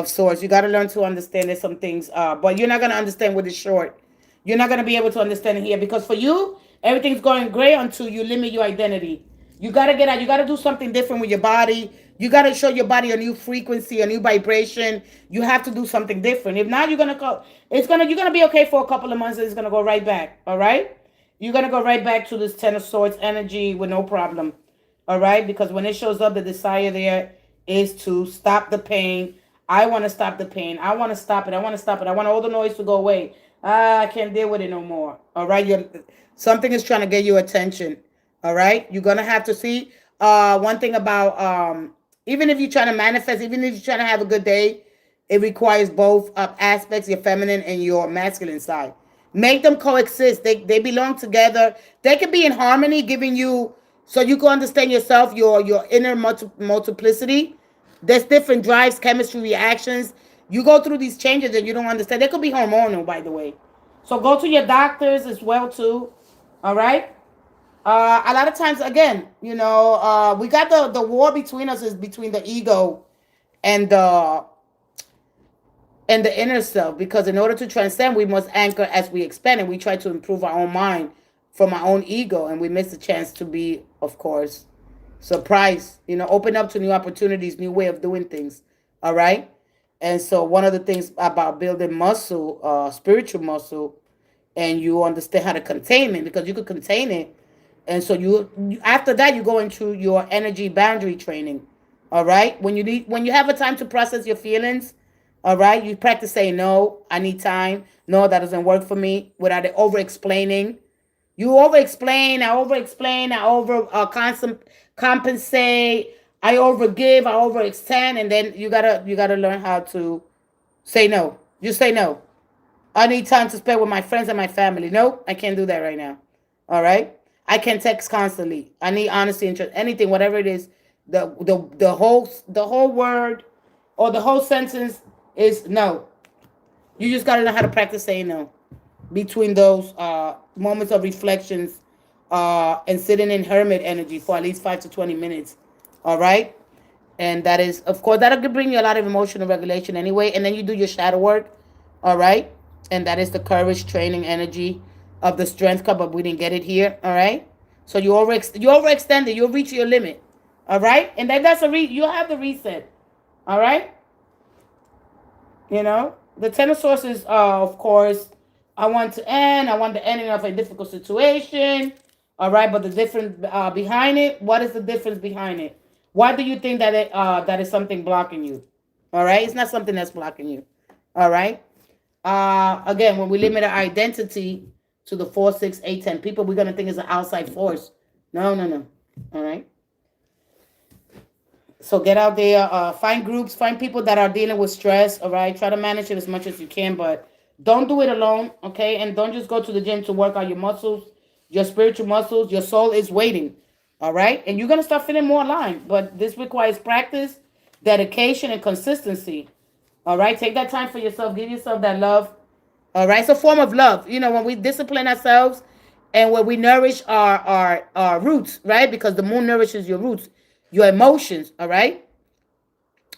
swords, you got to learn to understand there's some things, but you're not going to understand with it short. You're not going to be able to understand it here because for you, everything's going great until you limit your identity. You got to get out. You got to do something different with your body. You got to show your body a new frequency, a new vibration. You have to do something different. If not, you're going to go, you're going to be okay for a couple of months and it's going to go right back. All right. You're going to go right back to this Ten of Swords energy with no problem. All right. Because when it shows up, the desire there is to stop the pain. I want to stop the pain. I want to stop it. I want to stop it. I want all the noise to go away. I can't deal with it no more. All right. Something is trying to get your attention. All right. You're going to have to see one thing about Even if you're trying to manifest, even if you're trying to have a good day, it requires both aspects, your feminine and your masculine side. Make them coexist. They belong together. They can be in harmony, giving you so you can understand yourself, your inner multiplicity. There's different drives, chemistry, reactions. You go through these changes and you don't understand. They could be hormonal, by the way. So go to your doctors as well too. All right. A lot of times, again, we got the war between us is between the ego and the inner self, because in order to transcend we must anchor as we expand, and we try to improve our own mind from our own ego, and we miss the chance to be, of course, surprised, open up to new opportunities, new way of doing things. All right. And so one of the things about building muscle, spiritual muscle, and you understand how to contain it, because you could contain it. And so after that you go into your energy boundary training. All right. When you have a time to process your feelings, all right, you practice saying no, I need time. No, that doesn't work for me, without it over explaining. You over explain, I over compensate, I overgive, I overextend, and then you gotta learn how to say no. You say no. I need time to spend with my friends and my family. Nope, I can't do that right now. All right. I can text constantly. I need honesty, interest, anything, whatever it is. The whole word or the whole sentence is no. You just gotta learn how to practice saying no between those moments of reflections, and sitting in hermit energy for at least 5 to 20 minutes. All right. And that is, of course, that'll bring you a lot of emotional regulation anyway. And then you do your shadow work. All right. And that is the courage training energy of the strength cup, but we didn't get it here. All right. So you overextended, you'll reach your limit. All right. And then you have the reset. All right. The ten of sources, of course, I want the ending of a difficult situation. All right. But the difference behind it, what is the difference behind it? Why do you think that is something blocking you? All right. It's not something that's blocking you. All right. Again, when we limit our identity to the 4, 6, 8, 10 people, we're gonna think it's an outside force. No, no, no. All right. So get out there, find groups, find people that are dealing with stress. All right. Try to manage it as much as you can, but don't do it alone. Okay. And don't just go to the gym to work out your muscles, your spiritual muscles. Your soul is waiting. All right. And you're gonna start feeling more aligned. But this requires practice, dedication, and consistency. All right. Take that time for yourself. Give yourself that love. All right. It's a form of love. When we discipline ourselves and when we nourish our roots, right? Because the moon nourishes your roots, your emotions. All right.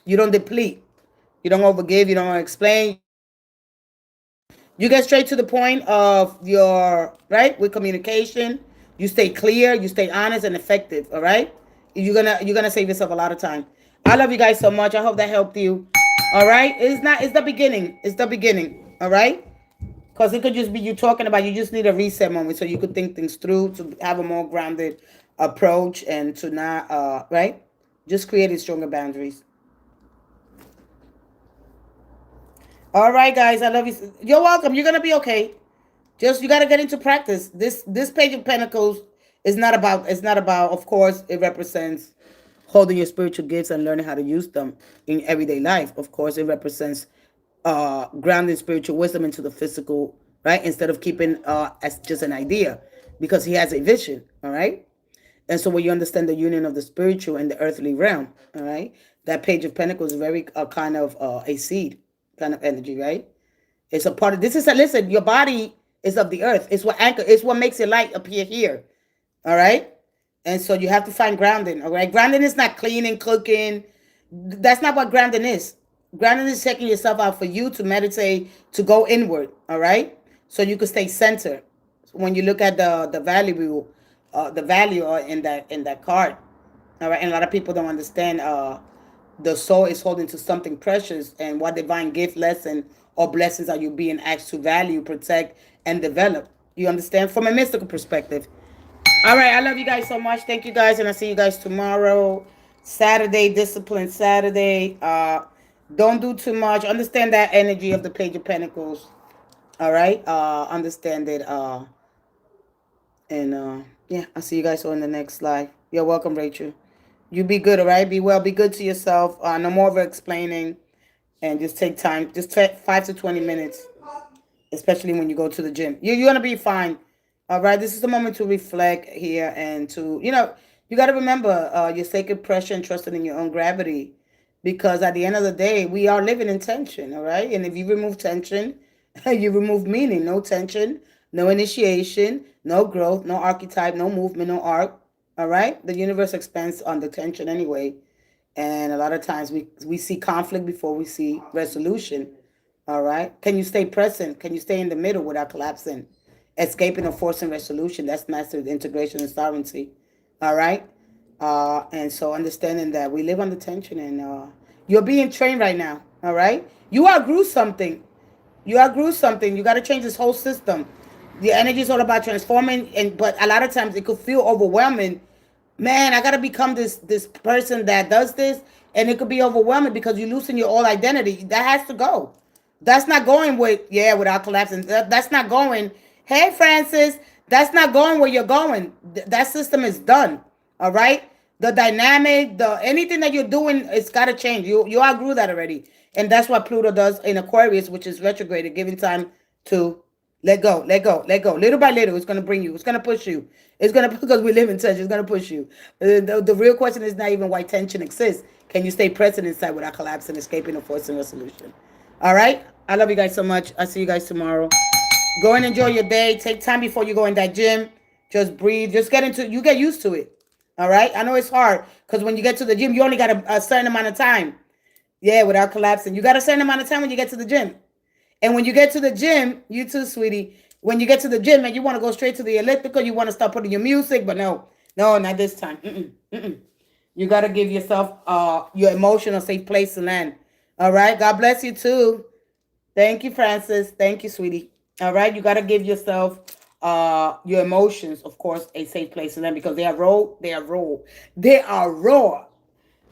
You don't deplete. You don't overgive. You don't explain. You get straight to the point of your, right, with communication. You stay clear. You stay honest and effective. All right. You're gonna save yourself a lot of time. I love you guys so much. I hope that helped you. All right. It's the beginning. It's the beginning. All right. Because it could just be you talking about, you just need a reset moment so you could think things through, to have a more grounded approach, and to not, right? Just creating stronger boundaries. All right, guys. I love you. You're welcome. You're going to be okay. Just, you got to get into practice. This Page of Pentacles it's not about, of course, it represents holding your spiritual gifts and learning how to use them in everyday life. Of course, it represents grounding spiritual wisdom into the physical, right? Instead of keeping as just an idea, because he has a vision, all right? And so when you understand the union of the spiritual and the earthly realm, all right, that Page of Pentacles is very kind of a seed kind of energy, right? It's a part of this. Listen, your body is of the earth. It's what anchor. It's what makes your light appear here. All right. And so you have to find grounding. All right. Grounding is not cleaning, cooking. That's not what grounding is. Grounding is checking yourself out for you to meditate, to go inward. All right. So you can stay centered. When you look at the value in that card. All right. And a lot of people don't understand. The soul is holding to something precious, and what divine gift, lesson, or blessings are you being asked to value, protect, and develop. You understand, from a mystical perspective. All right, I love you guys so much. Thank you guys, and I'll see you guys tomorrow, Saturday, Discipline Saturday. Don't do too much. Understand that energy of the Page of Pentacles. All right. Understand it. And yeah, I'll see you guys on the next live. You're welcome, Rachel. You be good, all right? Be well, be good to yourself. No more over explaining, and just take time. Just 5 to 20 minutes, especially when you go to the gym. You're going to be fine. All right? This is the moment to reflect here and to, you got to remember your sacred pressure and trusting in your own gravity. Because at the end of the day, we are living in tension, all right? And if you remove tension, you remove meaning. No tension, no initiation, no growth, no archetype, no movement, no arc. All right? The universe expands on the tension anyway. And a lot of times we see conflict before we see resolution. All right? Can you stay present? Can you stay in the middle without collapsing? Escaping or forcing resolution. That's mastered integration and sovereignty. All right? And so understanding that we live under tension and you're being trained right now. All right? You outgrew something. You outgrew something. You got to change this whole system. The energy is all about transforming, but a lot of times it could feel overwhelming. Man, I gotta become this person that does this, and it could be overwhelming because you loosen your old identity. That has to go. That's not going without collapsing. That's not going. Hey, Francis, that's not going where you're going. That system is done. All right. The dynamic, the anything that you're doing, it's got to change. You outgrew that already, and that's what Pluto does in Aquarius, which is retrograded, giving time to let go, let go, let go. Little by little, it's going to bring you. It's going to push you. It's going to, because we live in tension, it's going to push you. The real question is not even why tension exists. Can you stay present inside without collapsing, escaping, or forcing resolution? All right? I love you guys so much. I'll see you guys tomorrow. Go and enjoy your day. Take time before you go in that gym. Just breathe. Just you get used to it. All right? I know it's hard because when you get to the gym, you only got a certain amount of time. Yeah, without collapsing. You got a certain amount of time when you get to the gym. And when you get to the gym, you too, sweetie. When you get to the gym and you want to go straight to the elliptical, you want to start putting your music, but no, not this time. You got to give yourself your emotional safe place to land. All right. God bless you too. Thank you, Francis. Thank you, sweetie. All right. You got to give yourself your emotions, of course, a safe place to land because they are raw. They are raw. They are raw.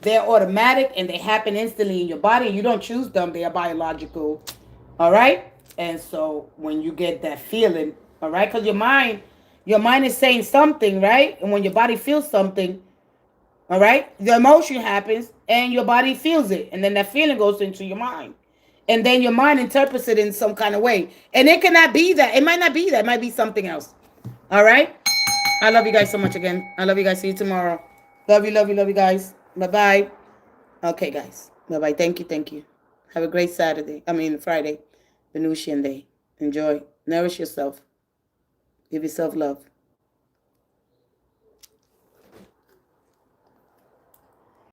They're automatic and they happen instantly in your body. You don't choose them. They are biological. All right. And so when you get that feeling, all right, because your mind is saying something, right? And when your body feels something, all right, the emotion happens and your body feels it. And then that feeling goes into your mind. And then your mind interprets it in some kind of way. And it cannot be that. It might not be that. It might be something else. All right. I love you guys so much again. I love you guys. See you tomorrow. Love you, love you, love you guys. Bye-bye. Okay, guys. Bye-bye. Thank you, thank you. Have a great Friday. Venusian Day. Enjoy. Nourish yourself. Give yourself love.